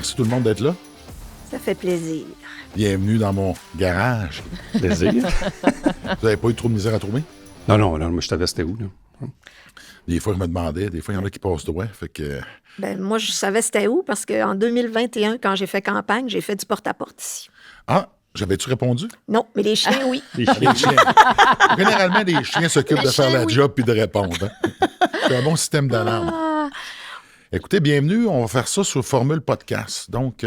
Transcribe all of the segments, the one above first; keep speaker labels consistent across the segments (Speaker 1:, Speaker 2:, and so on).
Speaker 1: Merci tout le monde d'être là.
Speaker 2: Ça fait plaisir.
Speaker 1: Bienvenue dans mon garage.
Speaker 3: Plaisir.
Speaker 1: Vous n'avez pas eu trop de misère à trouver?
Speaker 3: Non, moi, je savais c'était où, là.
Speaker 1: Des fois, je me demandais. Des fois, il y en a qui passent droit. Fait que...
Speaker 2: Ben, moi, je savais c'était où parce qu'en 2021, quand j'ai fait campagne, j'ai fait du porte-à-porte ici.
Speaker 1: Ah, j'avais-tu répondu?
Speaker 2: Non, mais les chiens, oui.
Speaker 1: Les chiens. Généralement, les chiens s'occupent de faire la job puis de répondre. Hein? C'est un bon système d'alarme. Écoutez, bienvenue. On va faire ça sous formule podcast. Donc,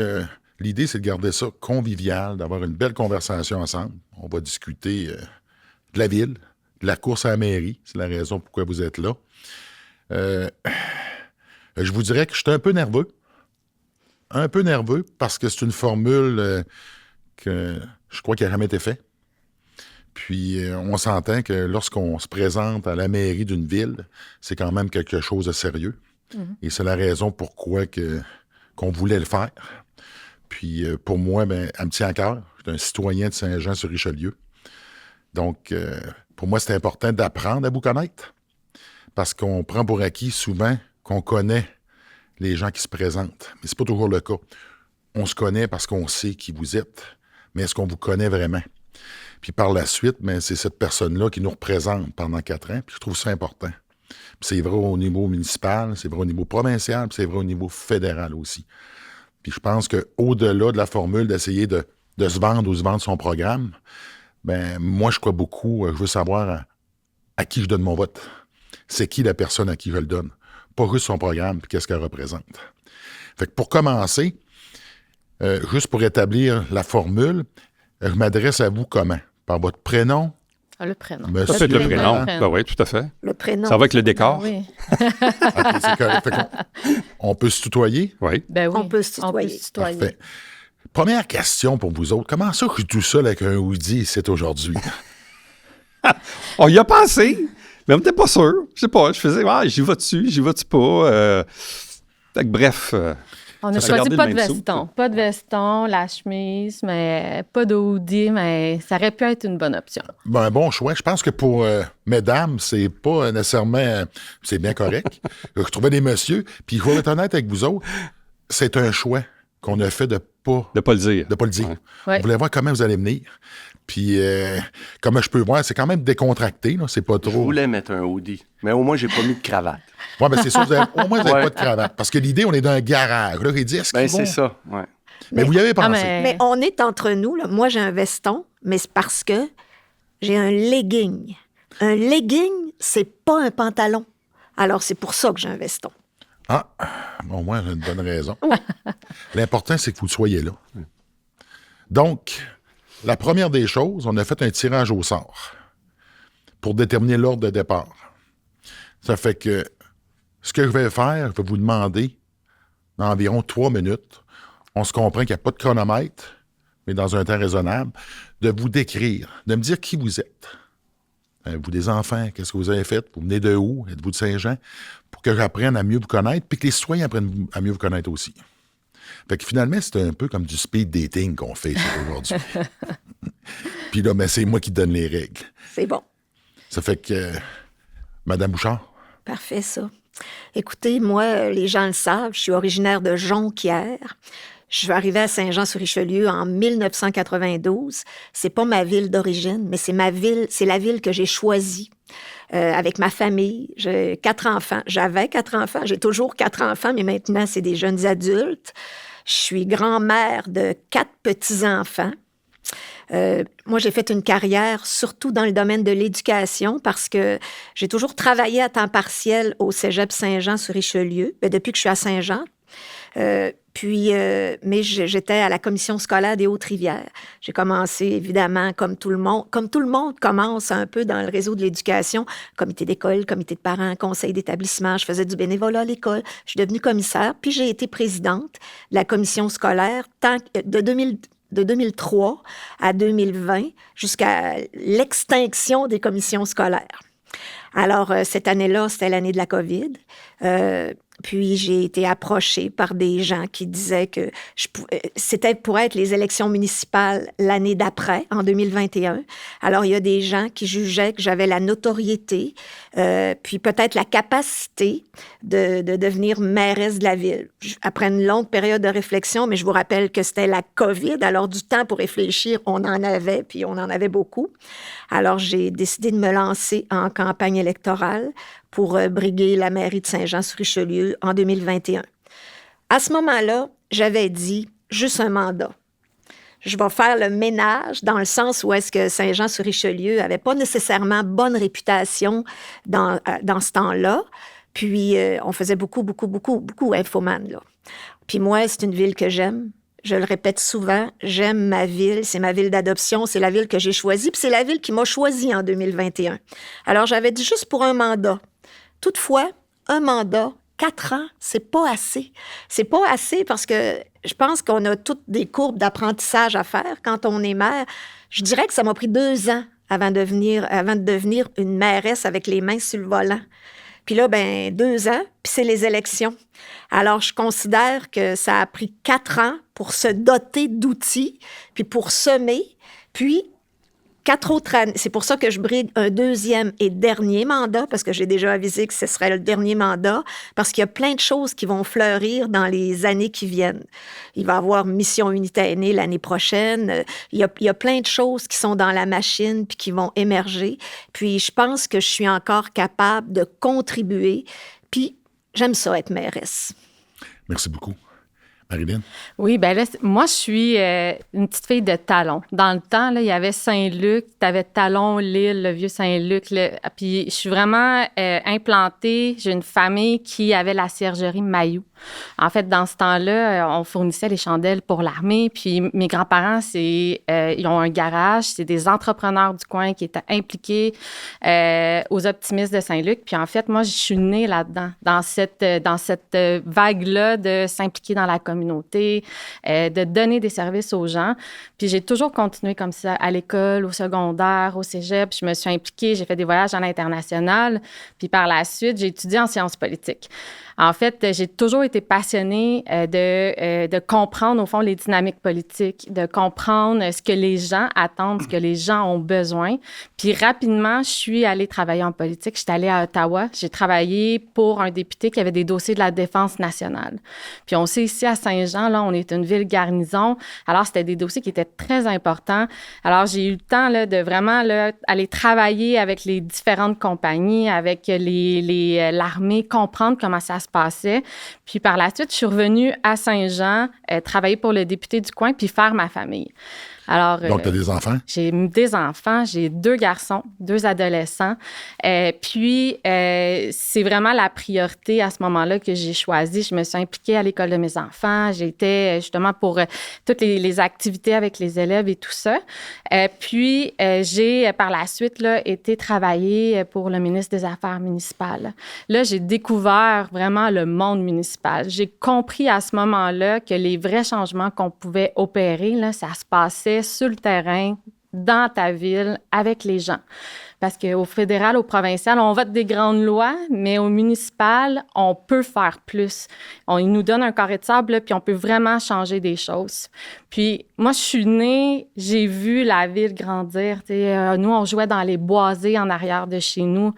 Speaker 1: l'idée, c'est de garder ça convivial, d'avoir une belle conversation ensemble. On va discuter de la ville, de la course à la mairie. C'est la raison pourquoi vous êtes là. Je vous dirais que je suis un peu nerveux. Un peu nerveux parce que c'est une formule que je crois qui n'a jamais été faite. Puis, on s'entend que lorsqu'on se présente à la mairie d'une ville, c'est quand même quelque chose de sérieux. Et c'est la raison pourquoi qu'on voulait le faire. Puis, pour moi, ben, elle me tient à cœur. Je suis un citoyen de Saint-Jean-sur-Richelieu. Donc, pour moi, c'est important d'apprendre à vous connaître. Parce qu'on prend pour acquis souvent qu'on connaît les gens qui se présentent. Mais c'est pas toujours le cas. On se connaît parce qu'on sait qui vous êtes. Mais est-ce qu'on vous connaît vraiment? Puis par la suite, ben, c'est cette personne-là qui nous représente pendant 4 ans. Puis je trouve ça important. Puis c'est vrai au niveau municipal, c'est vrai au niveau provincial, puis c'est vrai au niveau fédéral aussi. Puis je pense qu'au-delà de la formule d'essayer de se vendre ou se vendre son programme, ben moi, je crois beaucoup, je veux savoir à qui je donne mon vote. C'est qui la personne à qui je le donne. Pas juste son programme, puis qu'est-ce qu'elle représente. Fait que pour commencer, juste pour établir la formule, je m'adresse à vous comment? Par votre prénom?
Speaker 4: Ah, le prénom.
Speaker 1: Monsieur,
Speaker 3: Ça, c'est le prénom.
Speaker 4: prénom.
Speaker 3: Ben oui, tout à fait.
Speaker 2: Le prénom.
Speaker 3: Ça va avec le décor?
Speaker 4: Oui.
Speaker 1: OK, c'est correct. Fait on peut se tutoyer?
Speaker 3: Oui.
Speaker 4: Ben oui.
Speaker 2: On peut se tutoyer.
Speaker 4: On peut se tutoyer.
Speaker 1: Parfait. Première question pour vous autres. Comment ça que je suis tout seul avec un hoodie ici aujourd'hui?
Speaker 3: On y a pensé, mais on n'était pas sûr. Je sais pas, je faisais, j'y vas-tu pas? Fait que bref.
Speaker 4: On a
Speaker 3: Ça,
Speaker 4: choisi
Speaker 3: regardez
Speaker 4: pas
Speaker 3: le
Speaker 4: de
Speaker 3: même
Speaker 4: veston.
Speaker 3: suit.
Speaker 4: Pas de veston, la chemise, mais pas de hoodie, mais ça aurait pu être une bonne option.
Speaker 1: Ben, un bon choix. Je pense que pour mesdames, c'est pas nécessairement... c'est bien correct. Je trouvais des messieurs. Puis, il faut être honnête avec vous autres, c'est un choix qu'on a fait de pas
Speaker 3: De pas le dire.
Speaker 1: le dire.
Speaker 4: Ouais.
Speaker 1: On voulait voir comment vous allez venir. Puis, comme je peux voir, c'est quand même décontracté. Là. C'est pas
Speaker 5: Je
Speaker 1: trop...
Speaker 5: voulais mettre un hoodie, mais au moins, j'ai pas mis de cravate.
Speaker 1: Ouais, ben c'est sûr, au moins, vous n'avez
Speaker 5: Ouais.
Speaker 1: pas de cravate. Parce que l'idée, on est dans un garage. Là, il dit, est-ce qu'ils
Speaker 5: Ben,
Speaker 1: vont...
Speaker 5: c'est ça, ouais.
Speaker 1: Mais vous y avez pensé.
Speaker 2: Mais on est entre nous. Là. Moi, j'ai un veston, mais c'est parce que j'ai un legging. Un legging, c'est pas un pantalon. Alors, c'est pour ça que j'ai un veston.
Speaker 1: Ah, bon, moi, j'ai une bonne raison. L'important, c'est que vous soyez là. Donc, la première des choses, on a fait un tirage au sort pour déterminer l'ordre de départ. Ça fait que ce que je vais faire, je vais vous demander, dans environ 3 minutes, on se comprend qu'il n'y a pas de chronomètre, mais dans un temps raisonnable, de vous décrire, de me dire qui vous êtes. Vous des enfants, qu'est-ce que vous avez fait? Vous venez de où? Êtes-vous de Saint-Jean? Pour que j'apprenne à mieux vous connaître, puis que les citoyens apprennent à mieux vous connaître aussi. Fait que finalement, c'est un peu comme du speed dating qu'on fait aujourd'hui. Puis là, ben, c'est moi qui donne les règles.
Speaker 2: C'est bon.
Speaker 1: Ça fait que, Madame Bouchard,
Speaker 2: Parfait, ça. Écoutez, moi, les gens le savent, je suis originaire de Jonquière. Je suis arrivée à Saint-Jean-sur-Richelieu en 1992. C'est pas ma ville d'origine, mais c'est ma ville, c'est la ville que j'ai choisie avec ma famille. J'ai 4 enfants. J'avais 4 enfants. J'ai toujours 4 enfants, mais maintenant, c'est des jeunes adultes. Je suis grand-mère de 4 petits-enfants. Moi, j'ai fait une carrière surtout dans le domaine de l'éducation parce que j'ai toujours travaillé à temps partiel au Cégep Saint-Jean-sur-Richelieu, depuis que je suis à Saint-Jean. Mais j'étais à la commission scolaire des Hautes-Rivières. J'ai commencé, évidemment, comme tout le monde commence un peu dans le réseau de l'éducation, comité d'école, comité de parents, conseil d'établissement. Je faisais du bénévolat à l'école. Je suis devenue commissaire, puis j'ai été présidente de la commission scolaire de 2003 à 2020 jusqu'à l'extinction des commissions scolaires. Alors, cette année-là, c'était l'année de la COVID. Puis j'ai été approchée par des gens qui disaient que c'était pour être les élections municipales l'année d'après, en 2021. Alors, il y a des gens qui jugeaient que j'avais la notoriété, puis peut-être la capacité de devenir mairesse de la ville. Après une longue période de réflexion, mais je vous rappelle que c'était la COVID, alors du temps pour réfléchir, on en avait, puis on en avait beaucoup. Alors, j'ai décidé de me lancer en campagne électorale pour briguer la mairie de Saint-Jean-sur-Richelieu en 2021. À ce moment-là, j'avais dit juste un mandat. Je vais faire le ménage dans le sens où est-ce que Saint-Jean-sur-Richelieu n'avait pas nécessairement bonne réputation dans ce temps-là. Puis, on faisait beaucoup Infoman, là. Puis moi, c'est une ville que j'aime. Je le répète souvent, j'aime ma ville, c'est ma ville d'adoption, c'est la ville que j'ai choisie, puis c'est la ville qui m'a choisie en 2021. Alors, j'avais dit juste pour un mandat. Toutefois, un mandat, 4 ans, c'est pas assez. C'est pas assez parce que je pense qu'on a toutes des courbes d'apprentissage à faire quand on est maire. Je dirais que ça m'a pris 2 ans avant de devenir une mairesse avec les mains sur le volant. Puis là, 2 ans, puis c'est les élections. Alors, je considère que ça a pris 4 ans pour se doter d'outils, puis pour semer, puis 4 autres années. C'est pour ça que je brigue un 2e et dernier mandat, parce que j'ai déjà avisé que ce serait le dernier mandat, parce qu'il y a plein de choses qui vont fleurir dans les années qui viennent. Il va y avoir Mission Unité Aînée l'année prochaine. Il y a plein de choses qui sont dans la machine puis qui vont émerger. Puis je pense que je suis encore capable de contribuer. Puis j'aime ça être mairesse.
Speaker 1: Merci beaucoup. Marilyn?
Speaker 4: Oui, bien là, moi, je suis une petite fille de Talon. Dans le temps, là, il y avait Saint-Luc, tu avais Talon, l'île, le vieux Saint-Luc. Puis je suis vraiment implantée. J'ai une famille qui avait la ciergerie Mailloux. En fait, dans ce temps-là, on fournissait les chandelles pour l'armée. Puis mes grands-parents, ils ont un garage. C'est des entrepreneurs du coin qui étaient impliqués aux optimistes de Saint-Luc. Puis en fait, moi, je suis née là-dedans, dans cette vague-là de s'impliquer dans la communauté, de donner des services aux gens. Puis j'ai toujours continué comme ça à l'école, au secondaire, au cégep. Je me suis impliquée, j'ai fait des voyages à l'international. Puis par la suite, j'ai étudié en sciences politiques. En fait, j'ai toujours été passionnée de comprendre, au fond, les dynamiques politiques, de comprendre ce que les gens attendent, ce que les gens ont besoin. Puis rapidement, je suis allée travailler en politique. Je suis allée à Ottawa. J'ai travaillé pour un député qui avait des dossiers de la défense nationale. Puis on sait ici à Saint-Jean, là, on est une ville garnison. Alors, c'était des dossiers qui étaient très importants. Alors, j'ai eu le temps là, de vraiment là, aller travailler avec les différentes compagnies, avec l'armée, comprendre comment ça se passait. Puis par la suite, je suis revenue à Saint-Jean, travailler pour le député du coin, puis faire ma famille. Alors,
Speaker 1: donc, tu as des enfants?
Speaker 4: J'ai des enfants. J'ai 2 garçons, 2 adolescents. Puis, c'est vraiment la priorité à ce moment-là que j'ai choisi. Je me suis impliquée à l'école de mes enfants. J'étais justement pour toutes les activités avec les élèves et tout ça. Puis, j'ai par la suite là, été travailler pour le ministre des Affaires municipales. Là, j'ai découvert vraiment le monde municipal. J'ai compris à ce moment-là que les vrais changements qu'on pouvait opérer, là, ça se passait sur le terrain, dans ta ville, avec les gens. Parce qu'au fédéral, au provincial, on vote des grandes lois, mais au municipal, on peut faire plus. Ils nous donnent un carré de sable, là, puis on peut vraiment changer des choses. Puis moi, je suis née, j'ai vu la ville grandir. Nous, on jouait dans les boisés en arrière de chez nous,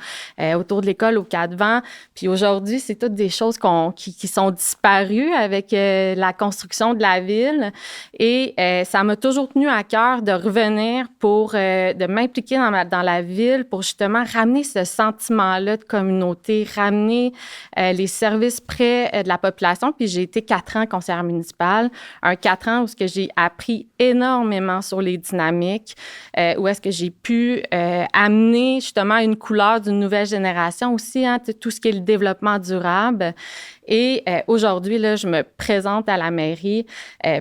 Speaker 4: autour de l'école, au Quatre-Vents. Puis aujourd'hui, c'est toutes des choses qui sont disparues avec la construction de la ville. Et ça m'a toujours tenu à cœur de revenir de m'impliquer dans la ville pour justement ramener ce sentiment-là de communauté, ramener les services près de la population. Puis j'ai été 4 ans conseillère municipale, un 4 ans où j'ai appris énormément sur les dynamiques, où est-ce que j'ai pu amener justement une couleur d'une nouvelle génération aussi, hein, tout ce qui est le développement durable. Et aujourd'hui, là, je me présente à la mairie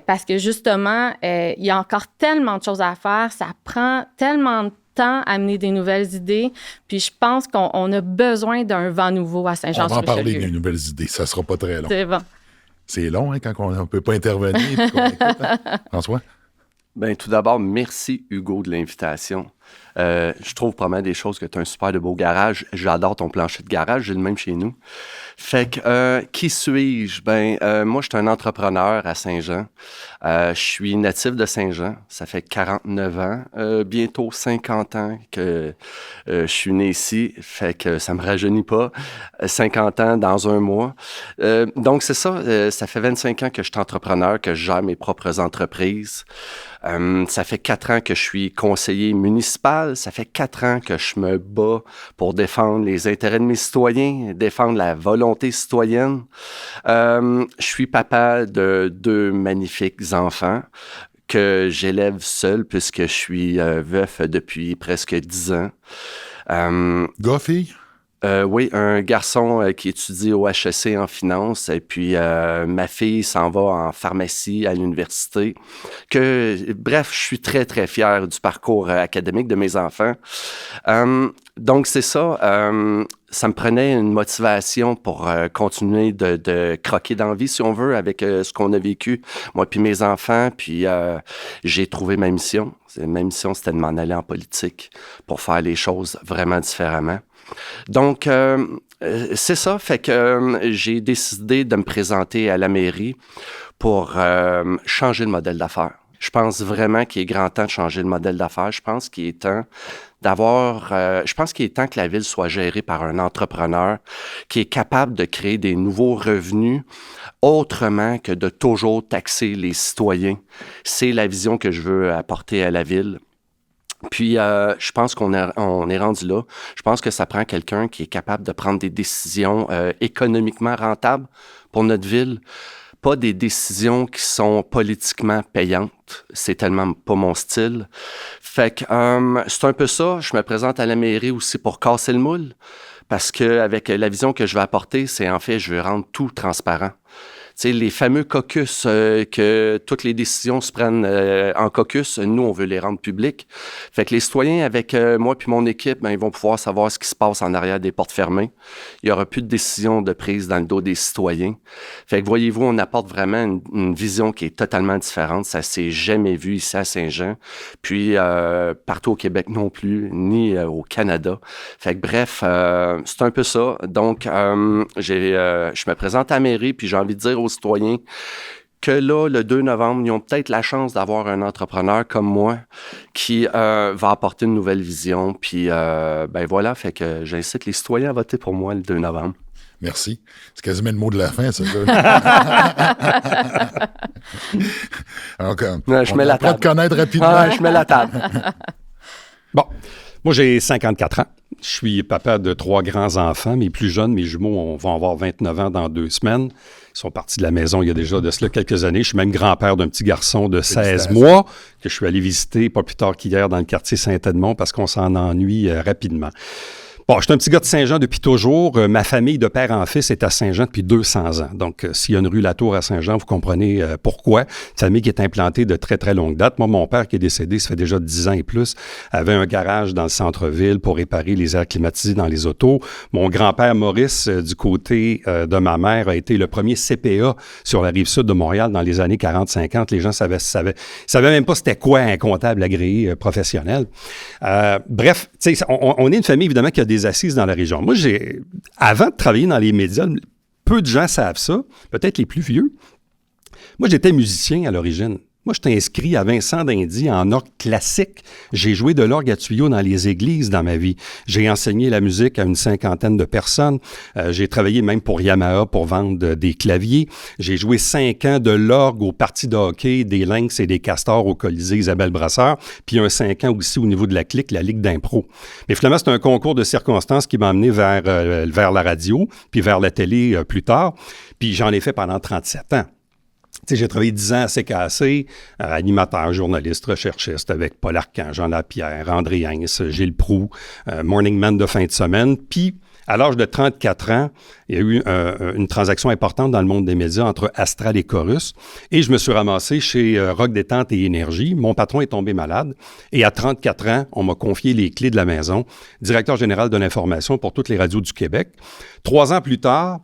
Speaker 4: parce que justement, il y a encore tellement de choses à faire, ça prend tellement de temps à amener des nouvelles idées. Puis je pense qu'on a besoin d'un vent nouveau à Saint-Jean-sur-Richelieu.
Speaker 1: On va en parler des nouvelles idées, ça sera pas très long.
Speaker 4: C'est bon.
Speaker 1: C'est long, hein, quand on ne peut pas intervenir. Puis qu'on écoute, hein? François?
Speaker 5: Bien, tout d'abord, merci Hugo de l'invitation. Je trouve probablement des choses que tu as un super de beau garage. J'adore ton plancher de garage, j'ai le même chez nous. Fait que, qui suis-je? Moi, je suis un entrepreneur à Saint-Jean. Je suis natif de Saint-Jean. Ça fait 49 ans, bientôt 50 ans que je suis né ici. Fait que ça me rajeunit pas. 50 ans dans un mois. Donc, c'est ça. Ça fait 25 ans que je suis entrepreneur, que je gère mes propres entreprises. Ça fait 4 ans que je suis conseiller municipal. Ça fait 4 ans que je me bats pour défendre les intérêts de mes citoyens, défendre la volonté citoyenne. Je suis papa de 2 magnifiques enfants que j'élève seul puisque je suis veuf depuis presque 10 ans.
Speaker 1: Gars, fille?
Speaker 5: Oui, un garçon qui étudie au HEC en finance et puis ma fille s'en va en pharmacie à l'université. Bref, je suis très, très fier du parcours académique de mes enfants. Donc, c'est ça. Ça me prenait une motivation pour continuer de croquer dans la vie, si on veut, avec ce qu'on a vécu, moi puis mes enfants. Puis j'ai trouvé ma mission. Ma mission, c'était de m'en aller en politique pour faire les choses vraiment différemment. Donc, c'est ça. Fait que j'ai décidé de me présenter à la mairie pour changer le modèle d'affaires. Je pense vraiment qu'il est grand temps de changer le modèle d'affaires. Je pense qu'il est temps je pense qu'il est temps que la ville soit gérée par un entrepreneur qui est capable de créer des nouveaux revenus autrement que de toujours taxer les citoyens. C'est la vision que je veux apporter à la ville. Puis, je pense qu'on est rendu là. Je pense que ça prend quelqu'un qui est capable de prendre des décisions économiquement rentables pour notre ville. Pas des décisions qui sont politiquement payantes. C'est tellement pas mon style. Fait que c'est un peu ça. Je me présente à la mairie aussi pour casser le moule. Parce que avec la vision que je vais apporter, c'est en fait, je veux rendre tout transparent. Tu sais, les fameux caucus, que toutes les décisions se prennent en caucus, nous, on veut les rendre publics. Fait que les citoyens, avec moi puis mon équipe, ils vont pouvoir savoir ce qui se passe en arrière des portes fermées. Il n'y aura plus de décisions de prise dans le dos des citoyens. Fait que voyez-vous, on apporte vraiment une vision qui est totalement différente. Ça s'est jamais vu ici à Saint-Jean, puis partout au Québec non plus, ni au Canada. Fait que bref, c'est un peu ça. Donc, je me présente à la mairie, puis j'ai envie de dire aux citoyens que là, le 2 novembre, ils ont peut-être la chance d'avoir un entrepreneur comme moi qui va apporter une nouvelle vision. Puis, voilà, fait que j'incite les citoyens à voter pour moi le 2 novembre.
Speaker 1: Merci. C'est quasiment le mot de la fin, ça. Donc,
Speaker 5: je mets la table.
Speaker 1: Te connaître rapidement.
Speaker 5: Ah, je mets la table.
Speaker 3: Bon, moi, j'ai 54 ans. Je suis papa de 3 grands-enfants. Mes plus jeunes, mes jumeaux, vont avoir 29 ans dans 2 semaines. Ils sont partis de la maison il y a déjà de cela quelques années. Je suis même grand-père d'un petit garçon de 16 mois que je suis allé visiter pas plus tard qu'hier dans le quartier Saint-Edmond parce qu'on s'en ennuie rapidement. Bon, je suis un petit gars de Saint-Jean depuis toujours. Ma famille de père en fils est à Saint-Jean depuis 200 ans. Donc, s'il y a une rue Latour à Saint-Jean, vous comprenez pourquoi. Une famille qui est implantée de très, très longue date. Moi, mon père qui est décédé, ça fait déjà 10 ans et plus, avait un garage dans le centre-ville pour réparer les airs climatisés dans les autos. Mon grand-père Maurice, du côté de ma mère, a été le premier CPA sur la rive sud de Montréal dans les années 40-50. Les gens savaient même pas c'était quoi un comptable agréé professionnel. Bref, tu sais, on est une famille, évidemment, qui a des assises dans la région. Moi, avant de travailler dans les médias, peu de gens savent ça, peut-être les plus vieux. Moi, j'étais musicien à l'origine. Moi, j'étais inscrit à Vincent d'Indy en orgue classique. J'ai joué de l'orgue à tuyaux dans les églises dans ma vie. J'ai enseigné la musique à une 50aine de personnes. J'ai travaillé même pour Yamaha pour vendre des claviers. J'ai joué 5 ans de l'orgue au parti de hockey des Lynx et des Castors au Colisée Isabelle Brasseur, puis 5 ans aussi au niveau de la clique, la Ligue d'impro. Mais finalement, c'est un concours de circonstances qui m'a amené vers la radio, puis vers la télé plus tard. Puis j'en ai fait pendant 37 ans. Tu sais, j'ai travaillé 10 ans à CKC, animateur, journaliste, recherchiste avec Paul Arcand, Jean Lapierre, André Hens, Gilles Proulx, Morning Man de fin de semaine. Puis, à l'âge de 34 ans, il y a eu une transaction importante dans le monde des médias entre Astral et Chorus. Et je me suis ramassé chez Rock Détente et Énergie. Mon patron est tombé malade. Et à 34 ans, on m'a confié les clés de la maison, directeur général de l'information pour toutes les radios du Québec. 3 ans plus tard,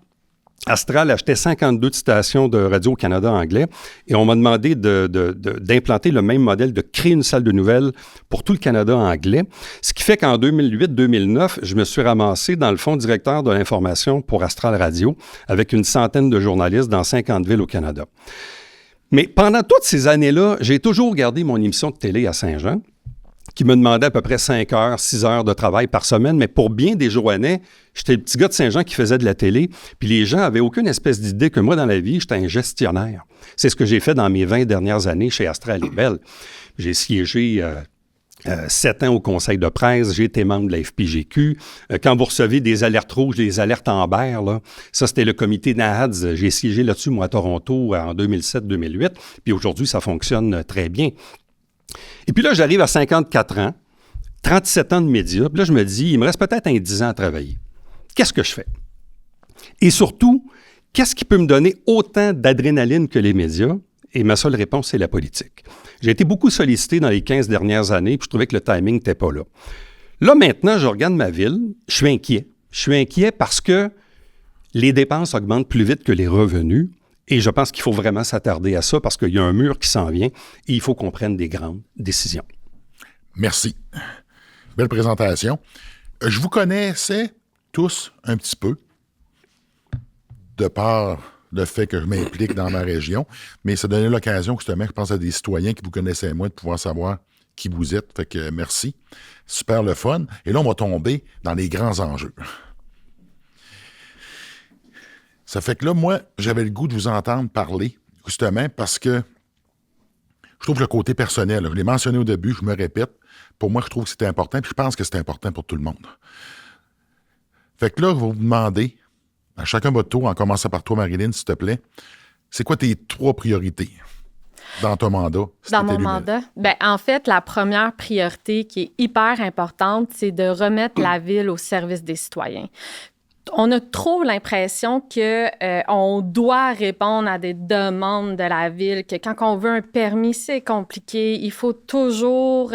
Speaker 3: Astral achetait 52 stations de Radio-Canada anglais et on m'a demandé d'implanter le même modèle, de créer une salle de nouvelles pour tout le Canada anglais. Ce qui fait qu'en 2008-2009, je me suis ramassé dans le fond directeur de l'information pour Astral Radio avec une centaine de journalistes dans 50 villes au Canada. Mais pendant toutes ces années-là, j'ai toujours gardé mon émission de télé à Saint-Jean, qui me demandait à peu près 5 heures, 6 heures de travail par semaine. Mais pour bien des Joannais, j'étais le petit gars de Saint-Jean qui faisait de la télé. Puis les gens n'avaient aucune espèce d'idée que moi, dans la vie, j'étais un gestionnaire. C'est ce que j'ai fait dans mes 20 dernières années chez Astral et Bell. J'ai siégé 7 ans au conseil de presse. J'ai été membre de la FPGQ. Quand vous recevez des alertes rouges, des alertes amber, là, ça, c'était le comité NAHADS. J'ai siégé là-dessus, moi, à Toronto en 2007-2008. Puis aujourd'hui, ça fonctionne très bien. Et puis là, j'arrive à 54 ans, 37 ans de médias. Puis là, je me dis, il me reste peut-être 10 ans à travailler. Qu'est-ce que je fais? Et surtout, qu'est-ce qui peut me donner autant d'adrénaline que les médias? Et ma seule réponse, c'est la politique. J'ai été beaucoup sollicité dans les 15 dernières années, puis je trouvais que le timing n'était pas là. Là, maintenant, je regarde ma ville, je suis inquiet. Je suis inquiet parce que les dépenses augmentent plus vite que les revenus. Et je pense qu'il faut vraiment s'attarder à ça parce qu'il y a un mur qui s'en vient et il faut qu'on prenne des grandes décisions.
Speaker 1: Merci. Belle présentation. Je vous connaissais tous un petit peu, de par le fait que je m'implique dans ma région, mais ça donnait l'occasion, justement, je pense à des citoyens qui vous connaissaient moins, de pouvoir savoir qui vous êtes. Fait que merci. Super le fun. Et là, on va tomber dans les grands enjeux. Ça fait que là, moi, j'avais le goût de vous entendre parler, justement, parce que je trouve que le côté personnel, je l'ai mentionné au début, je me répète, pour moi, je trouve que c'était important, puis je pense que c'est important pour tout le monde. Fait que là, je vais vous demander, à chacun votre tour, en commençant par toi, Marilyn, s'il te plaît, c'est quoi tes 3 priorités dans ton mandat?
Speaker 4: Dans mon mandat? Bien, en fait, la première priorité qui est hyper importante, c'est de remettre la ville au service des citoyens. On a trop l'impression qu'on doit répondre à des demandes de la ville, que quand on veut un permis, c'est compliqué. Il faut toujours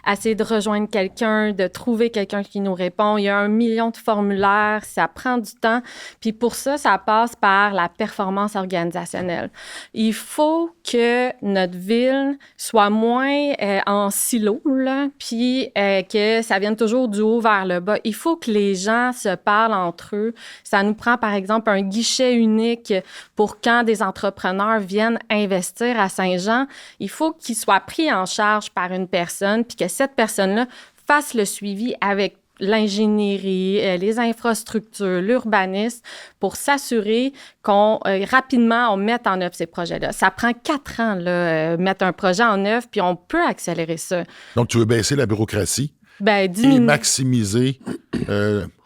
Speaker 4: essayer de rejoindre quelqu'un, de trouver quelqu'un qui nous répond. Il y a 1 million de formulaires, ça prend du temps. Puis pour ça, ça passe par la performance organisationnelle. Il faut que notre ville soit moins en silo, là, puis que ça vienne toujours du haut vers le bas. Il faut que les gens se parlent entre eux. Ça nous prend, par exemple, un guichet unique pour quand des entrepreneurs viennent investir à Saint-Jean. Il faut qu'ils soient pris en charge par une personne, puis que cette personne-là fasse le suivi avec l'ingénierie, les infrastructures, l'urbanisme, pour s'assurer qu'on rapidement on mette en œuvre ces projets-là. Ça prend 4 ans, là, mettre un projet en œuvre, puis on peut accélérer ça.
Speaker 1: Donc, tu veux baisser la bureaucratie
Speaker 4: et
Speaker 1: maximiser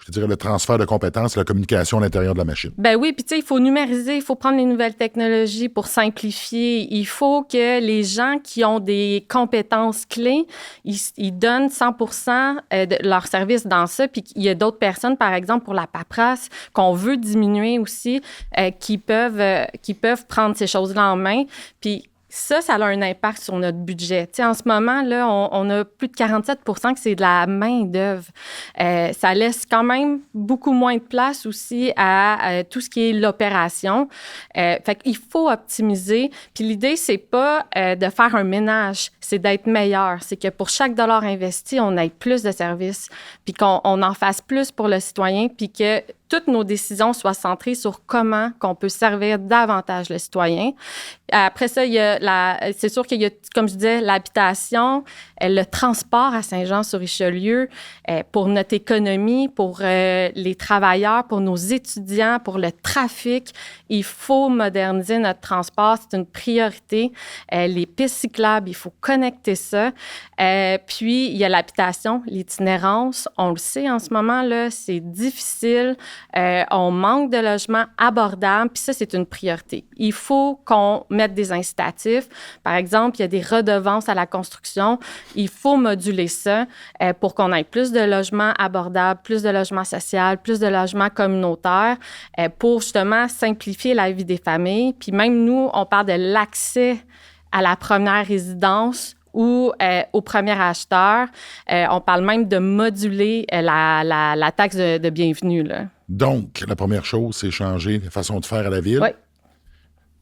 Speaker 1: je dirais, le transfert de compétences, la communication à l'intérieur de la machine.
Speaker 4: Ben oui, puis tu sais, il faut numériser, il faut prendre les nouvelles technologies pour simplifier. Il faut que les gens qui ont des compétences clés, ils donnent 100% de leur service dans ça. Puis il y a d'autres personnes, par exemple, pour la paperasse, qu'on veut diminuer aussi, qui peuvent prendre ces choses-là en main. Puis ça a un impact sur notre budget. Tu sais, en ce moment, là, on a plus de 47% que c'est de la main-d'œuvre. Ça laisse quand même beaucoup moins de place aussi à tout ce qui est l'opération. Fait qu'il faut optimiser. Puis l'idée, c'est pas de faire un ménage, c'est d'être meilleur. C'est que pour chaque dollar investi, on ait plus de services, puis qu'on en fasse plus pour le citoyen, puis que toutes nos décisions soient centrées sur comment qu'on peut servir davantage le citoyen. Après ça, c'est sûr qu'il y a, comme je disais, l'habitation, le transport à Saint-Jean-sur-Richelieu, pour notre économie, pour les travailleurs, pour nos étudiants, pour le trafic. Il faut moderniser notre transport, c'est une priorité. Les pistes cyclables, il faut connecter ça. Puis, il y a l'habitation, l'itinérance. On le sait en ce moment, là, c'est difficile. On manque de logements abordables, puis ça, c'est une priorité. Il faut qu'on mette des incitatifs. Par exemple, il y a des redevances à la construction. Il faut moduler ça pour qu'on ait plus de logements abordables, plus de logements sociaux, plus de logements communautaires pour justement simplifier la vie des familles. Puis même nous, on parle de l'accès à la première résidence ou au premier acheteur. On parle même de moduler la taxe de bienvenue, là.
Speaker 1: Donc, la première chose, c'est changer la façon de faire à la ville.
Speaker 4: Oui.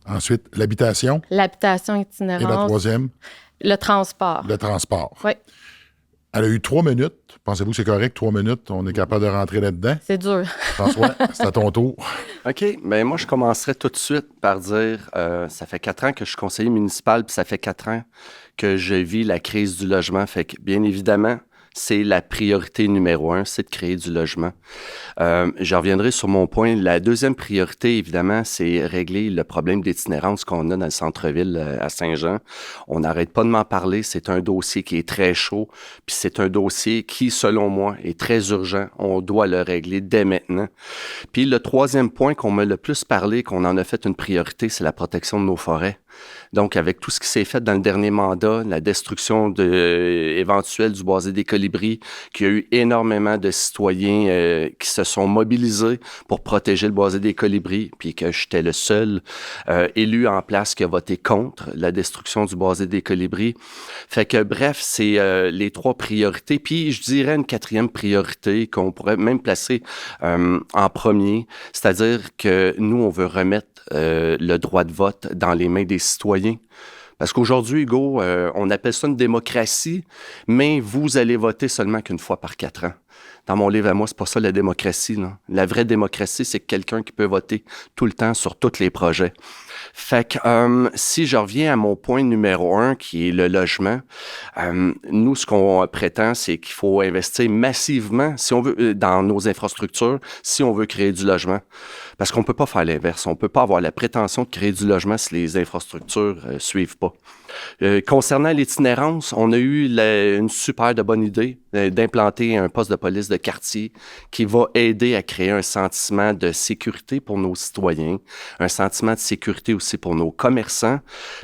Speaker 1: Ensuite, l'habitation.
Speaker 4: L'habitation
Speaker 1: Et la
Speaker 4: itinérante.
Speaker 1: troisième,
Speaker 4: Le transport.
Speaker 1: le transport.
Speaker 4: Oui,
Speaker 1: Elle a eu 3 minutes. Pensez-vous que c'est correct, 3 minutes? On est capable de rentrer là-dedans?
Speaker 4: c'est dur.
Speaker 1: François, c'est à ton tour.
Speaker 5: OK. Bien, moi, je commencerai tout de suite par dire, ça fait 4 ans que je suis conseiller municipal, puis ça fait 4 ans que je vis la crise du logement. Fait que, bien évidemment, c'est la priorité numéro 1, c'est de créer du logement. Je reviendrai sur mon point. La deuxième priorité, évidemment, c'est régler le problème d'itinérance qu'on a dans le centre-ville à Saint-Jean. On n'arrête pas de m'en parler. C'est un dossier qui est très chaud, puis c'est un dossier qui, selon moi, est très urgent. On doit le régler dès maintenant. Puis le troisième point qu'on m'a le plus parlé, qu'on en a fait une priorité, c'est la protection de nos forêts. Donc, avec tout ce qui s'est fait dans le dernier mandat, la destruction éventuelle du boisé des colibris, qu'il y a eu énormément de citoyens qui se sont mobilisés pour protéger le boisé des colibris, puis que j'étais le seul élu en place qui a voté contre la destruction du boisé des colibris. Fait que, bref, c'est les 3 priorités. Puis, je dirais une 4e priorité qu'on pourrait même placer en premier, c'est-à-dire que nous, on veut remettre le droit de vote dans les mains des citoyens. Parce qu'aujourd'hui, Hugo, on appelle ça une démocratie, mais vous allez voter seulement qu'une fois par 4 ans. Dans mon livre à moi, c'est pas ça la démocratie, là. La vraie démocratie, c'est quelqu'un qui peut voter tout le temps sur tous les projets. Fait que si je reviens à mon point numéro 1, qui est le logement, nous, ce qu'on prétend, c'est qu'il faut investir massivement, si on veut, dans nos infrastructures, si on veut créer du logement. Parce qu'on peut pas faire l'inverse. On peut pas avoir la prétention de créer du logement si les infrastructures suivent pas. Concernant l'itinérance, on a eu une super de bonne idée d'implanter un poste de police de quartier qui va aider à créer un sentiment de sécurité pour nos citoyens, un sentiment de sécurité aussi pour nos commerçants,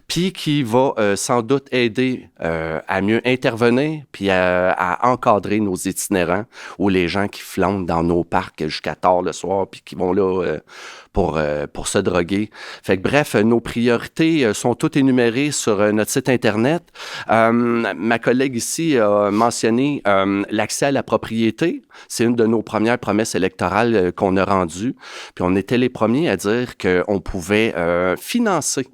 Speaker 5: puis qui va sans doute aider à mieux intervenir puis à encadrer nos itinérants ou les gens qui flânent dans nos parcs jusqu'à tard le soir puis qui vont là pour se droguer. Fait que bref, nos priorités sont toutes énumérées sur notre site Internet. Ma collègue ici a mentionné l'accès à la propriété. C'est une de nos premières promesses électorales qu'on a rendues. Puis on était les premiers à dire qu'on pouvait financer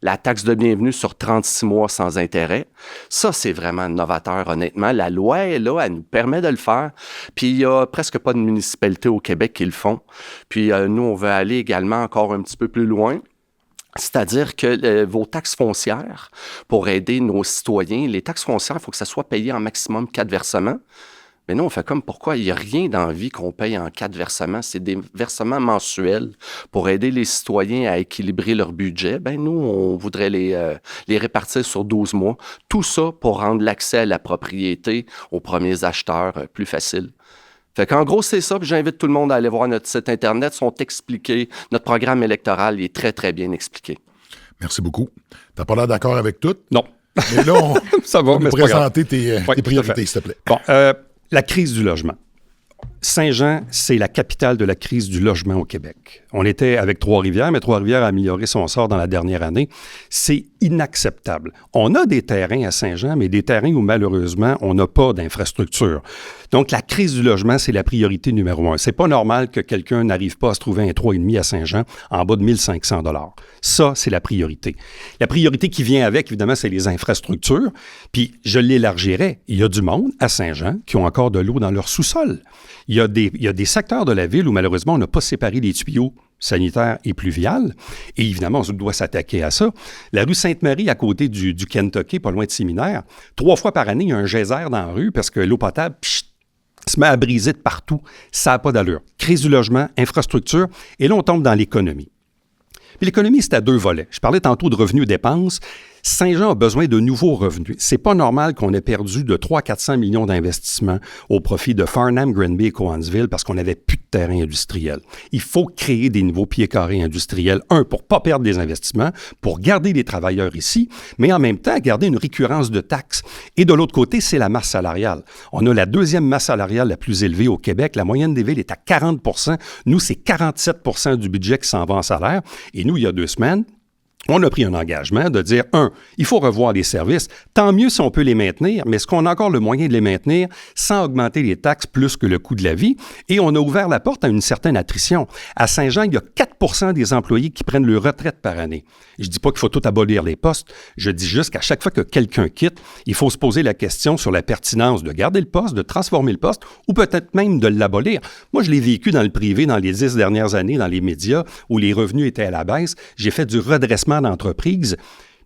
Speaker 5: la taxe de bienvenue sur 36 mois sans intérêt. Ça, c'est vraiment novateur, honnêtement. La loi est là, elle nous permet de le faire. Puis, il n'y a presque pas de municipalités au Québec qui le font. Puis, nous, on veut aller également encore un petit peu plus loin. C'est-à-dire que vos taxes foncières, pour aider nos citoyens, les taxes foncières, il faut que ça soit payé en maximum 4 versements. Mais nous, on fait comme pourquoi il n'y a rien dans la vie qu'on paye en 4 versements. C'est des versements mensuels pour aider les citoyens à équilibrer leur budget. Ben nous, on voudrait les répartir sur 12 mois. Tout ça pour rendre l'accès à la propriété aux premiers acheteurs plus facile. Fait qu'en gros, c'est ça. Puis j'invite tout le monde à aller voir notre site Internet. Ils sont expliqués. Notre programme électoral il est très, très bien expliqué.
Speaker 1: Merci beaucoup. Tu n'as pas l'air d'accord avec tout?
Speaker 3: Non.
Speaker 1: Mais là,
Speaker 3: Ça va,
Speaker 1: on
Speaker 3: mais
Speaker 1: va
Speaker 3: c'est pas grave.
Speaker 1: présenter tes
Speaker 3: Oui,
Speaker 1: priorités, s'il te plaît.
Speaker 3: Bon, la crise du logement. Saint-Jean, c'est la capitale de la crise du logement au Québec. On était avec Trois-Rivières, mais Trois-Rivières a amélioré son sort dans la dernière année. C'est inacceptable. On a des terrains à Saint-Jean, mais des terrains où malheureusement, on n'a pas d'infrastructure. Donc, la crise du logement, c'est la priorité numéro 1. C'est pas normal que quelqu'un n'arrive pas à se trouver un 3,5 à Saint-Jean en bas de 1 500 $. Ça, c'est la priorité. La priorité qui vient avec, évidemment, c'est les infrastructures. Puis, je l'élargirais. Il y a du monde à Saint-Jean qui ont encore de l'eau dans leur sous-sol. Il y a des secteurs de la ville où, malheureusement, on n'a pas séparé les tuyaux sanitaires et pluviales. Et évidemment, on doit s'attaquer à ça. La rue Sainte-Marie, à côté du Kentucky, pas loin de Séminaire, 3 fois par année, il y a un geyser dans la rue parce que l'eau potable se met à briser de partout. Ça n'a pas d'allure. Crise du logement, infrastructure, et là, on tombe dans l'économie. Puis l'économie, c'est à 2 volets. Je parlais tantôt de revenus et dépenses. Saint-Jean a besoin de nouveaux revenus. C'est pas normal qu'on ait perdu de 300-400 millions d'investissements au profit de Farnham, Granby et Cowansville parce qu'on n'avait plus de terrain industriel. Il faut créer des nouveaux pieds carrés industriels. Un, pour pas perdre des investissements, pour garder les travailleurs ici, mais en même temps, garder une récurrence de taxes. Et de l'autre côté, c'est la masse salariale. On a la 2e masse salariale la plus élevée au Québec. La moyenne des villes est à 40 %. Nous, c'est 47 % du budget qui s'en va en salaire. Et nous, il y a 2 semaines, on a pris un engagement de dire, il faut revoir les services. Tant mieux si on peut les maintenir, mais est-ce qu'on a encore le moyen de les maintenir sans augmenter les taxes plus que le coût de la vie? Et on a ouvert la porte à une certaine attrition. À Saint-Jean, il y a 4 des employés qui prennent leur retraite par année. Je ne dis pas qu'il faut tout abolir les postes. Je dis juste qu'à chaque fois que quelqu'un quitte, il faut se poser la question sur la pertinence de garder le poste, de transformer le poste ou peut-être même de l'abolir. Moi, je l'ai vécu dans le privé dans les 10 dernières années, dans les médias, où les revenus étaient à la baisse. J'ai fait du redressement d'entreprise.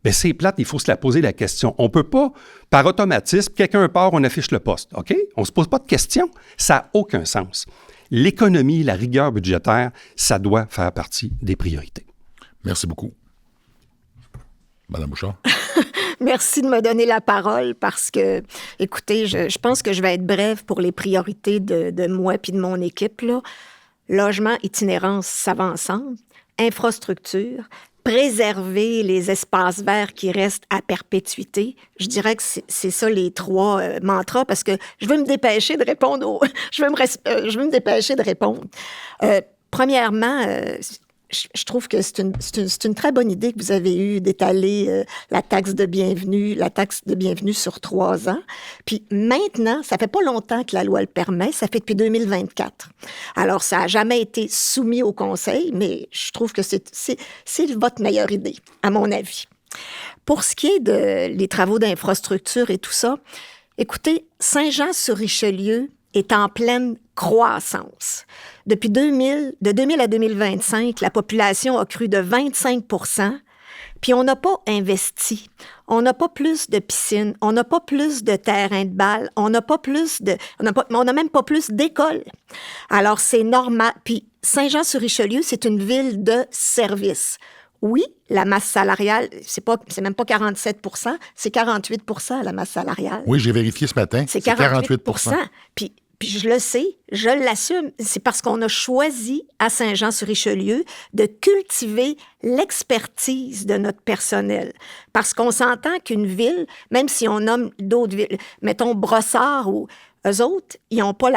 Speaker 3: Bien, c'est plate, il faut se la poser la question. On ne peut pas, par automatisme, quelqu'un part, on affiche le poste, OK? On ne se pose pas de questions. Ça n'a aucun sens. L'économie, la rigueur budgétaire, ça doit faire partie des priorités.
Speaker 1: Merci beaucoup. Madame Bouchard.
Speaker 2: Merci de me donner la parole parce que, écoutez, je pense que je vais être brève pour les priorités de moi puis de mon équipe, là. Logement, itinérance, ça va ensemble. Infrastructure, préserver les espaces verts qui restent à perpétuité. Je dirais que c'est ça les 3 mantras parce que je veux me dépêcher de répondre je veux me dépêcher de répondre. Premièrement, je trouve que c'est une très bonne idée que vous avez eue d'étaler la taxe de bienvenue sur 3 ans. Puis maintenant, ça fait pas longtemps que la loi le permet, ça fait depuis 2024. Alors, ça n'a jamais été soumis au Conseil, mais je trouve que c'est votre meilleure idée, à mon avis. Pour ce qui est les travaux d'infrastructure et tout ça, écoutez, Saint-Jean-sur-Richelieu est en pleine croissance. Depuis de 2000 à 2025, la population a cru de 25 %, puis on n'a pas investi. On n'a pas plus de piscines, on n'a pas plus de terrains de balle, on n'a même pas plus d'écoles. Alors, c'est normal. Puis Saint-Jean-sur-Richelieu, c'est une ville de service. Oui, la masse salariale, c'est même pas 47 %, c'est 48 % la masse salariale.
Speaker 1: Oui, j'ai vérifié ce matin.
Speaker 2: C'est 48 %. Puis je le sais, je l'assume. C'est parce qu'on a choisi à Saint-Jean-sur-Richelieu de cultiver l'expertise de notre personnel. Parce qu'on s'entend qu'une ville, même si on nomme d'autres villes, mettons Brossard ou eux autres, ils n'ont pas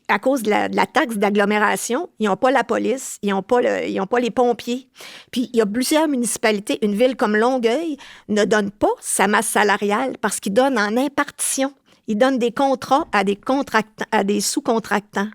Speaker 2: à cause de la taxe d'agglomération, ils n'ont pas la police, ils n'ont pas les pompiers. Puis il y a plusieurs municipalités, une ville comme Longueuil ne donne pas sa masse salariale parce qu'ils donnent en impartition. Ils donnent des contrats à des sous-contractants.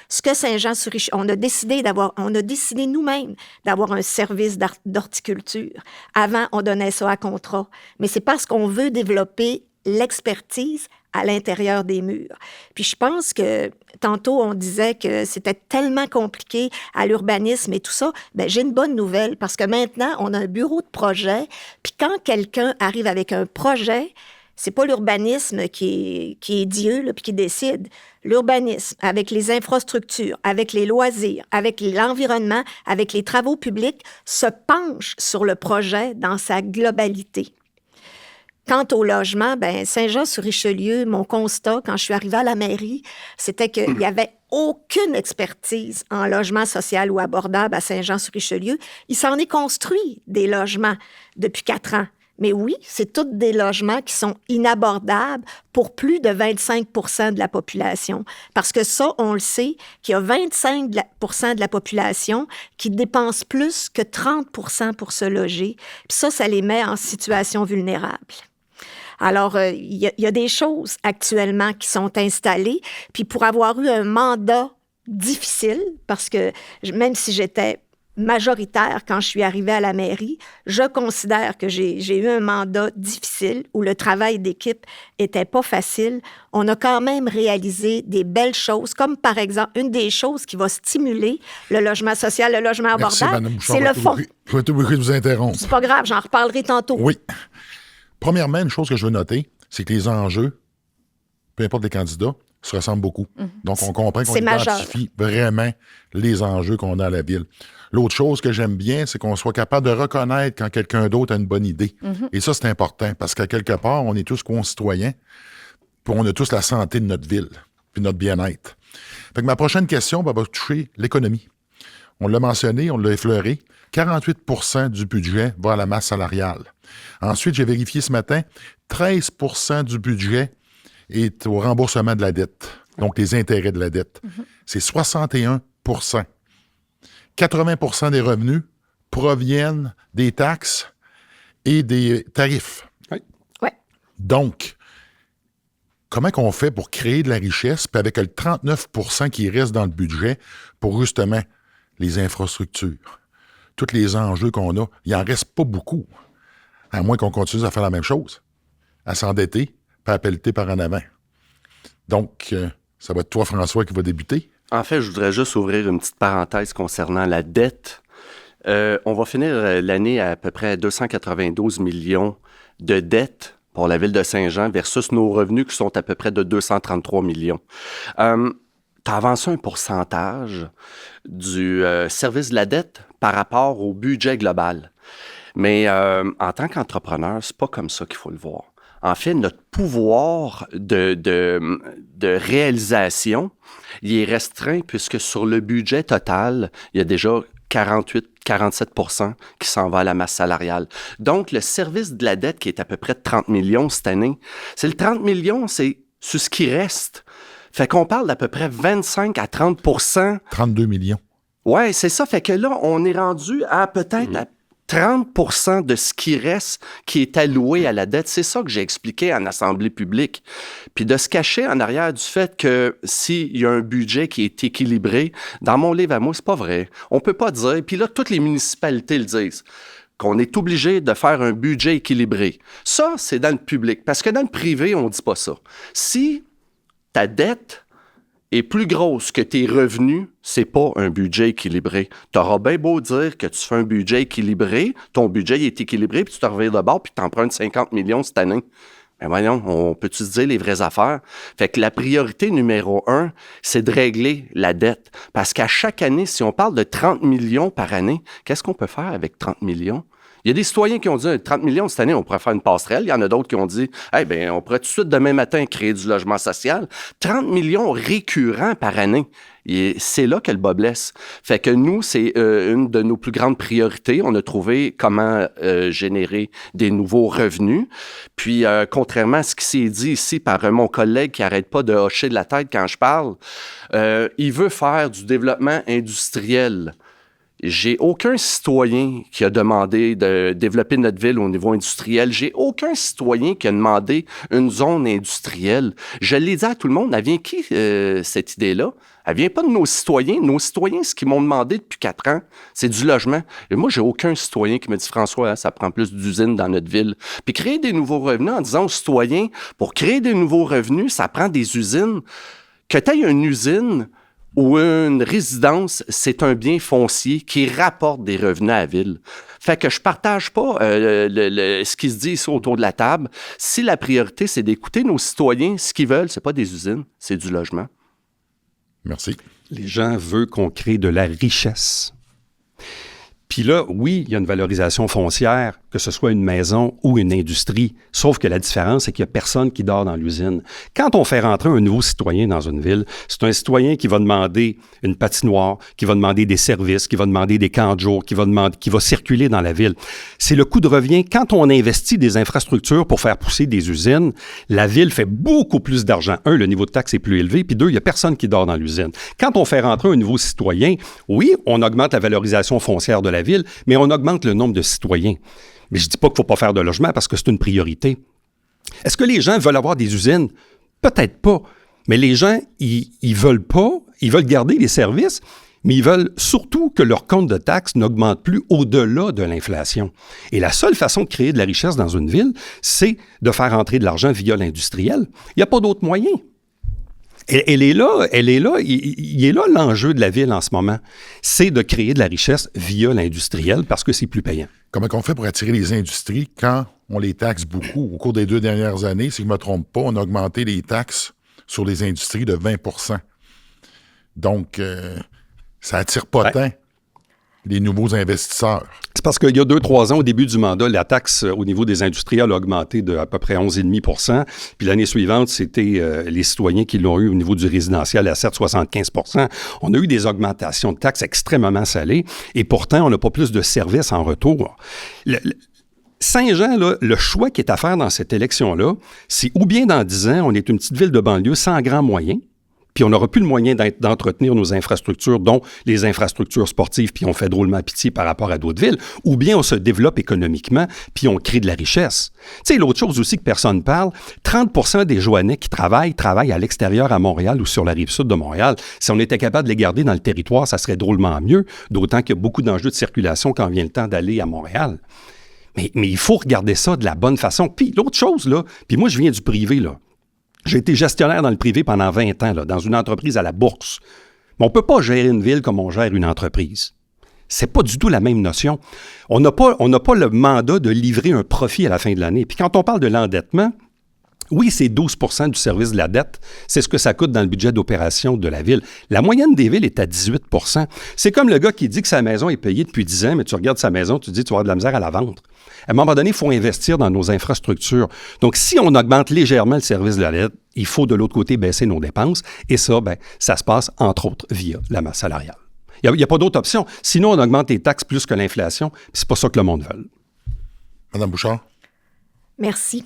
Speaker 2: Ce que Saint-Jean-sur-Richelieu, on a décidé nous-mêmes d'avoir un service d'horticulture. Avant, on donnait ça à contrat. Mais c'est parce qu'on veut développer l'expertise à l'intérieur des murs. Puis je pense que tantôt, on disait que c'était tellement compliqué à l'urbanisme et tout ça. Bien, j'ai une bonne nouvelle parce que maintenant, on a un bureau de projet. Puis quand quelqu'un arrive avec un projet, c'est pas l'urbanisme qui est Dieu là, puis qui décide. L'urbanisme, avec les infrastructures, avec les loisirs, avec l'environnement, avec les travaux publics, se penche sur le projet dans sa globalité. Quant au logement, ben Saint-Jean-sur-Richelieu, mon constat, quand je suis arrivée à la mairie, c'était qu'il n'y avait aucune expertise en logement social ou abordable à Saint-Jean-sur-Richelieu. Il s'en est construit des logements depuis 4 ans. Mais oui, c'est tous des logements qui sont inabordables pour plus de 25 % de la population. Parce que ça, on le sait, qu'il y a 25 % de la population qui dépense plus que 30 % pour se loger. Puis ça les met en situation vulnérable. Alors, il y a des choses actuellement qui sont installées. Puis pour avoir eu un mandat difficile, parce que même si j'étais majoritaire quand je suis arrivée à la mairie, je considère que j'ai eu un mandat difficile où le travail d'équipe était pas facile. On a quand même réalisé des belles choses, comme par exemple, une des choses qui va stimuler le logement social, le logement abordable, c'est le fonds.
Speaker 1: Je vais être obligé de vous interrompre.
Speaker 2: C'est pas grave, j'en reparlerai tantôt.
Speaker 1: Oui. Premièrement, une chose que je veux noter, c'est que les enjeux, peu importe les candidats, se ressemblent beaucoup. Donc, on comprend qu'on identifie vraiment les enjeux qu'on a à la ville. L'autre chose que j'aime bien, c'est qu'on soit capable de reconnaître quand quelqu'un d'autre a une bonne idée. Et ça, c'est important, parce qu'à quelque part, on est tous concitoyens, puis on a tous la santé de notre ville, puis notre bien-être. Fait que ma prochaine question va toucher l'économie. On l'a mentionné, on l'a effleuré. 48 % du budget va à la masse salariale. Ensuite, j'ai vérifié ce matin, 13 % du budget est au remboursement de la dette, donc les intérêts de la dette. C'est 61 %. 80 % des revenus proviennent des taxes et des tarifs.
Speaker 3: Oui.
Speaker 2: Ouais.
Speaker 1: Donc, comment qu'on fait pour créer de la richesse, puis avec le 39 % qui reste dans le budget pour justement les infrastructures, tous les enjeux qu'on a, il n'en reste pas beaucoup, à moins qu'on continue à faire la même chose, à s'endetter, puis à pelleter par en avant. Donc, ça va être toi, François, qui va débuter.
Speaker 5: En fait, je voudrais juste ouvrir une petite parenthèse concernant la dette. On va finir l'année à peu près 292 millions de dettes pour la ville de Saint-Jean versus nos revenus qui sont à peu près de 233 millions. Tu as avancé un pourcentage du service de la dette par rapport au budget global. Mais en tant qu'entrepreneur, c'est pas comme ça qu'il faut le voir. En fait, notre pouvoir de réalisation, il est restreint puisque sur le budget total, il y a déjà 47 % qui s'en va à la masse salariale. Donc, le service de la dette qui est à peu près de 30 millions cette année, c'est le 30 millions, c'est sur ce qui reste. Fait qu'on parle d'à peu près 25 à 30 %.
Speaker 1: 32 millions.
Speaker 5: Ouais, c'est ça. Fait que là, on est rendu à peut-être à 30 % de ce qui reste qui est alloué à la dette. C'est ça que j'ai expliqué en assemblée publique. Puis de se cacher en arrière du fait que s'il y a un budget qui est équilibré, dans mon livre à moi, c'est pas vrai. On peut pas dire, puis là, toutes les municipalités le disent, qu'on est obligé de faire un budget équilibré. Ça, c'est dans le public. Parce que dans le privé, on dit pas ça. Si ta dette est plus grosse que tes revenus, c'est pas un budget équilibré. T'auras bien beau dire que tu fais un budget équilibré, ton budget est équilibré, puis tu te revires de bord, puis tu empruntes 50 millions cette année. Mais voyons, on peut-tu se dire les vraies affaires? Fait que la priorité numéro 1, c'est de régler la dette. Parce qu'à chaque année, si on parle de 30 millions par année, qu'est-ce qu'on peut faire avec 30 millions? Il y a des citoyens qui ont dit 30 millions cette année, on pourrait faire une passerelle. Il y en a d'autres qui ont dit on pourrait tout de suite demain matin créer du logement social. 30 millions récurrents par année. Et c'est là que le bas blesse. Fait que nous, c'est une de nos plus grandes priorités. On a trouvé comment générer des nouveaux revenus. Puis, contrairement à ce qui s'est dit ici par mon collègue qui arrête pas de hocher de la tête quand je parle, il veut faire du développement industriel. J'ai aucun citoyen qui a demandé de développer notre ville au niveau industriel. J'ai aucun citoyen qui a demandé une zone industrielle. Je l'ai dit à tout le monde, elle vient qui, cette idée-là? Elle vient pas de nos citoyens. Nos citoyens, ce qu'ils m'ont demandé depuis 4 ans, c'est du logement. Et moi, j'ai aucun citoyen qui me dit, François, ça prend plus d'usines dans notre ville. Puis créer des nouveaux revenus en disant aux citoyens, pour créer des nouveaux revenus, ça prend des usines. Que tu aies une usine ou une résidence, c'est un bien foncier qui rapporte des revenus à la ville. Fait que je partage pas ce qui se dit ici autour de la table. Si la priorité, c'est d'écouter nos citoyens, ce qu'ils veulent, c'est pas des usines, c'est du logement.
Speaker 1: Merci.
Speaker 3: Les gens veulent qu'on crée de la richesse. Puis là, oui, il y a une valorisation foncière, que ce soit une maison ou une industrie, sauf que la différence, c'est qu'il n'y a personne qui dort dans l'usine. Quand on fait rentrer un nouveau citoyen dans une ville, c'est un citoyen qui va demander une patinoire, qui va demander des services, qui va demander des camps de jour, qui va circuler dans la ville. C'est le coût de revient. Quand on investit des infrastructures pour faire pousser des usines, la ville fait beaucoup plus d'argent. Un, le niveau de taxe est plus élevé, puis deux, il n'y a personne qui dort dans l'usine. Quand on fait rentrer un nouveau citoyen, oui, on augmente la valorisation foncière de la ville, mais on augmente le nombre de citoyens. Mais je ne dis pas qu'il ne faut pas faire de logement parce que c'est une priorité. Est-ce que les gens veulent avoir des usines? Peut-être pas. Mais les gens, ils veulent pas, ils veulent garder les services, mais ils veulent surtout que leur compte de taxes n'augmente plus au-delà de l'inflation. Et la seule façon de créer de la richesse dans une ville, c'est de faire entrer de l'argent via l'industriel. Il n'y a pas d'autre moyen. Il est là l'enjeu de la ville en ce moment. C'est de créer de la richesse via l'industriel parce que c'est plus payant.
Speaker 1: Comment on fait pour attirer les industries quand on les taxe beaucoup? Au cours des 2 dernières années, si je ne me trompe pas, on a augmenté les taxes sur les industries de 20 %. Donc, ça attire pas tant les nouveaux investisseurs.
Speaker 3: C'est parce qu'il y a 2-3 ans, au début du mandat, la taxe au niveau des industriels a augmenté de à peu près 11,5 %. Puis l'année suivante, c'était les citoyens qui l'ont eu au niveau du résidentiel à 7,75 %. On a eu des augmentations de taxes extrêmement salées et pourtant, on n'a pas plus de services en retour. Saint-Jean, là, le choix qui est à faire dans cette élection-là, c'est ou bien dans 10 ans, on est une petite ville de banlieue sans grands moyens, puis on n'aura plus le moyen d'entretenir nos infrastructures, dont les infrastructures sportives, puis on fait drôlement pitié par rapport à d'autres villes, ou bien on se développe économiquement, puis on crée de la richesse. Tu sais, l'autre chose aussi que personne ne parle, 30% des Joannais qui travaillent à l'extérieur à Montréal ou sur la rive sud de Montréal. Si on était capable de les garder dans le territoire, ça serait drôlement mieux, d'autant qu'il y a beaucoup d'enjeux de circulation quand vient le temps d'aller à Montréal. Mais il faut regarder ça de la bonne façon. Puis l'autre chose, là, puis moi je viens du privé, là. J'ai été gestionnaire dans le privé pendant 20 ans, là, dans une entreprise à la bourse. Mais on ne peut pas gérer une ville comme on gère une entreprise. C'est pas du tout la même notion. On n'a pas le mandat de livrer un profit à la fin de l'année. Puis quand on parle de l'endettement, oui, c'est 12% du service de la dette. C'est ce que ça coûte dans le budget d'opération de la ville. La moyenne des villes est à 18%. C'est comme le gars qui dit que sa maison est payée depuis 10 ans, mais tu regardes sa maison, tu te dis tu vas avoir de la misère à la vendre. À un moment donné, il faut investir dans nos infrastructures. Donc, si on augmente légèrement le service de la dette, il faut de l'autre côté baisser nos dépenses. Et ça, ça se passe entre autres via la masse salariale. Il n'y a pas d'autre option. Sinon, on augmente les taxes plus que l'inflation. Puis c'est pas ça que le monde veut.
Speaker 1: Madame Bouchard?
Speaker 2: Merci.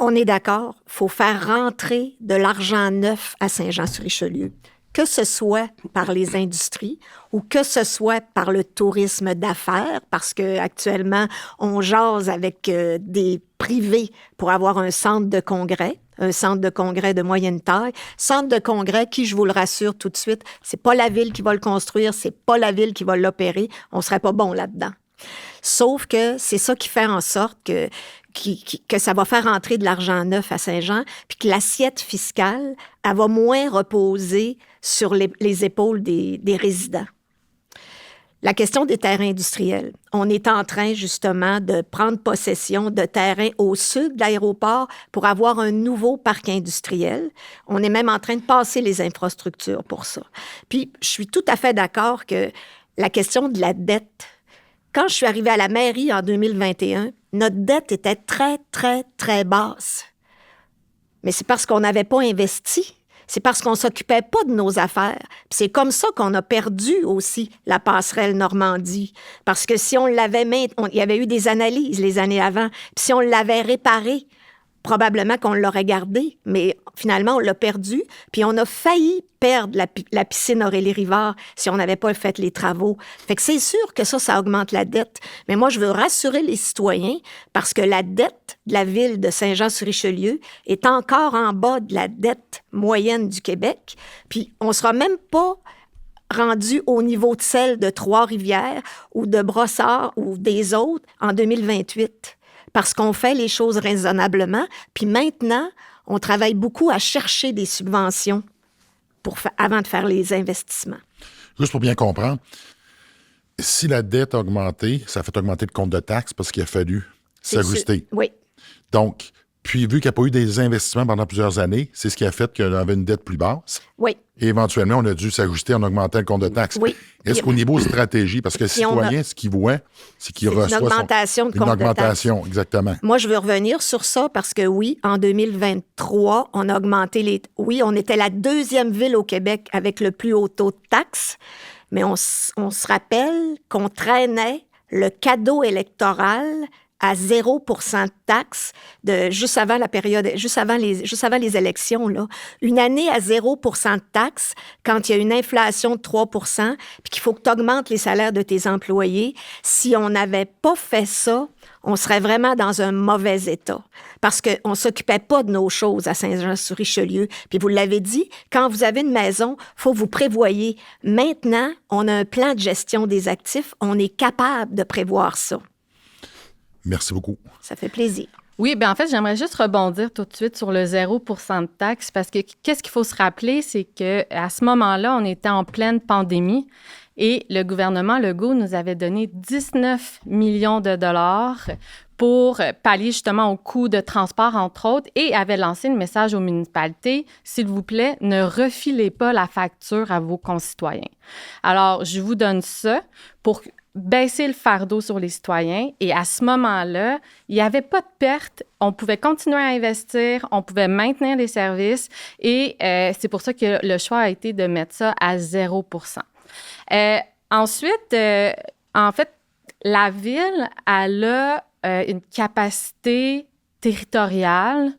Speaker 2: On est d'accord, il faut faire rentrer de l'argent neuf à Saint-Jean-sur-Richelieu, que ce soit par les industries ou que ce soit par le tourisme d'affaires, parce qu'actuellement, on jase avec des privés pour avoir un centre de congrès de moyenne taille. Centre de congrès qui, je vous le rassure tout de suite, c'est pas la ville qui va le construire, c'est pas la ville qui va l'opérer. On serait pas bon là-dedans. Sauf que c'est ça qui fait en sorte que ça va faire entrer de l'argent neuf à Saint-Jean, puis que l'assiette fiscale, elle va moins reposer sur les épaules des résidents. La question des terrains industriels. On est en train, justement, de prendre possession de terrains au sud de l'aéroport pour avoir un nouveau parc industriel. On est même en train de passer les infrastructures pour ça. Puis, je suis tout à fait d'accord que la question de la dette, quand je suis arrivée à la mairie en 2021, notre dette était très, très, très basse. Mais c'est parce qu'on n'avait pas investi. C'est parce qu'on ne s'occupait pas de nos affaires. Puis c'est comme ça qu'on a perdu aussi la passerelle Normandie. Parce que si on l'avait il y avait eu des analyses les années avant. Puis si on l'avait réparée, probablement qu'on l'aurait gardée. Mais finalement, on l'a perdue. Puis on a failli perdre la piscine Aurélie-Rivard si on n'avait pas fait les travaux. Fait que c'est sûr que ça augmente la dette. Mais moi, je veux rassurer les citoyens parce que la dette de la ville de Saint-Jean-sur-Richelieu est encore en bas de la dette moyenne du Québec. Puis on ne sera même pas rendu au niveau de celle de Trois-Rivières ou de Brossard ou des autres en 2028. Parce qu'on fait les choses raisonnablement. Puis maintenant, on travaille beaucoup à chercher des subventions avant de faire les investissements.
Speaker 1: Juste pour bien comprendre, si la dette a augmenté, ça fait augmenter le compte de taxes parce qu'il a fallu s'ajuster.
Speaker 2: Oui.
Speaker 1: Donc, puis vu qu'il n'y a pas eu des investissements pendant plusieurs années, c'est ce qui a fait qu'on avait une dette plus basse.
Speaker 2: Oui.
Speaker 1: Et éventuellement, on a dû s'ajuster en augmentant le compte de taxes.
Speaker 2: Oui.
Speaker 1: Est-ce qu'au niveau stratégie, parce que le citoyen, ce qu'il voit, c'est qu'il reçoit
Speaker 2: une augmentation de compte de taxes.
Speaker 1: Une augmentation, exactement.
Speaker 2: Moi, je veux revenir sur ça parce que oui, en 2023, on a augmenté Oui, on était la deuxième ville au Québec avec le plus haut taux de taxes, mais on se rappelle qu'on traînait le cadeau électoral à 0% de taxes juste avant les élections. Là. Une année à 0% de taxes, quand il y a une inflation de 3%, puis qu'il faut que tu augmentes les salaires de tes employés, si on n'avait pas fait ça, on serait vraiment dans un mauvais état. Parce qu'on ne s'occupait pas de nos choses à Saint-Jean-sur-Richelieu. Puis vous l'avez dit, quand vous avez une maison, il faut vous prévoyer. Maintenant, on a un plan de gestion des actifs. On est capable de prévoir ça.
Speaker 1: Merci beaucoup.
Speaker 2: Ça fait plaisir.
Speaker 4: Oui, bien en fait, j'aimerais juste rebondir tout de suite sur le 0% de taxes parce que qu'est-ce qu'il faut se rappeler, c'est qu'à ce moment-là, on était en pleine pandémie et le gouvernement Legault nous avait donné 19 millions de dollars pour pallier justement au coût de transport, entre autres, et avait lancé le message aux municipalités, s'il vous plaît, ne refilez pas la facture à vos concitoyens. Alors, je vous donne ça pour baisser le fardeau sur les citoyens. Et à ce moment-là, il n'y avait pas de perte. On pouvait continuer à investir, on pouvait maintenir les services et c'est pour ça que le choix a été de mettre ça à 0%. Ensuite, en fait, la ville, elle a une capacité territoriale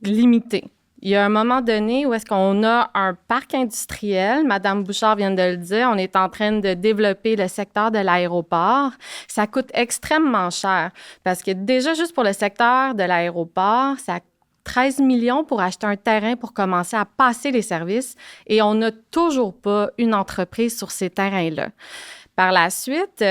Speaker 4: limitée. Il y a un moment donné où est-ce qu'on a un parc industriel, Madame Bouchard vient de le dire, on est en train de développer le secteur de l'aéroport. Ça coûte extrêmement cher parce que déjà, juste pour le secteur de l'aéroport, ça 13 millions pour acheter un terrain pour commencer à passer les services et on n'a toujours pas une entreprise sur ces terrains-là. Par la suite,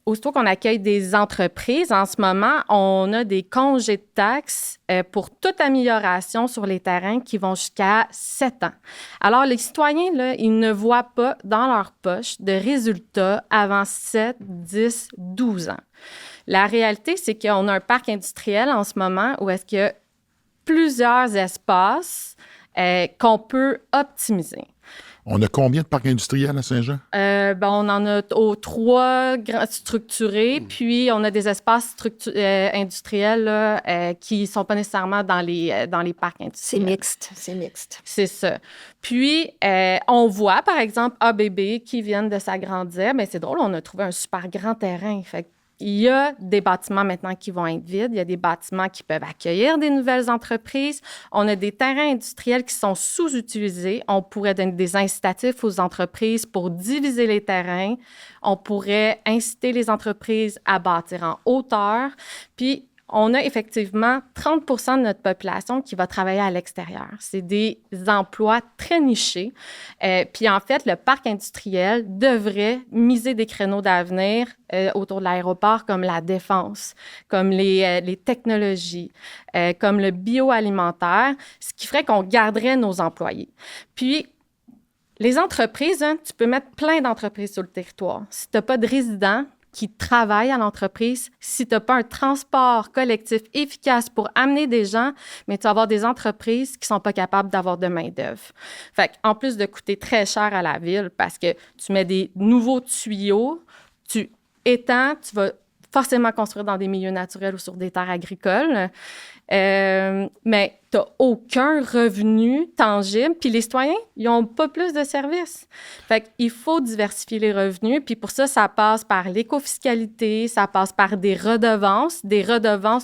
Speaker 4: aussitôt qu'on accueille des entreprises, en ce moment, on a des congés de taxes pour toute amélioration sur les terrains qui vont jusqu'à 7 ans. Alors, les citoyens, là, ils ne voient pas dans leur poche de résultats avant 7, 10, 12 ans. La réalité, c'est qu'on a un parc industriel en ce moment où est-ce qu'il y a plusieurs espaces qu'on peut optimiser.
Speaker 1: On a combien de parcs industriels à Saint-Jean?
Speaker 4: On en a 3 structurés, puis on a des espaces industriels là, qui ne sont pas nécessairement dans les parcs industriels.
Speaker 2: C'est mixte.
Speaker 4: C'est ça. Puis, on voit, par exemple, ABB qui viennent de s'agrandir. Bien, c'est drôle, on a trouvé un super grand terrain. Fait il y a des bâtiments maintenant qui vont être vides. Il y a des bâtiments qui peuvent accueillir des nouvelles entreprises. On a des terrains industriels qui sont sous-utilisés. On pourrait donner des incitatifs aux entreprises pour diviser les terrains. On pourrait inciter les entreprises à bâtir en hauteur. Puis, on a effectivement 30 de notre population qui va travailler à l'extérieur. C'est des emplois très nichés. Puis en fait, le parc industriel devrait miser des créneaux d'avenir autour de l'aéroport comme la défense, comme les technologies, comme le bioalimentaire, ce qui ferait qu'on garderait nos employés. Puis, les entreprises, hein, tu peux mettre plein d'entreprises sur le territoire. Si tu n'as pas de résidents qui travaillent à l'entreprise, si tu n'as pas un transport collectif efficace pour amener des gens, mais tu vas avoir des entreprises qui ne sont pas capables d'avoir de main-d'œuvre. Fait qu'en plus de coûter très cher à la ville parce que tu mets des nouveaux tuyaux, tu étends, tu vas forcément construire dans des milieux naturels ou sur des terres agricoles, mais tu n'as aucun revenu tangible, puis les citoyens, ils n'ont pas plus de services. Fait qu'il faut diversifier les revenus, puis pour ça, ça passe par l'écofiscalité, ça passe par des redevances,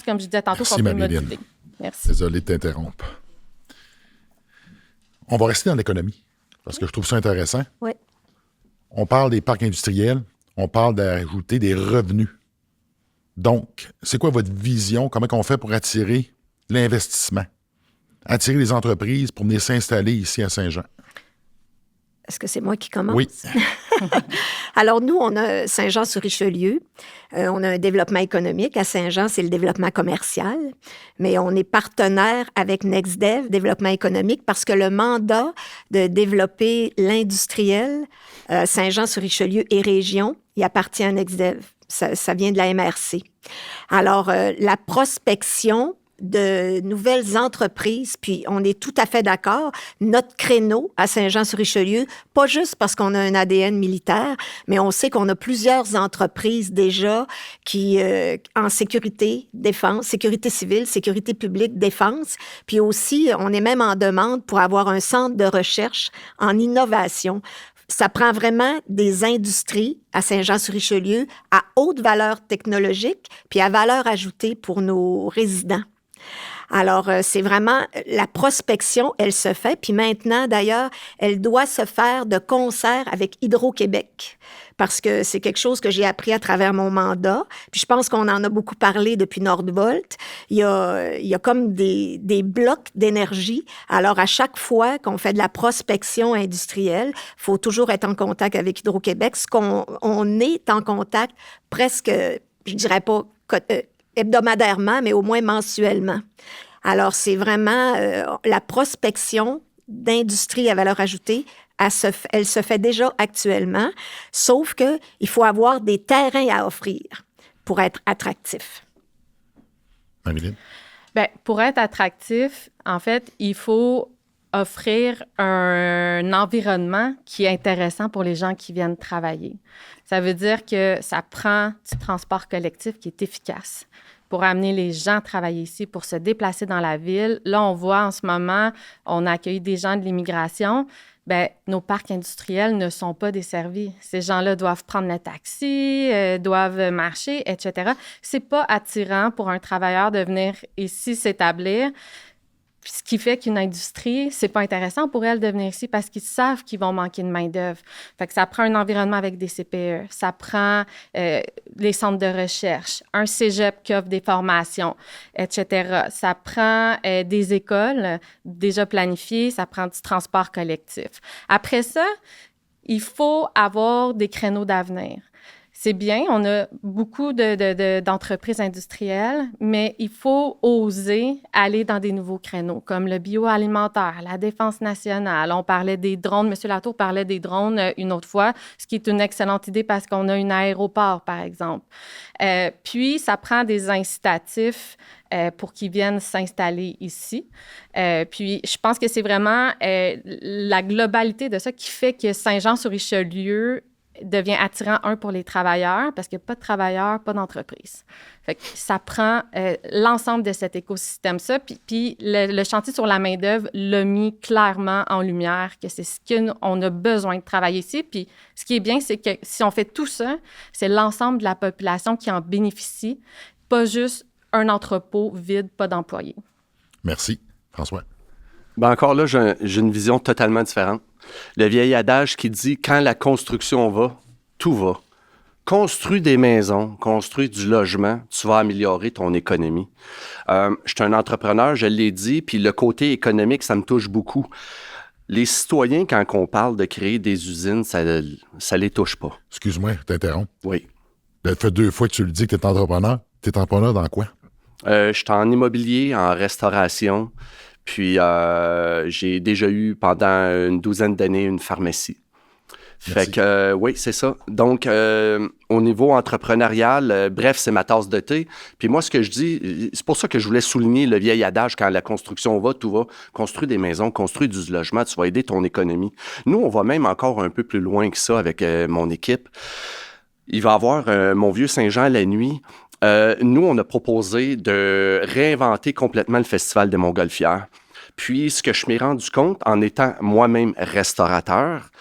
Speaker 4: comme je disais tantôt, qu'on peut moduler. Merci.
Speaker 1: Désolé de t'interrompre. On va rester dans l'économie, parce que je trouve ça intéressant.
Speaker 2: Oui.
Speaker 1: On parle des parcs industriels, on parle d'ajouter des revenus. Donc, c'est quoi votre vision? Comment on fait pour attirer l'investissement? Attirer les entreprises pour venir s'installer ici à Saint-Jean?
Speaker 2: Est-ce que c'est moi qui commence?
Speaker 1: Oui.
Speaker 2: Alors, nous, on a Saint-Jean-sur-Richelieu. On a un développement économique. À Saint-Jean, c'est le développement commercial. Mais on est partenaire avec NextDev, développement économique, parce que le mandat de développer l'industriel, Saint-Jean-sur-Richelieu et région, il appartient à NextDev. Ça vient de la MRC. Alors, la prospection de nouvelles entreprises, puis on est tout à fait d'accord, notre créneau à Saint-Jean-sur-Richelieu, pas juste parce qu'on a un ADN militaire, mais on sait qu'on a plusieurs entreprises déjà qui, en sécurité, défense, sécurité civile, sécurité publique, défense, puis aussi, on est même en demande pour avoir un centre de recherche en innovation. Ça prend vraiment des industries à Saint-Jean-sur-Richelieu à haute valeur technologique puis à valeur ajoutée pour nos résidents. Alors, c'est vraiment la prospection, elle se fait. Puis maintenant, d'ailleurs, elle doit se faire de concert avec Hydro-Québec parce que c'est quelque chose que j'ai appris à travers mon mandat. Puis je pense qu'on en a beaucoup parlé depuis Nordvolt. Il y a comme des blocs d'énergie. Alors, à chaque fois qu'on fait de la prospection industrielle, il faut toujours être en contact avec Hydro-Québec. On est en contact presque, je dirais pas hebdomadairement, mais au moins mensuellement. Alors, c'est vraiment la prospection d'industrie à valeur ajoutée, elle se fait déjà actuellement, sauf qu'il faut avoir des terrains à offrir pour être attractif.
Speaker 1: Marie-Lynne?
Speaker 4: Bien, pour être attractif, en fait, il faut offrir un environnement qui est intéressant pour les gens qui viennent travailler. Ça veut dire que ça prend du transport collectif qui est efficace pour amener les gens travailler ici, pour se déplacer dans la ville. Là, on voit en ce moment, on accueille des gens de l'immigration. Bien, nos parcs industriels ne sont pas desservis. Ces gens-là doivent prendre le taxi, doivent marcher, etc. C'est pas attirant pour un travailleur de venir ici s'établir. Ce qui fait qu'une industrie, c'est pas intéressant pour elle de venir ici parce qu'ils savent qu'ils vont manquer de main-d'œuvre. Fait que ça prend un environnement avec des CPE, ça prend les centres de recherche, un cégep qui offre des formations, etc. Ça prend des écoles déjà planifiées, ça prend du transport collectif. Après ça, il faut avoir des créneaux d'avenir. C'est bien, on a beaucoup d'entreprises industrielles, mais il faut oser aller dans des nouveaux créneaux, comme le bioalimentaire, la défense nationale. On parlait des drones, M. Latour parlait des drones une autre fois, ce qui est une excellente idée parce qu'on a un aéroport, par exemple. Puis, ça prend des incitatifs pour qu'ils viennent s'installer ici. Puis, je pense que c'est vraiment la globalité de ça qui fait que Saint-Jean-sur-Richelieu devient attirant, pour les travailleurs, parce qu'il n'y a pas de travailleurs, pas d'entreprise. Fait que ça prend l'ensemble de cet écosystème-là. Puis le chantier sur la main-d'œuvre l'a mis clairement en lumière que c'est ce qu'on a besoin de travailler ici. Puis ce qui est bien, c'est que si on fait tout ça, c'est l'ensemble de la population qui en bénéficie, pas juste un entrepôt vide, pas d'employés.
Speaker 1: Merci. François?
Speaker 5: Ben encore là, j'ai une vision totalement différente. Le vieil adage qui dit « Quand la construction va, tout va ». Construis des maisons, construis du logement, tu vas améliorer ton économie. Je suis un entrepreneur, je l'ai dit, puis le côté économique, ça me touche beaucoup. Les citoyens, quand on parle de créer des usines, ça les touche pas.
Speaker 1: Excuse-moi, je t'interromps.
Speaker 5: Oui.
Speaker 1: Ça fait 2 fois que tu le dis que tu es entrepreneur. Tu es entrepreneur dans quoi?
Speaker 5: Je suis en immobilier, en restauration. Puis, j'ai déjà eu pendant une 12aine d'années une pharmacie.
Speaker 1: Merci.
Speaker 5: Fait que, oui, c'est ça. Donc, au niveau entrepreneurial, bref, c'est ma tasse de thé. Puis moi, ce que je dis, c'est pour ça que je voulais souligner le vieil adage, quand la construction va, tout va. Construis des maisons, construis du logement, tu vas aider ton économie. Nous, on va même encore un peu plus loin que ça avec mon équipe. Il va y avoir mon vieux Saint-Jean la nuit. Nous, on a proposé de réinventer complètement le Festival des Montgolfières. Puis, ce que je m'ai rendu compte en étant moi-même restaurateur,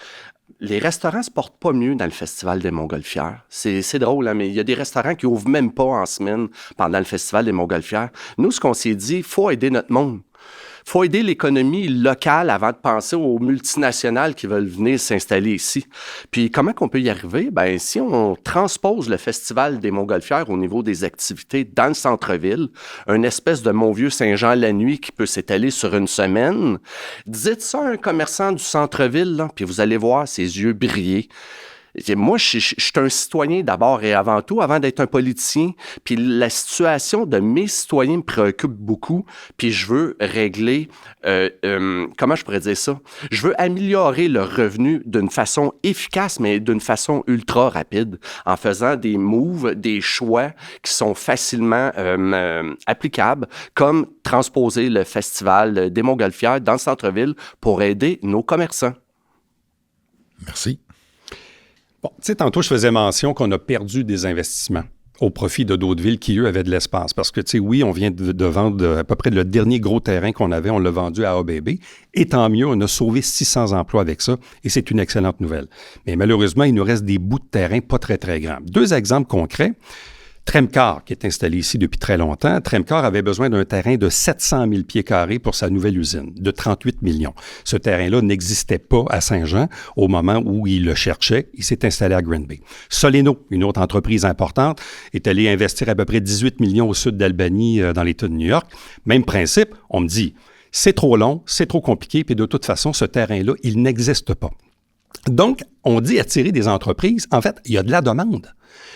Speaker 5: les restaurants se portent pas mieux dans le Festival des Montgolfières. C'est drôle, hein, mais il y a des restaurants qui ouvrent même pas en semaine pendant le Festival des Montgolfières. Nous, ce qu'on s'est dit, il faut aider notre monde. Il faut aider l'économie locale avant de penser aux multinationales qui veulent venir s'installer ici. Puis comment qu'on peut y arriver? Ben, si on transpose le Festival des Montgolfières au niveau des activités dans le centre-ville, une espèce de Mont-Vieux-Saint-Jean la nuit qui peut s'étaler sur une semaine, dites ça à un commerçant du centre-ville, là, puis vous allez voir ses yeux briller. Moi, je suis un citoyen d'abord et avant tout, avant d'être un politicien. Puis la situation de mes citoyens me préoccupe beaucoup. Puis je veux régler, comment je pourrais dire ça? Je veux améliorer le revenu d'une façon efficace, mais d'une façon ultra rapide, en faisant des moves, des choix qui sont facilement applicables, comme transposer le festival des Montgolfières dans le centre-ville pour aider nos commerçants.
Speaker 1: Merci.
Speaker 3: Bon, tu sais, tantôt, je faisais mention qu'on a perdu des investissements au profit de d'autres villes qui, eux, avaient de l'espace. Parce que, tu sais, oui, on vient de vendre à peu près le dernier gros terrain qu'on avait, on l'a vendu à ABB. Et tant mieux, on a sauvé 600 emplois avec ça, et c'est une excellente nouvelle. Mais malheureusement, il nous reste des bouts de terrain pas très, très grands. 2 exemples concrets. Tremcar, qui est installé ici depuis très longtemps, Tremcar avait besoin d'un terrain de 700 000 pieds carrés pour sa nouvelle usine, de 38 millions. Ce terrain-là n'existait pas à Saint-Jean au moment où il le cherchait. Il s'est installé à Green Bay. Soleno, une autre entreprise importante, est allée investir à peu près 18 millions au sud d'Albany, dans l'État de New York. Même principe, on me dit, c'est trop long, c'est trop compliqué, puis de toute façon, ce terrain-là, il n'existe pas. Donc, on dit attirer des entreprises. En fait, il y a de la demande.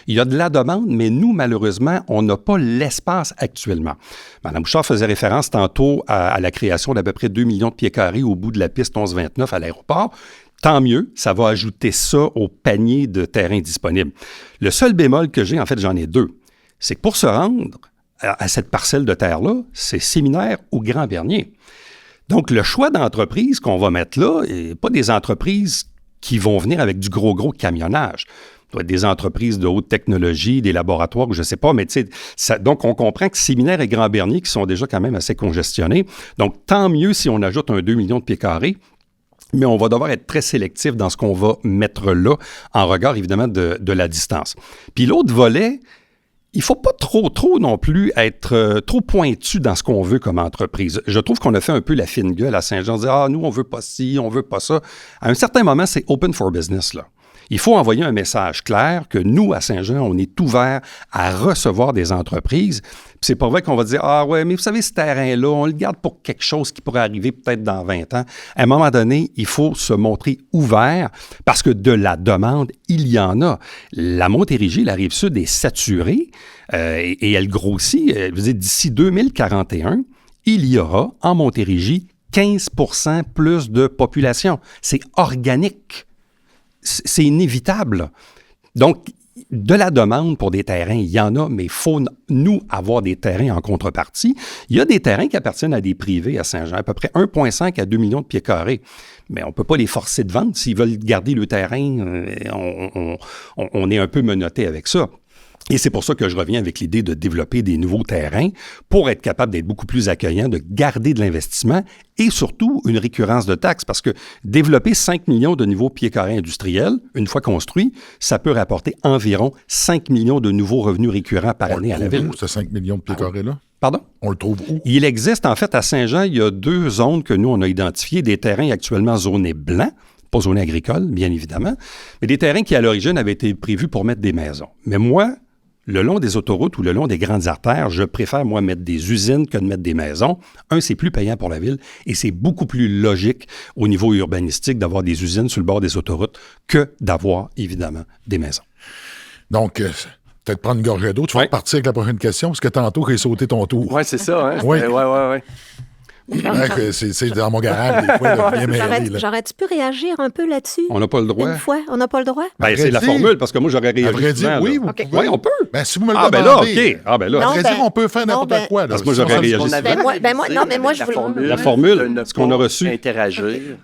Speaker 3: Il y a de la demande, mais nous, malheureusement, on n'a pas l'espace actuellement. Mme Bouchard faisait référence tantôt à la création d'à peu près 2 millions de pieds carrés au bout de la piste 1129 à l'aéroport. Tant mieux, ça va ajouter ça au panier de terrains disponibles. Le seul bémol que j'ai, en fait, j'en ai 2, c'est que pour se rendre à cette parcelle de terre-là, c'est Séminaire ou Grand-Bernier. Donc, le choix d'entreprise qu'on va mettre là n'est pas des entreprises qui vont venir avec du gros camionnage. Ça doit être des entreprises de haute technologie, des laboratoires, ou je ne sais pas, mais tu sais, donc on comprend que Séminaire et Grand-Bernier, qui sont déjà quand même assez congestionnés, donc tant mieux si on ajoute un 2 millions de pieds carrés, mais on va devoir être très sélectif dans ce qu'on va mettre là, en regard évidemment de la distance. Puis l'autre volet, il faut pas trop non plus être trop pointu dans ce qu'on veut comme entreprise. Je trouve qu'on a fait un peu la fine gueule à Saint-Jean, dire « Ah, nous, on veut pas ci, on veut pas ça ». À un certain moment, c'est open for business, là. Il faut envoyer un message clair que nous, à Saint-Jean, on est ouvert à recevoir des entreprises. Puis c'est pas vrai qu'on va dire « Ah ouais, mais vous savez, ce terrain-là, on le garde pour quelque chose qui pourrait arriver peut-être dans 20 ans. » À un moment donné, il faut se montrer ouvert parce que de la demande, il y en a. La Montérégie, la Rive-Sud est saturée et elle grossit. Je veux dire, d'ici 2041, il y aura en Montérégie 15 % plus de population. C'est organique. C'est inévitable. Donc, de la demande pour des terrains, il y en a, mais il faut, nous, avoir des terrains en contrepartie. Il y a des terrains qui appartiennent à des privés à Saint-Jean, à peu près 1,5 à 2 millions de pieds carrés. Mais on ne peut pas les forcer de vendre. S'ils veulent garder le terrain, on est un peu menotté avec ça. Et c'est pour ça que je reviens avec l'idée de développer des nouveaux terrains pour être capable d'être beaucoup plus accueillant, de garder de l'investissement et surtout une récurrence de taxes. Parce que développer 5 millions de nouveaux pieds carrés industriels, une fois construits, ça peut rapporter environ 5 millions de nouveaux revenus récurrents par année à la ville.
Speaker 1: Où, ce 5 millions de pieds carrés-là?
Speaker 3: Pardon?
Speaker 1: On le trouve où?
Speaker 3: Il existe, en fait, à Saint-Jean, il y a 2 zones que nous, on a identifiées, des terrains actuellement zonés blancs, pas zonés agricoles, bien évidemment, mais des terrains qui, à l'origine, avaient été prévus pour mettre des maisons. Mais moi, le long des autoroutes ou le long des grandes artères, je préfère, moi, mettre des usines que de mettre des maisons. C'est plus payant pour la ville et c'est beaucoup plus logique au niveau urbanistique d'avoir des usines sur le bord des autoroutes que d'avoir, évidemment, des maisons.
Speaker 1: Donc, peut-être prendre une gorgée d'eau. Tu vas repartir avec la prochaine question, parce que tantôt, j'ai sauté ton tour.
Speaker 5: Oui, c'est ça. Hein?
Speaker 1: Oui.
Speaker 5: Ouais.
Speaker 1: C'est dans mon garage, des fois, là, bien mêlé.
Speaker 2: J'aurais-tu pu réagir un peu là-dessus?
Speaker 3: On n'a pas le droit.
Speaker 2: Une fois, on n'a pas le droit?
Speaker 3: Ben, c'est la formule, parce que moi, j'aurais réagi.
Speaker 1: À vrai dire, oui, vous
Speaker 2: OK.
Speaker 1: pouvez.
Speaker 3: Oui, on peut.
Speaker 1: Ben, si vous me le
Speaker 3: Ah, ben
Speaker 1: demandez.
Speaker 3: là, OK. Ah, ben là.
Speaker 1: À vrai
Speaker 2: Non,
Speaker 1: dire, on peut faire n'importe quoi. Là.
Speaker 3: Parce que moi, j'aurais réagi.
Speaker 2: moi, je voulais...
Speaker 3: La formule, ce qu'on a reçu.
Speaker 5: Interagir.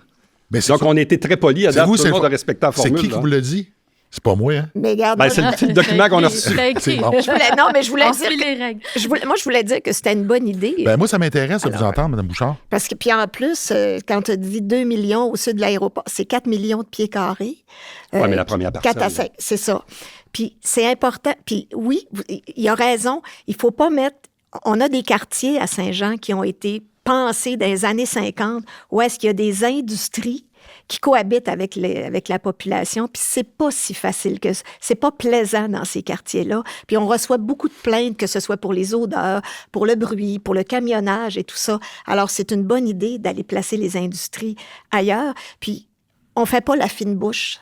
Speaker 1: Mais
Speaker 3: Donc, on a été très polis à date. Tout le monde a respecté la
Speaker 1: C'est
Speaker 3: formule.
Speaker 1: qui vous l'a dit? C'est pas moi, hein?
Speaker 2: Mais regarde,
Speaker 3: Ben, c'est le document qu'on a reçu.
Speaker 1: C'est bon.
Speaker 2: je voulais
Speaker 4: On
Speaker 2: dire
Speaker 4: suit les règles.
Speaker 2: je voulais dire que c'était une bonne idée.
Speaker 1: Ben, moi, ça m'intéresse de vous entendre, Mme Bouchard.
Speaker 2: Parce que, puis en plus, quand tu dis 2 millions au sud de l'aéroport, c'est 4 millions de pieds carrés.
Speaker 3: Oui, mais la première parcelle.
Speaker 2: 4 à 5, c'est ça. Puis c'est important. Puis oui, il a raison. Il faut pas mettre... On a des quartiers à Saint-Jean qui ont été pensés dans les années 50 où est-ce qu'il y a des industries qui cohabitent avec la population, puis c'est pas si facile que ça. C'est pas plaisant dans ces quartiers-là. Puis on reçoit beaucoup de plaintes, que ce soit pour les odeurs, pour le bruit, pour le camionnage et tout ça. Alors, c'est une bonne idée d'aller placer les industries ailleurs. Puis, on fait pas la fine bouche.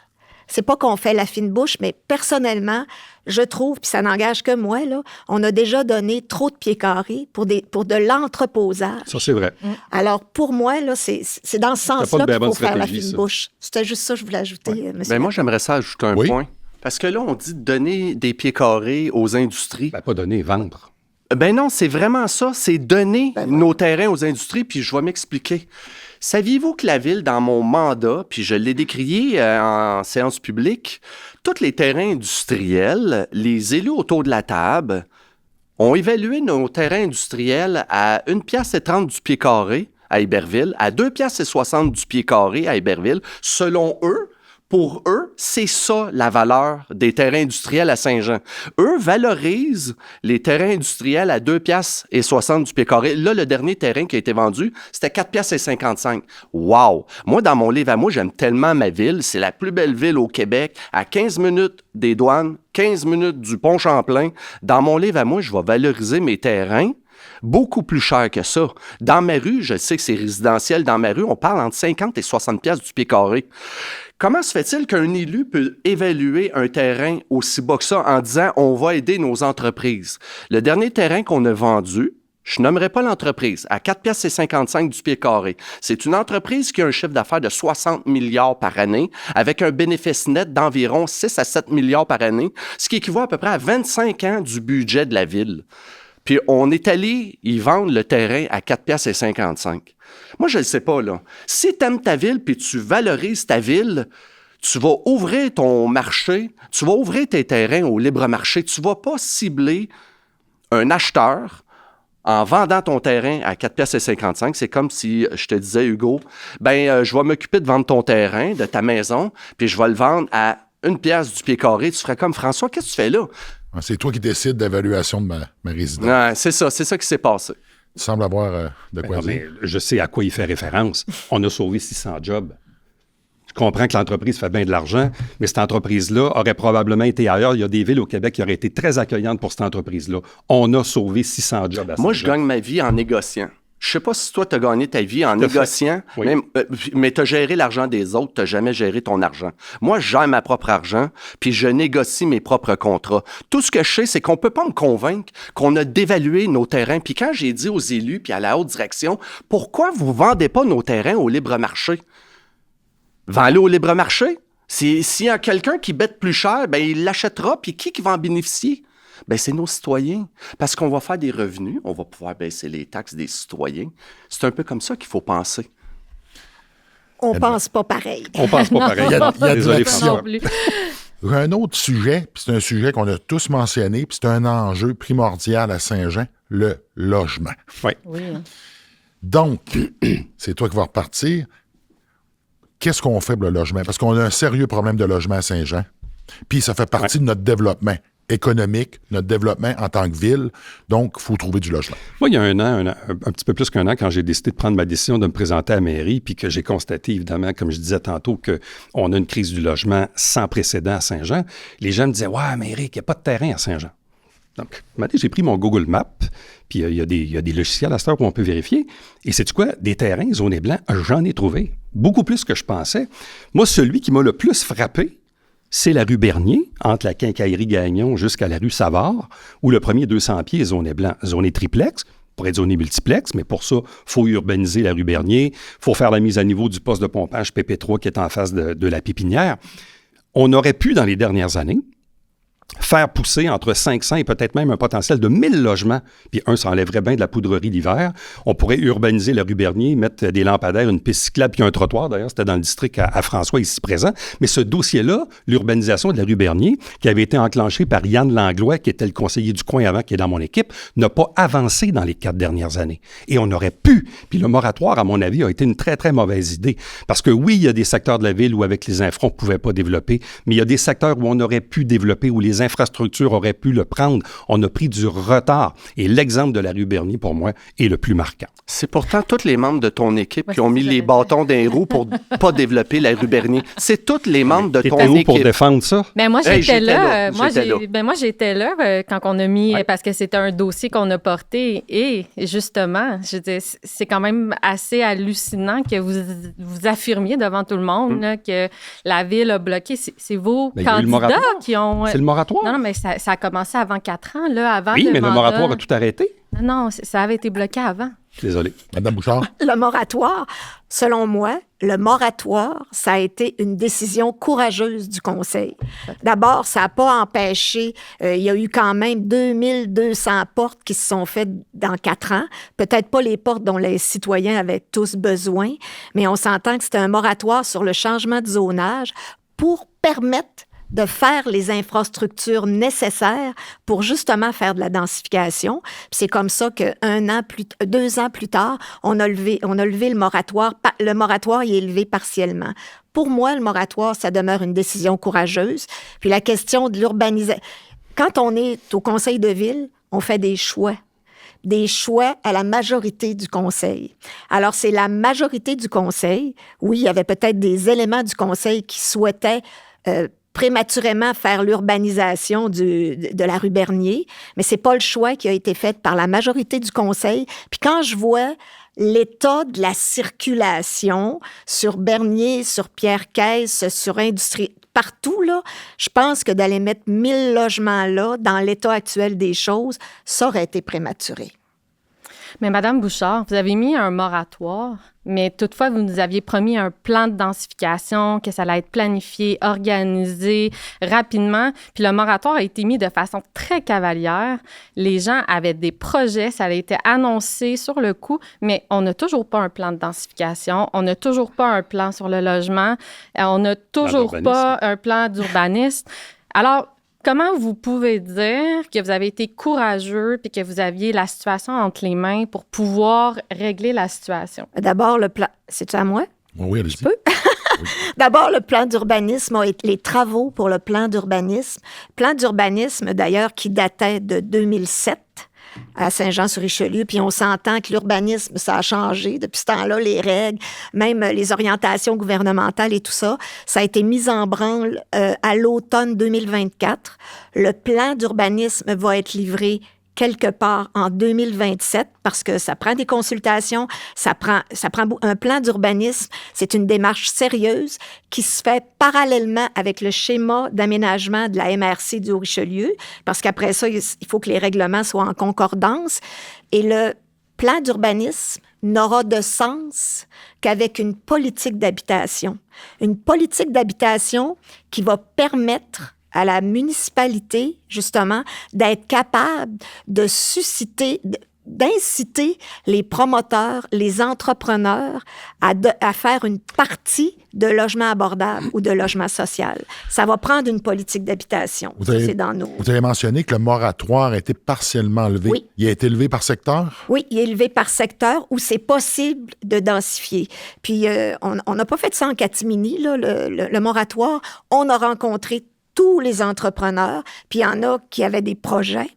Speaker 2: C'est pas qu'on fait la fine bouche, mais personnellement, je trouve, puis ça n'engage que moi, là, on a déjà donné trop de pieds carrés pour de l'entreposage.
Speaker 3: Ça, c'est vrai.
Speaker 2: Alors, pour moi, là, c'est dans ce sens-là qu'il faut faire la fine
Speaker 3: ça.
Speaker 2: bouche. C'était juste ça que je voulais ajouter, monsieur.
Speaker 5: Ben moi, j'aimerais ça ajouter un point. Parce que là, on dit de donner des pieds carrés aux industries.
Speaker 3: Ben, pas donner, vendre.
Speaker 5: Ben non, c'est vraiment ça. C'est donner nos terrains aux industries, puis je vais m'expliquer. Saviez-vous que la ville, dans mon mandat, puis je l'ai décrié en séance publique, tous les terrains industriels, les élus autour de la table ont évalué nos terrains industriels à 1,30 $ du pied carré à Iberville, à 2,60 $ du pied carré à Iberville. Selon eux, pour eux, c'est ça la valeur des terrains industriels à Saint-Jean. Eux valorisent les terrains industriels à 2,60 $ du pied carré. Là, le dernier terrain qui a été vendu, c'était 4,55 $. Wow! Moi, dans mon livre à moi, j'aime tellement ma ville. C'est la plus belle ville au Québec, à 15 minutes des douanes, 15 minutes du pont Champlain. Dans mon livre à moi, je vais valoriser mes terrains beaucoup plus cher que ça. Dans ma rue, je sais que c'est résidentiel, dans ma rue, on parle entre 50 et 60 piastres du pied carré. Comment se fait-il qu'un élu peut évaluer un terrain aussi bas que ça en disant « on va aider nos entreprises ». Le dernier terrain qu'on a vendu, je nommerai pas l'entreprise, à 4,55 $ du pied carré. C'est une entreprise qui a un chiffre d'affaires de 60 milliards par année, avec un bénéfice net d'environ 6 à 7 milliards par année, ce qui équivaut à peu près à 25 ans du budget de la ville. Puis on est allé y vendre le terrain à 4,55 $. Moi, je ne sais pas, là. Si tu aimes ta ville puis tu valorises ta ville, tu vas ouvrir ton marché, tu vas ouvrir tes terrains au libre marché. Tu ne vas pas cibler un acheteur en vendant ton terrain à 4,55 $. C'est comme si je te disais, Hugo, je vais m'occuper de vendre ton terrain, de ta maison, puis je vais le vendre à 1 pièce du pied carré. Tu ferais comme François, qu'est-ce que tu fais là?
Speaker 1: C'est toi qui décides d'évaluation de ma résidence.
Speaker 5: Ouais, c'est ça qui s'est passé.
Speaker 1: Tu sembles avoir de quoi dire.
Speaker 3: Mais je sais à quoi il fait référence. On a sauvé 600 jobs. Je comprends que l'entreprise fait bien de l'argent, mais cette entreprise-là aurait probablement été ailleurs. Il y a des villes au Québec qui auraient été très accueillantes pour cette entreprise-là. On a sauvé 600 jobs à
Speaker 5: Moi,
Speaker 3: Saint-Jean.
Speaker 5: je gagne ma vie en négociant. Je sais pas si toi, tu as gagné ta vie en négociant,
Speaker 3: Oui.
Speaker 5: mais tu as géré l'argent des autres, tu n'as jamais géré ton argent. Moi, je gère ma propre argent, puis je négocie mes propres contrats. Tout ce que je sais, c'est qu'on peut pas me convaincre qu'on a dévalué nos terrains. Puis quand j'ai dit aux élus puis à la haute direction, pourquoi vous vendez pas nos terrains au libre marché? Vends-le au libre marché. S'il y a quelqu'un qui bête plus cher, ben il l'achètera, puis qui va en bénéficier? Ben c'est nos citoyens. Parce qu'on va faire des revenus, on va pouvoir baisser les taxes des citoyens. C'est un peu comme ça qu'il faut penser.
Speaker 2: On pense pas pareil.
Speaker 3: On pense pas pareil.
Speaker 1: Il y a de
Speaker 3: Désolé,
Speaker 1: l'action.
Speaker 3: François.
Speaker 4: Non plus.
Speaker 1: Un autre sujet, puis c'est un sujet qu'on a tous mentionné, puis c'est un enjeu primordial à Saint-Jean, le logement.
Speaker 3: Oui.
Speaker 4: Oui.
Speaker 1: Donc, c'est toi qui vas repartir. Qu'est-ce qu'on fait pour le logement? Parce qu'on a un sérieux problème de logement à Saint-Jean. Puis ça fait partie de notre développement économique, notre développement en tant que ville. Donc, il faut trouver du logement.
Speaker 3: Moi, il y a un petit peu plus qu'un an, quand j'ai décidé de prendre ma décision de me présenter à la mairie, puis que j'ai constaté, évidemment, comme je disais tantôt, qu'on a une crise du logement sans précédent à Saint-Jean, les gens me disaient « Ouais, mais Éric, il n'y a pas de terrain à Saint-Jean. » Donc, maintenant, j'ai pris mon Google Maps, puis il y a des logiciels à cette heure où on peut vérifier. Et sais-tu quoi? Des terrains zonés blancs, j'en ai trouvé. Beaucoup plus que je pensais. Moi, celui qui m'a le plus frappé, c'est la rue Bernier, entre la Quincaillerie Gagnon jusqu'à la rue Savard, où le premier 200 pieds est zoné blanc, zoné triplex, pour être zoné multiplex, mais pour ça, il faut urbaniser la rue Bernier, il faut faire la mise à niveau du poste de pompage PP3 qui est en face de la pépinière. On aurait pu, dans les dernières années, faire pousser entre 500 et peut-être même un potentiel de 1000 logements. Puis ça enlèverait bien de la poudrerie l'hiver. On pourrait urbaniser la rue Bernier, mettre des lampadaires, une piste cyclable puis un trottoir. D'ailleurs, c'était dans le district à François, ici présent. Mais ce dossier-là, l'urbanisation de la rue Bernier, qui avait été enclenché par Yann Langlois, qui était le conseiller du coin avant, qui est dans mon équipe, n'a pas avancé dans les 4 dernières années. Et on aurait pu. Puis le moratoire, à mon avis, a été une très, très mauvaise idée. Parce que oui, il y a des secteurs de la ville où, avec les infras, on ne pouvait pas développer, mais il y a des secteurs où on aurait pu développer, où les infrastructures auraient pu le prendre. On a pris du retard. Et l'exemple de la rue Bernier, pour moi, est le plus marquant.
Speaker 5: C'est pourtant tous les membres de ton équipe qui ont mis
Speaker 4: c'est
Speaker 5: les
Speaker 4: ça.
Speaker 5: bâtons dans les roues pour pas développer la rue Bernier. C'est tous les membres de ton
Speaker 3: T'étais où
Speaker 5: équipe.
Speaker 3: pour défendre ça?
Speaker 4: Mais moi,
Speaker 5: Hey,
Speaker 4: j'étais
Speaker 5: j'étais
Speaker 4: là.
Speaker 5: là.
Speaker 4: Moi, j'étais là quand on a mis,
Speaker 3: Ouais.
Speaker 4: parce que c'était un dossier qu'on a porté. Et justement, je dis, c'est quand même assez hallucinant que vous affirmiez devant tout le monde là, que la ville a bloqué. C'est vos
Speaker 3: Ben, il y a eu le
Speaker 4: candidats
Speaker 3: moratoire.
Speaker 4: qui ont.
Speaker 3: C'est le moratoire.
Speaker 4: Non, mais ça a commencé avant 4 ans, là, avant
Speaker 3: Oui, mais le
Speaker 4: mandat.
Speaker 3: moratoire a tout arrêté.
Speaker 4: Non, ça avait été bloqué avant.
Speaker 3: Désolé.
Speaker 1: Madame Bouchard?
Speaker 2: Le moratoire, selon moi, le moratoire, ça a été une décision courageuse du Conseil. D'abord, ça n'a pas empêché, il y a eu quand même 2200 portes qui se sont faites dans 4 ans. Peut-être pas les portes dont les citoyens avaient tous besoin, mais on s'entend que c'était un moratoire sur le changement de zonage pour permettre de faire les infrastructures nécessaires pour justement faire de la densification. Puis c'est comme ça que 2 ans plus tard, on a levé le moratoire. Le moratoire, il est levé partiellement. Pour moi, le moratoire, ça demeure une décision courageuse. Puis la question de l'urbanisation... Quand on est au conseil de ville, on fait des choix à la majorité du conseil. Alors, c'est la majorité du conseil. Oui, il y avait peut-être des éléments du conseil qui souhaitaient prématurément faire l'urbanisation de la rue Bernier, mais c'est pas le choix qui a été fait par la majorité du conseil. Puis quand je vois l'état de la circulation sur Bernier, sur Pierre-Caisse, sur Industrie, partout, là, je pense que d'aller mettre 1000 logements là, dans l'état actuel des choses, ça aurait été prématuré.
Speaker 4: Mais Madame Bouchard, vous avez mis un moratoire, mais toutefois, vous nous aviez promis un plan de densification, que ça allait être planifié, organisé rapidement. Puis le moratoire a été mis de façon très cavalière. Les gens avaient des projets, ça a été annoncé sur le coup, mais on n'a toujours pas un plan de densification, on n'a toujours pas un plan sur le logement, on n'a toujours pas un plan d'urbanisme. Alors, comment vous pouvez dire que vous avez été courageux et que vous aviez la situation entre les mains pour pouvoir régler la situation?
Speaker 2: D'abord, le plan... C'est-tu à moi?
Speaker 1: Oui, allez-y.
Speaker 2: D'abord, le plan d'urbanisme, les travaux pour le plan d'urbanisme. Plan d'urbanisme, d'ailleurs, qui datait de 2007 à Saint-Jean-sur-Richelieu, puis on s'entend que l'urbanisme, ça a changé. Depuis ce temps-là, les règles, même les orientations gouvernementales et tout ça, ça a été mis en branle à l'automne 2024. Le plan d'urbanisme va être livré quelque part en 2027, parce que ça prend des consultations, ça prend un plan d'urbanisme. C'est une démarche sérieuse qui se fait parallèlement avec le schéma d'aménagement de la MRC du Haut-Richelieu, parce qu'après ça, il faut que les règlements soient en concordance. Et le plan d'urbanisme n'aura de sens qu'avec une politique d'habitation. Une politique d'habitation qui va permettre à la municipalité, justement, d'être capable de susciter, d'inciter les promoteurs, les entrepreneurs à faire une partie de logement abordable ou de logement social. Ça va prendre une politique d'habitation.
Speaker 1: Vous avez mentionné que le moratoire a été partiellement levé.
Speaker 2: Oui.
Speaker 1: Il a été levé par secteur?
Speaker 2: Oui, il est levé par secteur où c'est possible de densifier. Puis, on n'a pas fait ça en catimini, là, le moratoire. On a rencontré tous les entrepreneurs, puis il y en a qui avaient des projets.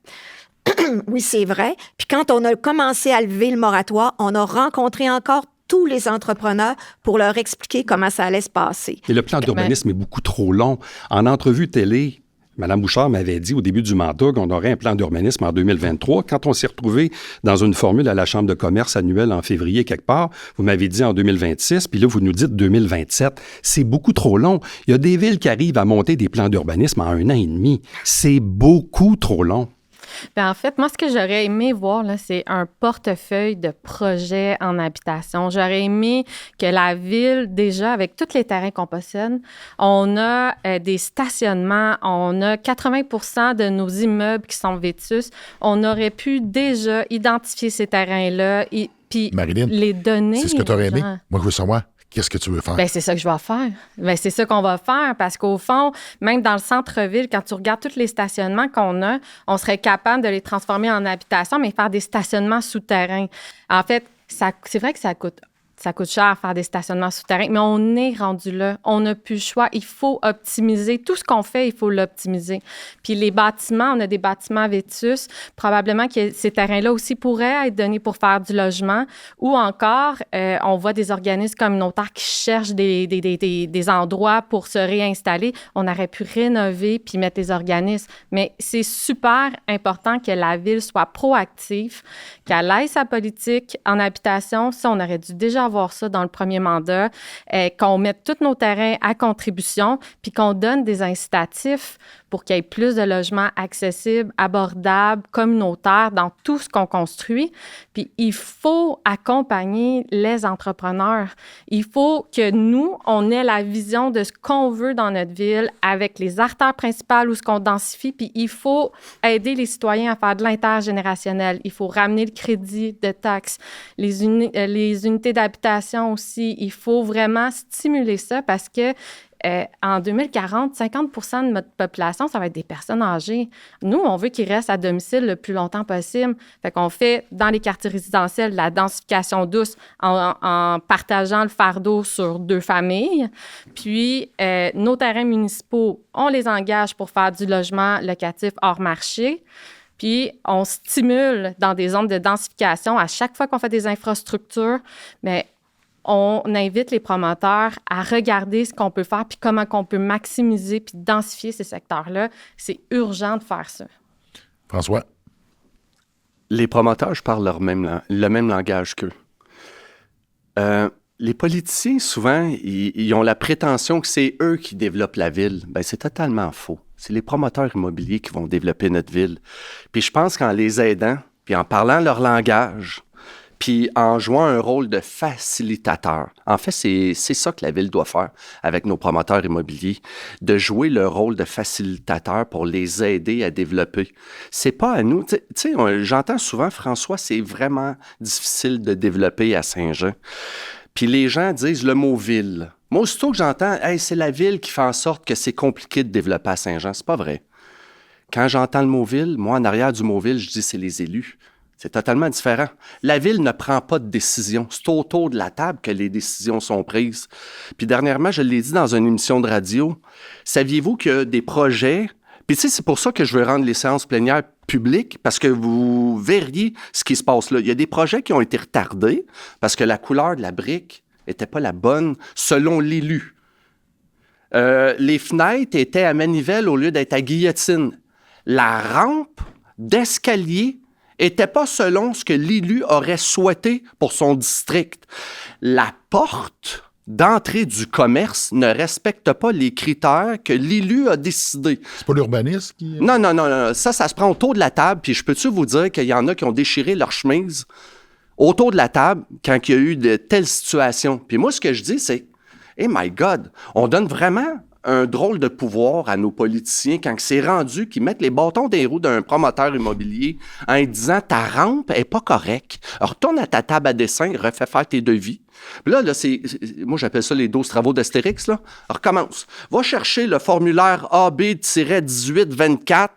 Speaker 2: Oui, c'est vrai. Puis quand on a commencé à lever le moratoire, on a rencontré encore tous les entrepreneurs pour leur expliquer comment ça allait se passer.
Speaker 3: Et le plan d'urbanisme est beaucoup trop long. En entrevue télé, Mme Bouchard m'avait dit au début du mandat qu'on aurait un plan d'urbanisme en 2023. Quand on s'est retrouvé dans une formule à la Chambre de commerce annuelle en février quelque part, vous m'avez dit en 2026, puis là, vous nous dites 2027. C'est beaucoup trop long. Il y a des villes qui arrivent à monter des plans d'urbanisme en 1 an et demi. C'est beaucoup trop long.
Speaker 4: Bien, en fait, moi, ce que j'aurais aimé voir, là, c'est un portefeuille de projets en habitation. J'aurais aimé que la ville, déjà, avec tous les terrains qu'on possède, on a des stationnements, on a 80% de nos immeubles qui sont vétustes. On aurait pu déjà identifier ces terrains-là et puis les donner.
Speaker 1: C'est ce que tu aurais aimé? Moi, je veux savoir. Qu'est-ce que tu veux faire?
Speaker 4: Bien, c'est ça que je vais faire. Bien, c'est ça qu'on va faire parce qu'au fond, même dans le centre-ville, quand tu regardes tous les stationnements qu'on a, on serait capable de les transformer en habitation, mais faire des stationnements souterrains. En fait, c'est vrai que ça coûte cher faire des stationnements souterrains, mais on est rendu là. On n'a plus le choix. Il faut optimiser. Tout ce qu'on fait, il faut l'optimiser. Puis les bâtiments, on a des bâtiments vétustes. Probablement que ces terrains-là aussi pourraient être donnés pour faire du logement. Ou encore, on voit des organismes communautaires qui cherchent des endroits pour se réinstaller. On aurait pu rénover puis mettre des organismes. Mais c'est super important que la ville soit proactive, qu'elle aille sa politique en habitation. Ça, on aurait dû déjà avoir ça dans le premier mandat, qu'on mette tous nos terrains à contribution, puis qu'on donne des incitatifs pour qu'il y ait plus de logements accessibles, abordables, communautaires dans tout ce qu'on construit. Puis il faut accompagner les entrepreneurs. Il faut que nous, on ait la vision de ce qu'on veut dans notre ville avec les artères principales où ce qu'on densifie, puis il faut aider les citoyens à faire de l'intergénérationnel. Il faut ramener le crédit de taxes, les unités d'habitation aussi. Il faut vraiment stimuler ça parce que en 2040, 50% de notre population, ça va être des personnes âgées. Nous, on veut qu'ils restent à domicile le plus longtemps possible. Fait qu'on fait, dans les quartiers résidentiels, la densification douce en partageant le fardeau sur 2 familles. Puis, nos terrains municipaux, on les engage pour faire du logement locatif hors marché. Puis, on stimule dans des zones de densification. À chaque fois qu'on fait des infrastructures, mais on invite les promoteurs à regarder ce qu'on peut faire puis comment on peut maximiser puis densifier ces secteurs-là. C'est urgent de faire ça.
Speaker 1: François?
Speaker 5: Les promoteurs, je parle le même langage qu'eux. Les politiciens, souvent, ils ont la prétention que c'est eux qui développent la ville. Bien, c'est totalement faux. C'est les promoteurs immobiliers qui vont développer notre ville. Puis je pense qu'en les aidant, puis en parlant leur langage, puis en jouant un rôle de facilitateur. En fait, c'est ça que la ville doit faire avec nos promoteurs immobiliers, de jouer le rôle de facilitateur pour les aider à développer. C'est pas à nous. Tu sais, j'entends souvent, François, c'est vraiment difficile de développer à Saint-Jean. Puis les gens disent le mot « ville ». Moi, aussitôt que j'entends « Hey, c'est la ville qui fait en sorte que c'est compliqué de développer à Saint-Jean », c'est pas vrai. Quand j'entends le mot « ville », moi, en arrière du mot « ville », je dis « c'est les élus ». C'est totalement différent. La ville ne prend pas de décision. C'est autour de la table que les décisions sont prises. Puis dernièrement, je l'ai dit dans une émission de radio, saviez-vous qu'il y a des projets... Puis tu sais, c'est pour ça que je veux rendre les séances plénières publiques, parce que vous verriez ce qui se passe là. Il y a des projets qui ont été retardés parce que la couleur de la brique n'était pas la bonne selon l'élu. Les fenêtres étaient à manivelle au lieu d'être à guillotine. La rampe d'escalier n'était pas selon ce que l'élu aurait souhaité pour son district. La porte d'entrée du commerce ne respecte pas les critères que l'élu a décidés.
Speaker 1: C'est pas l'urbanisme qui...
Speaker 5: Non. Ça se prend autour de la table, puis je peux-tu vous dire qu'il y en a qui ont déchiré leur chemise autour de la table quand il y a eu de telles situations. Puis moi, ce que je dis, c'est « Hey my God, on donne vraiment un drôle de pouvoir à nos politiciens quand c'est rendu qu'ils mettent les bâtons des roues d'un promoteur immobilier en disant « Ta rampe est pas correcte. Retourne à ta table à dessin, refais faire tes devis. » Puis là, moi, j'appelle ça les 12 travaux d'Astérix, là. Recommence. Va chercher le formulaire AB-1824,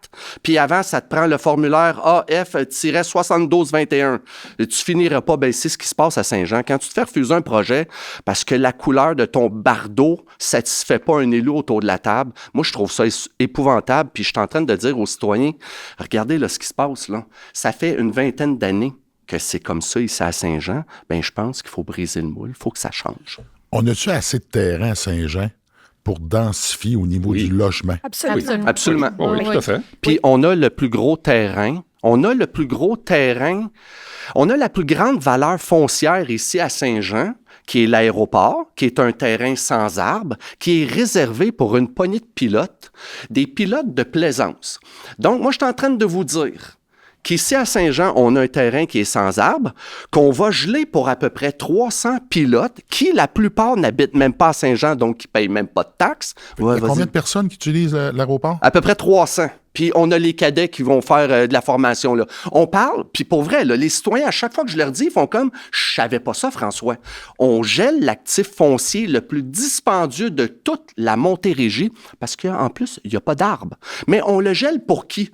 Speaker 5: puis avant, ça te prend le formulaire AF-7221. Et tu finiras pas, c'est ce qui se passe à Saint-Jean. Quand tu te fais refuser un projet parce que la couleur de ton bardeau satisfait pas un élu autour de la table, moi, je trouve ça épouvantable, puis je suis en train de dire aux citoyens, regardez là ce qui se passe, là. Ça fait une vingtaine d'années que c'est comme ça ici à Saint-Jean, je pense qu'il faut briser le moule, il faut que ça change.
Speaker 1: On a-tu assez de terrain à Saint-Jean pour densifier au niveau du logement?
Speaker 2: Absolument.
Speaker 5: Absolument.
Speaker 3: Oui, tout à fait.
Speaker 5: Puis on a le plus gros terrain, on a la plus grande valeur foncière ici à Saint-Jean, qui est l'aéroport, qui est un terrain sans arbres, qui est réservé pour une poignée de pilotes, des pilotes de plaisance. Donc, moi, je suis en train de vous dire qu'ici à Saint-Jean, on a un terrain qui est sans arbres, qu'on va geler pour à peu près 300 pilotes qui, la plupart, n'habitent même pas à Saint-Jean, donc qui ne payent même pas de taxes.
Speaker 1: Il y a combien de personnes qui utilisent l'aéroport?
Speaker 5: À peu près 300. Puis on a les cadets qui vont faire de la formation, là. On parle, puis pour vrai, là, les citoyens, à chaque fois que je leur dis, ils font comme « Je savais pas ça, François. » On gèle l'actif foncier le plus dispendieux de toute la Montérégie, parce qu'en plus, il n'y a pas d'arbres. Mais on le gèle pour qui?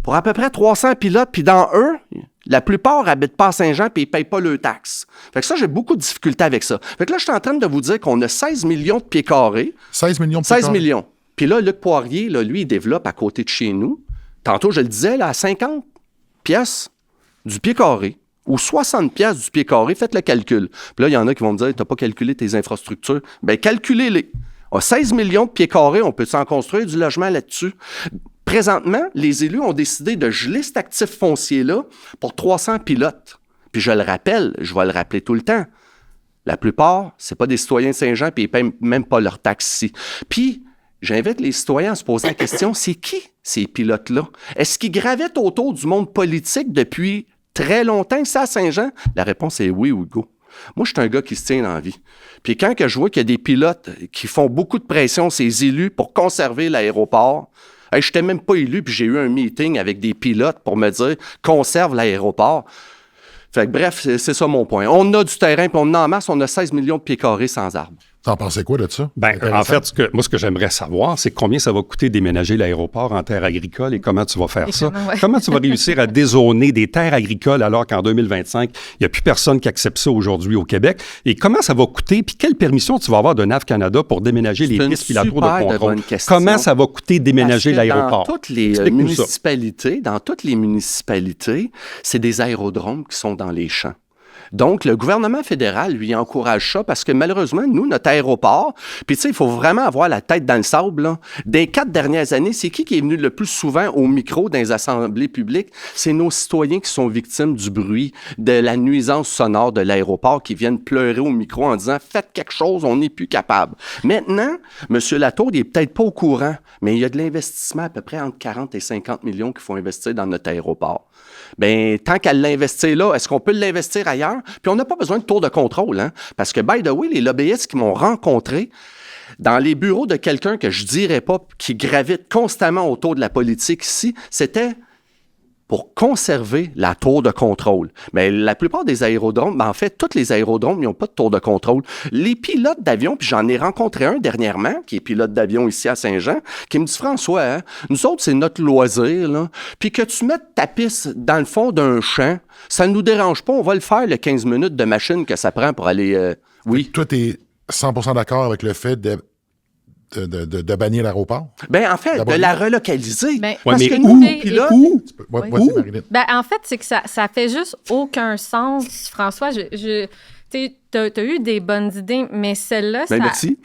Speaker 5: Pour à peu près 300 pilotes, puis dans eux, la plupart n'habitent pas à Saint-Jean puis ils ne payent pas leurs taxes. Fait que ça, j'ai beaucoup de difficultés avec ça. Fait que là, je suis en train de vous dire qu'on a 16 millions de pieds carrés.
Speaker 1: 16 millions de pieds carrés?
Speaker 5: 16 millions. Puis là, Luc Poirier, là, lui, il développe à côté de chez nous. Tantôt, je le disais, là, à 50 pièces du pied carré ou 60 pièces du pied carré, faites le calcul. Puis là, il y en a qui vont me dire, tu n'as pas calculé tes infrastructures. Bien, calculez-les. À 16 millions de pieds carrés, on peut s'en construire du logement là-dessus. Présentement, les élus ont décidé de geler cet actif foncier-là pour 300 pilotes. Puis je le rappelle, je vais le rappeler tout le temps. La plupart, c'est pas des citoyens de Saint-Jean, puis ils ne payent même pas leurs taxes ici. Puis, j'invite les citoyens à se poser la question, c'est qui ces pilotes-là? Est-ce qu'ils gravitent autour du monde politique depuis très longtemps, ça, à Saint-Jean? La réponse est oui, Hugo. Moi, je suis un gars qui se tient dans la vie. Puis quand que je vois qu'il y a des pilotes qui font beaucoup de pression, ces élus, pour conserver l'aéroport, je n'étais même pas élu, puis j'ai eu un meeting avec des pilotes pour me dire « conserve l'aéroport ». Fait que bref, c'est ça mon point. On a du terrain, puis on en a en masse, on a 16 millions de pieds carrés sans arbres.
Speaker 1: T'en pensais quoi de ça?
Speaker 3: En fait, ce que j'aimerais savoir, c'est combien ça va coûter déménager l'aéroport en terre agricole et comment tu vas faire ça? Comment tu vas réussir à dézoner des terres agricoles alors qu'en 2025, il n'y a plus personne qui accepte ça aujourd'hui au Québec? Et comment ça va coûter? Puis quelle permission tu vas avoir de NAV Canada pour déménager les pistes et la tour de contrôle? Comment ça va coûter déménager l'aéroport?
Speaker 5: Dans toutes les municipalités, c'est des aérodromes qui sont dans les champs. Donc, le gouvernement fédéral, lui, encourage ça parce que malheureusement, nous, notre aéroport, puis tu sais, il faut vraiment avoir la tête dans le sable, là. Des 4 dernières années, c'est qui est venu le plus souvent au micro dans les assemblées publiques? C'est nos citoyens qui sont victimes du bruit, de la nuisance sonore de l'aéroport, qui viennent pleurer au micro en disant « Faites quelque chose, on n'est plus capable ». Maintenant, M. Latour, il n'est peut-être pas au courant, mais il y a de l'investissement à peu près entre 40 et 50 millions qu'il faut investir dans notre aéroport. Bien, tant qu'à l'investir là, est-ce qu'on peut l'investir ailleurs? Puis on n'a pas besoin de tour de contrôle, hein? Parce que, by the way, les lobbyistes qui m'ont rencontré dans les bureaux de quelqu'un que je dirais pas, qui gravite constamment autour de la politique ici, c'était pour conserver la tour de contrôle. Mais la plupart des aérodromes, en fait, tous les aérodromes, ils n'ont pas de tour de contrôle. Les pilotes d'avion, puis j'en ai rencontré un dernièrement, qui est pilote d'avion ici à Saint-Jean, qui me dit, François, hein, nous autres, c'est notre loisir, là. Puis que tu mettes ta piste dans le fond d'un champ, ça ne nous dérange pas, on va le faire, le 15 minutes de machine que ça prend pour aller... oui.
Speaker 1: Toi, tu es 100% d'accord avec le fait de bannir l'aéroport?
Speaker 5: Ben, en fait, de la relocaliser.
Speaker 4: Ben,
Speaker 5: parce
Speaker 3: mais
Speaker 5: que
Speaker 3: où?
Speaker 5: nous, les pilotes...
Speaker 1: Vas-y,
Speaker 4: Oui.
Speaker 1: Marilyn.
Speaker 4: Ben, en fait, c'est que ça fait juste aucun sens, François. T'as eu des bonnes idées, mais celle-là,
Speaker 5: Ben,
Speaker 4: ça...
Speaker 5: merci.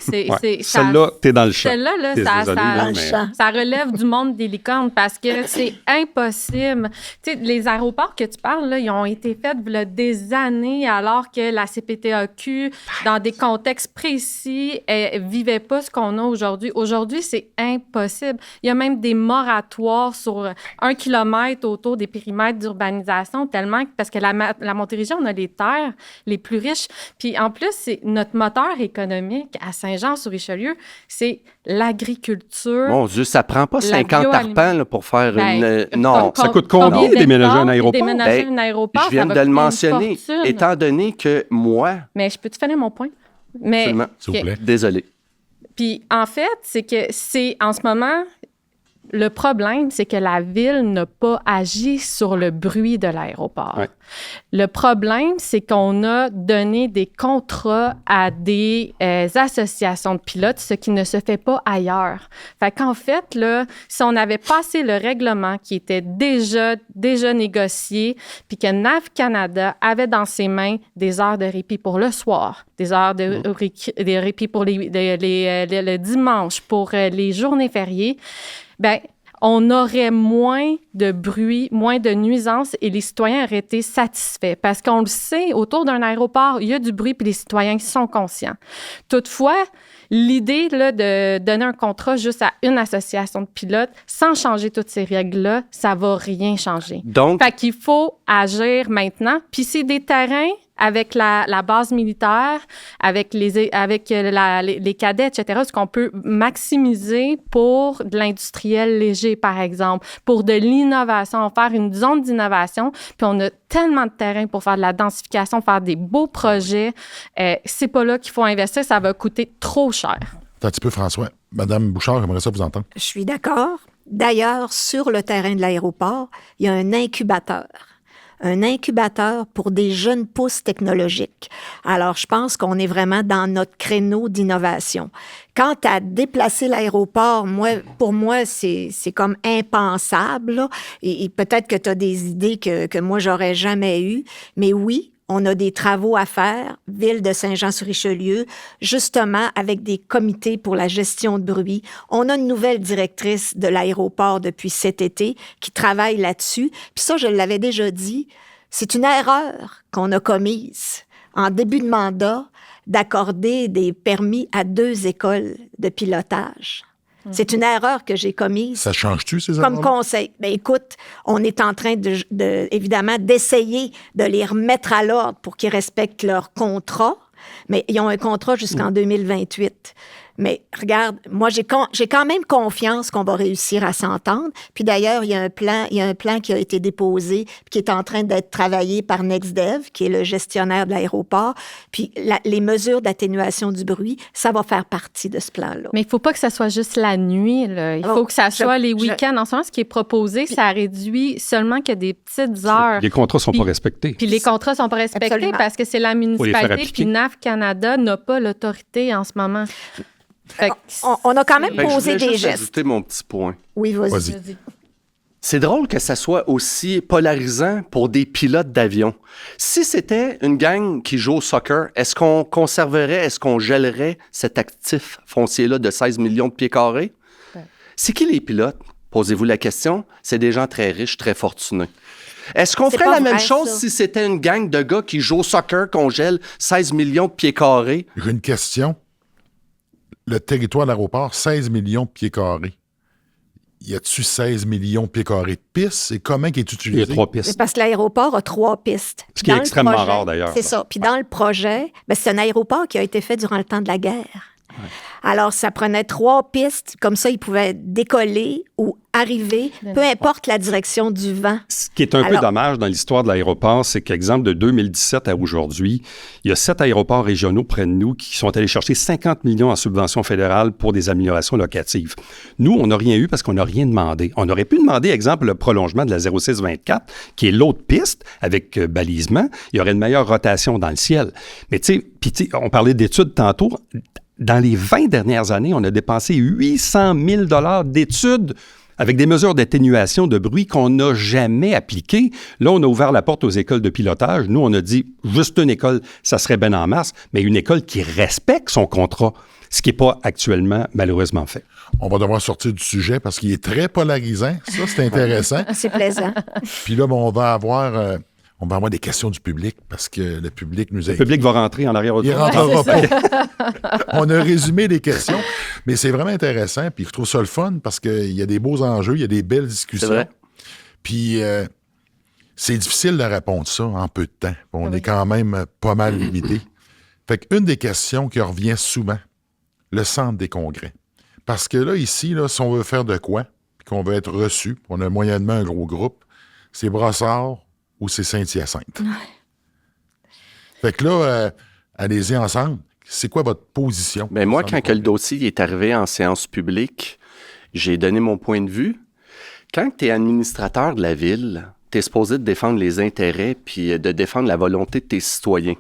Speaker 3: Celle-là, t'es dans le champ.
Speaker 4: Celle-là, là,
Speaker 3: Désolé, là, mais-
Speaker 4: ça relève du monde des licornes parce que c'est impossible. Tu sais, les aéroports que tu parles, là, ils ont été faits il y a des années alors que la CPTAQ, dans des contextes précis, vivait pas ce qu'on a aujourd'hui. Aujourd'hui, c'est impossible. Il y a même des moratoires sur 1 kilomètre autour des périmètres d'urbanisation tellement parce que la Montérégie, on a les terres les plus riches. Puis en plus, c'est notre moteur économique à Saint-Jean-sur-Richelieu, c'est l'agriculture.
Speaker 5: Mon Dieu, ça prend pas
Speaker 4: La
Speaker 5: 50 arpents là, pour faire
Speaker 4: Ben,
Speaker 5: une... Non.
Speaker 3: Ça coûte combien déménager un aéroport?
Speaker 4: Déménager
Speaker 5: Ben,
Speaker 4: un aéroport,
Speaker 5: je viens
Speaker 4: ça va
Speaker 5: de le
Speaker 4: coûter une
Speaker 5: mentionner,
Speaker 4: fortune.
Speaker 5: étant donné que moi...
Speaker 4: Mais je peux-tu finir mon point? Mais,
Speaker 5: Absolument.
Speaker 1: S'il vous plaît.
Speaker 5: Désolé.
Speaker 4: Puis en fait, c'est que c'est en ce moment... Le problème, c'est que la ville n'a pas agi sur le bruit de l'aéroport.
Speaker 3: Ouais.
Speaker 4: Le problème, c'est qu'on a donné des contrats à des associations de pilotes, ce qui ne se fait pas ailleurs. Fait qu'en fait, là, si on avait passé le règlement qui était déjà négocié, puis que NAV Canada avait dans ses mains des heures de répit pour le soir, des heures de répit pour le dimanche, pour les journées fériées, ben, on aurait moins de bruit, moins de nuisances et les citoyens auraient été satisfaits. Parce qu'on le sait, autour d'un aéroport, il y a du bruit puis les citoyens sont conscients. Toutefois, l'idée là, de donner un contrat juste à une association de pilotes sans changer toutes ces règles-là, ça va rien changer.
Speaker 5: Donc,
Speaker 4: Fait qu'il faut agir maintenant. Puis c'est des terrains avec la base militaire, avec les cadets, etc., ce qu'on peut maximiser pour de l'industriel léger, par exemple, pour de l'innovation, faire une zone d'innovation. Puis on a tellement de terrain pour faire de la densification, faire des beaux projets. C'est pas là qu'il faut investir, ça va coûter trop cher.
Speaker 1: Attends un petit peu, François. Madame Bouchard, j'aimerais ça vous entendre.
Speaker 2: Je suis d'accord. D'ailleurs, sur le terrain de l'aéroport, il y a un incubateur pour des jeunes pousses technologiques. Alors, je pense qu'on est vraiment dans notre créneau d'innovation. Quant à déplacer l'aéroport, pour moi, c'est comme impensable, là. Et peut-être que tu as des idées que moi, j'aurais jamais eues. Mais oui, on a des travaux à faire, ville de Saint-Jean-sur-Richelieu, justement avec des comités pour la gestion de bruit. On a une nouvelle directrice de l'aéroport depuis cet été qui travaille là-dessus. Puis ça, je l'avais déjà dit, c'est une erreur qu'on a commise en début de mandat d'accorder des permis à 2 écoles de pilotage. C'est une erreur que j'ai commise.
Speaker 1: Ça change-tu, ces
Speaker 2: Comme
Speaker 1: erreurs-là?
Speaker 2: conseil. Bien, écoute, on est en train évidemment, d'essayer de les remettre à l'ordre pour qu'ils respectent leur contrat, mais ils ont un contrat jusqu'en 2028. Mais regarde, moi, j'ai quand même confiance qu'on va réussir à s'entendre. Puis d'ailleurs, il y a un plan qui a été déposé, puis qui est en train d'être travaillé par NextDev, qui est le gestionnaire de l'aéroport. Puis les mesures d'atténuation du bruit, ça va faire partie de ce plan-là.
Speaker 4: Mais il ne faut pas que ça soit juste la nuit, là. Il faut que ça soit les week-ends. En ce moment, ce qui est proposé, ça réduit seulement que des petites heures.
Speaker 3: Les contrats ne sont pas respectés.
Speaker 4: Puis les contrats ne sont pas respectés
Speaker 2: Absolument.
Speaker 4: parce que c'est la
Speaker 3: Faut les faire
Speaker 4: municipalité,
Speaker 3: appliquer.
Speaker 4: puis NAV Canada n'a pas l'autorité en ce moment. Fait que
Speaker 2: On a quand même
Speaker 5: ben, je
Speaker 2: posé
Speaker 5: voulais
Speaker 2: des
Speaker 5: juste
Speaker 2: gestes.
Speaker 5: ajouter mon petit point.
Speaker 2: Oui, vas-y.
Speaker 1: Vas-y.
Speaker 5: C'est drôle que ça soit aussi polarisant pour des pilotes d'avion. Si c'était une gang qui joue au soccer, est-ce qu'on conserverait, est-ce qu'on gèlerait cet actif foncier-là de 16 millions de pieds carrés?
Speaker 4: Ouais.
Speaker 5: C'est qui les pilotes? Posez-vous la question. C'est des gens très riches, très fortunés. Est-ce qu'on
Speaker 2: C'est
Speaker 5: ferait
Speaker 2: pas
Speaker 5: la même
Speaker 2: vrai,
Speaker 5: chose
Speaker 2: ça.
Speaker 5: si c'était une gang de gars qui jouent au soccer, qu'on gèle 16 millions de pieds carrés?
Speaker 1: J'ai une question. Le territoire de l'aéroport, 16 millions de pieds carrés. Y a-tu 16 millions de pieds carrés de pistes? Et comment il est
Speaker 3: Il y
Speaker 1: utilisé?
Speaker 3: a 3
Speaker 2: C'est
Speaker 3: pistes.
Speaker 2: parce que l'aéroport a 3 pistes.
Speaker 3: Ce qui est
Speaker 2: Dans le
Speaker 3: extrêmement
Speaker 2: projet-
Speaker 3: rare, d'ailleurs.
Speaker 2: C'est ça. Puis dans le projet, c'est un aéroport qui a été fait durant le temps de la guerre. Alors, ça prenait 3 pistes. Comme ça, ils pouvaient décoller ou arriver, peu importe la direction du vent.
Speaker 3: Ce qui est un peu dommage dans l'histoire de l'aéroport, c'est qu'exemple, de 2017 à aujourd'hui, il y a 7 aéroports régionaux près de nous qui sont allés chercher 50 millions en subventions fédérales pour des améliorations locatives. Nous, on n'a rien eu parce qu'on n'a rien demandé. On aurait pu demander, exemple, le prolongement de la 0624, qui est l'autre piste, avec balisement. Il y aurait une meilleure rotation dans le ciel. Mais tu sais, on parlait d'études tantôt. Dans les 20 dernières années, on a dépensé 800 000 $ d'études avec des mesures d'atténuation de bruit qu'on n'a jamais appliquées. Là, on a ouvert la porte aux écoles de pilotage. Nous, on a dit, juste une école, ça serait bien en masse, mais une école qui respecte son contrat, ce qui n'est pas actuellement, malheureusement, fait.
Speaker 1: On va devoir sortir du sujet parce qu'il est très polarisant. Ça, c'est intéressant.
Speaker 2: C'est plaisant.
Speaker 1: Puis là, on va avoir des questions du public parce que le public nous a...
Speaker 3: Le public va rentrer en arrière.
Speaker 1: Il ne rentrera pas. On a résumé les questions, mais c'est vraiment intéressant. Puis je trouve ça le fun parce qu'il y a des beaux enjeux, il y a des belles discussions.
Speaker 5: C'est vrai.
Speaker 1: Puis c'est difficile de répondre ça en peu de temps. On est quand même pas mal limité. Fait qu'une des questions qui revient souvent, le centre des congrès. Parce que là, ici, si on veut faire de quoi, puis qu'on veut être reçu, on a moyennement un gros groupe, c'est Brossard ou c'est Saint-Hyacinthe. Ouais. Fait que là, allez-y ensemble. C'est quoi votre position?
Speaker 5: Bien, moi, quand le dossier est arrivé en séance publique, j'ai donné mon point de vue. Quand tu es administrateur de la ville, tu es supposé de défendre les intérêts puis de défendre la volonté de tes citoyens.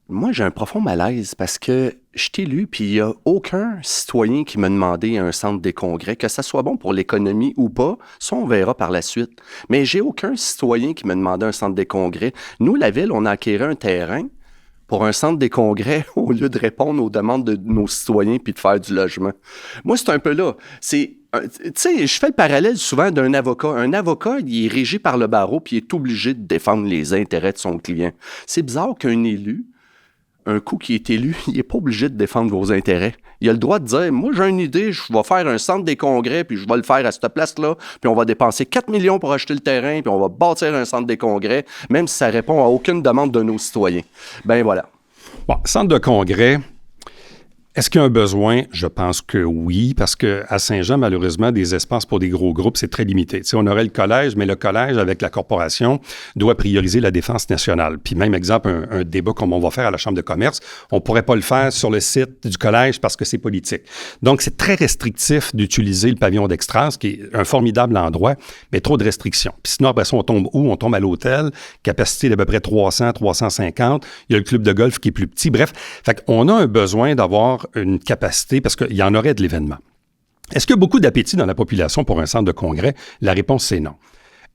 Speaker 5: Moi, j'ai un profond malaise parce que je t'ai lu, puis il n'y a aucun citoyen qui m'a demandé un centre des congrès, que ça soit bon pour l'économie ou pas, ça, on verra par la suite. Mais j'ai aucun citoyen qui m'a demandé un centre des congrès. Nous, la ville, on a acquis un terrain pour un centre des congrès au lieu de répondre aux demandes de nos citoyens puis de faire du logement. Moi, c'est un peu là. Tu sais, je fais le parallèle souvent d'un avocat. Un avocat, il est régi par le barreau puis il est obligé de défendre les intérêts de son client. C'est bizarre qu'un élu, un coup qui est élu, il n'est pas obligé de défendre vos intérêts. Il a le droit de dire, moi, j'ai une idée, je vais faire un centre des congrès, puis je vais le faire à cette place-là, puis on va dépenser 4 millions pour acheter le terrain, puis on va bâtir un centre des congrès, même si ça répond à aucune demande de nos citoyens. Ben voilà.
Speaker 3: Bon, centre de congrès, est-ce qu'il y a un besoin? Je pense que oui, parce qu'à Saint-Jean, malheureusement, des espaces pour des gros groupes, c'est très limité. Tu sais, on aurait le collège, mais le collège, avec la corporation, doit prioriser la défense nationale. Puis même, exemple, un débat comme on va faire à la Chambre de commerce, on ne pourrait pas le faire sur le site du collège parce que c'est politique. Donc, c'est très restrictif d'utiliser le pavillon d'Extras, qui est un formidable endroit, mais trop de restrictions. Puis sinon, après ça, on tombe où? On tombe à l'hôtel, capacité d'à peu près 300, 350. Il y a le club de golf qui est plus petit. Bref, fait qu'on a un besoin d'avoir une capacité, parce qu'il y en aurait de l'événement. Est-ce qu'il y a beaucoup d'appétit dans la population pour un centre de congrès? La réponse, c'est non.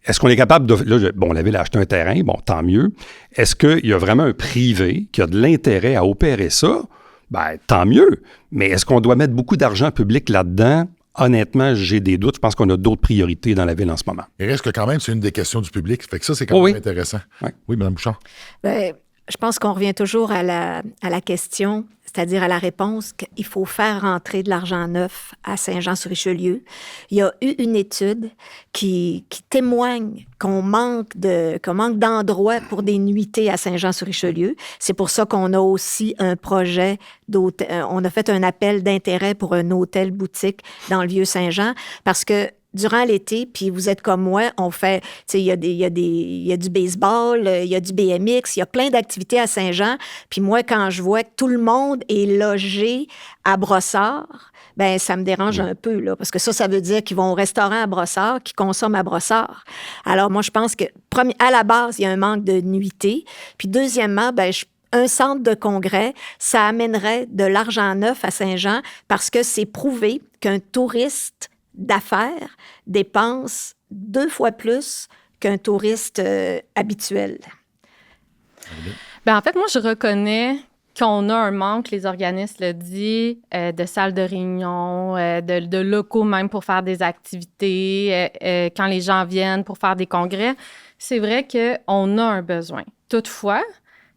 Speaker 3: Est-ce qu'on est capable de... Là, bon, la ville a acheté un terrain, bon, tant mieux. Est-ce qu'il y a vraiment un privé qui a de l'intérêt à opérer ça? Ben, tant mieux. Mais est-ce qu'on doit mettre beaucoup d'argent public là-dedans? Honnêtement, j'ai des doutes. Je pense qu'on a d'autres priorités dans la ville en ce moment.
Speaker 1: Il reste que quand même, c'est une des questions du public. Fait que ça, c'est quand même intéressant. Ouais. Oui, Mme Bouchard.
Speaker 2: Ben, je pense qu'on revient toujours à la question, c'est-à-dire à la réponse qu'il faut faire rentrer de l'argent neuf à Saint-Jean-sur-Richelieu. Il y a eu une étude qui témoigne qu'on manque d'endroits pour des nuitées à Saint-Jean-sur-Richelieu. C'est pour ça qu'on a aussi un projet d'hôtel. On a fait un appel d'intérêt pour un hôtel-boutique dans le Vieux-Saint-Jean parce que durant l'été, puis vous êtes comme moi, on fait, tu sais, il y a du baseball, il y a du BMX, il y a plein d'activités à Saint-Jean. Puis moi, quand je vois que tout le monde est logé à Brossard, ben ça me dérange un peu, là, parce que ça veut dire qu'ils vont au restaurant à Brossard, qu'ils consomment à Brossard. Alors moi, je pense que, à la base, il y a un manque de nuitées. Puis deuxièmement, ben un centre de congrès, ça amènerait de l'argent neuf à Saint-Jean parce que c'est prouvé qu'un touriste d'affaires dépense 2 fois plus qu'un touriste habituel.
Speaker 4: Bien, en fait, moi, je reconnais qu'on a un manque, les organismes le disent, de salles de réunion, de locaux même pour faire des activités, quand les gens viennent pour faire des congrès. C'est vrai qu'on a un besoin. Toutefois,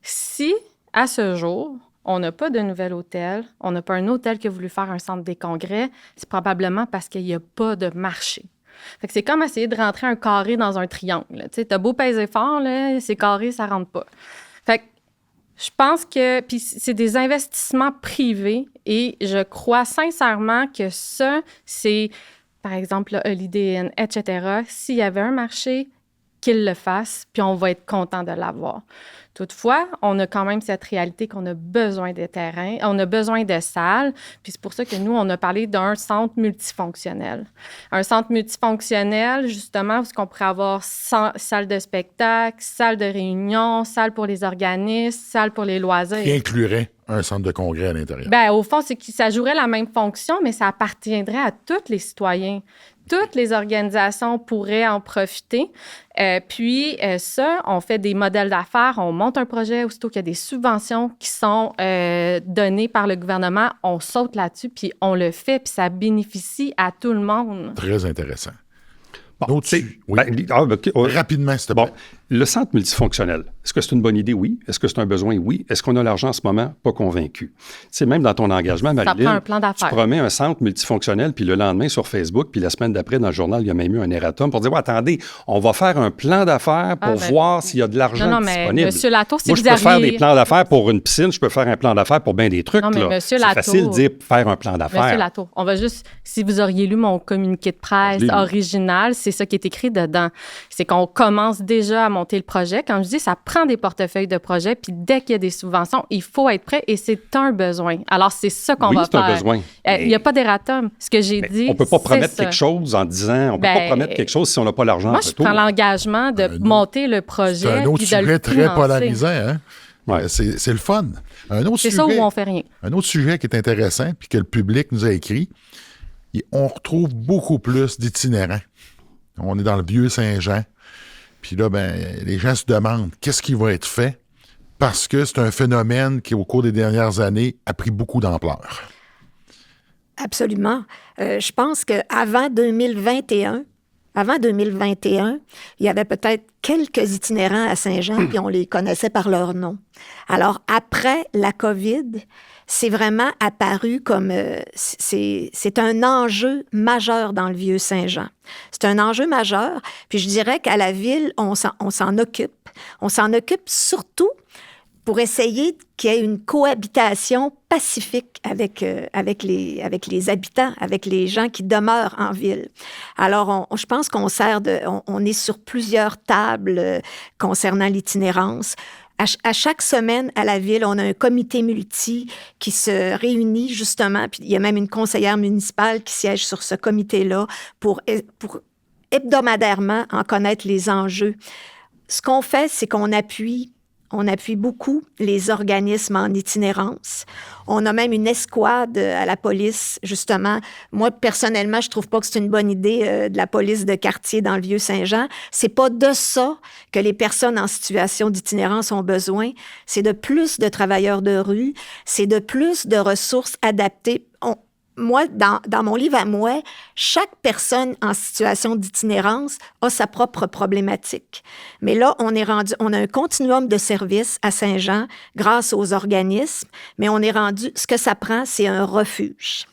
Speaker 4: si, à ce jour, on n'a pas de nouvel hôtel, on n'a pas un hôtel qui a voulu faire un centre des congrès, c'est probablement parce qu'il n'y a pas de marché. Fait que c'est comme essayer de rentrer un carré dans un triangle. Tu sais, t'as beau peser fort, là, c'est carré, ça rentre pas. Fait que Je pense que puis c'est des investissements privés et je crois sincèrement que ça, c'est, par exemple, le Holiday Inn, etc. S'il y avait un marché, qu'il le fasse, puis on va être content de l'avoir. Toutefois, on a quand même cette réalité qu'on a besoin de terrain, on a besoin de salles, puis c'est pour ça que nous, on a parlé d'un centre multifonctionnel. Un centre multifonctionnel, justement, où on pourrait avoir salle de spectacle, salle de réunion, salle pour les organismes, salle pour les loisirs.
Speaker 1: Qui inclurait un centre de congrès à l'intérieur.
Speaker 4: Bien, au fond, c'est que ça jouerait la même fonction, mais ça appartiendrait à tous les citoyens. Toutes les organisations pourraient en profiter. Puis ça, on fait des modèles d'affaires, on monte un projet, aussitôt qu'il y a des subventions qui sont données par le gouvernement, on saute là-dessus, puis on le fait, puis ça bénéficie à tout le monde.
Speaker 1: Très intéressant.
Speaker 3: Bon,
Speaker 1: Oui. Rapidement, s'il te plaît.
Speaker 3: Bon, le centre multifonctionnel, est-ce que c'est une bonne idée? Oui. Est-ce que c'est un besoin? Oui. Est-ce qu'on a l'argent en ce moment? Pas convaincu. Tu sais, même dans ton engagement, Marilyn,
Speaker 4: ça prend un plan d'affaires.
Speaker 3: Tu promets un centre multifonctionnel, puis le lendemain sur Facebook, puis la semaine d'après dans le journal, il y a même eu un erratum pour dire, ouais, attendez, on va faire un plan d'affaires pour voir s'il y a de l'argent disponible.
Speaker 4: Mais Monsieur Latour, si
Speaker 3: moi,
Speaker 4: vous
Speaker 3: je peux faire des plans d'affaires pour une piscine, je peux faire un plan d'affaires pour bien des trucs.
Speaker 4: Non, mais
Speaker 3: là.
Speaker 4: Monsieur
Speaker 3: c'est
Speaker 4: Latour,
Speaker 3: facile de dire faire un plan d'affaires.
Speaker 4: Monsieur Latour, on va juste, si vous auriez lu mon communiqué de presse original, c'est ça qui est écrit dedans. C'est qu'on commence déjà à monter le projet. Quand je dis, ça prend des portefeuilles de projets, puis dès qu'il y a des subventions, il faut être prêt et c'est un besoin. Alors, c'est ça qu'on va faire.
Speaker 3: Oui, c'est un besoin.
Speaker 4: Il n'y a pas d'erratum. Ce que j'ai dit,
Speaker 3: on ne peut pas promettre quelque chose en disant, on ne peut pas promettre quelque chose si on n'a pas l'argent.
Speaker 4: Moi, je prends l'engagement de monter le projet.
Speaker 1: C'est un autre sujet très polarisant, hein?
Speaker 3: Ouais.
Speaker 1: C'est le fun.
Speaker 4: C'est ça où on fait rien.
Speaker 1: Un autre sujet qui est intéressant, puis que le public nous a écrit, on retrouve beaucoup plus d'itinérants. On est dans le vieux Saint-Jean. Puis là, les gens se demandent qu'est-ce qui va être fait parce que c'est un phénomène qui, au cours des dernières années, a pris beaucoup d'ampleur.
Speaker 2: Absolument. Je pense qu'avant 2021, il y avait peut-être quelques itinérants à Saint-Jean, puis on les connaissait par leur nom. Alors, après la COVID, c'est vraiment apparu comme... c'est un enjeu majeur dans le vieux Saint-Jean. C'est un enjeu majeur, puis je dirais qu'à la ville, on s'en occupe. On s'en occupe surtout pour essayer qu'il y ait une cohabitation pacifique avec les habitants, avec les gens qui demeurent en ville. Alors, je pense qu'on on est sur plusieurs tables concernant l'itinérance. À chaque semaine à la ville, on a un comité multi qui se réunit justement, puis il y a même une conseillère municipale qui siège sur ce comité-là pour hebdomadairement en connaître les enjeux. Ce qu'on fait, c'est qu'on appuie beaucoup les organismes en itinérance. On a même une escouade à la police, justement. Moi, personnellement, je trouve pas que c'est une bonne idée de la police de quartier dans le Vieux-Saint-Jean. C'est pas de ça que les personnes en situation d'itinérance ont besoin. C'est de plus de travailleurs de rue, c'est de plus de ressources adaptées. Moi, dans mon livre à moi, chaque personne en situation d'itinérance a sa propre problématique. Mais là, on a un continuum de services à Saint-Jean grâce aux organismes, mais on est rendu, ce que ça prend, c'est un refuge.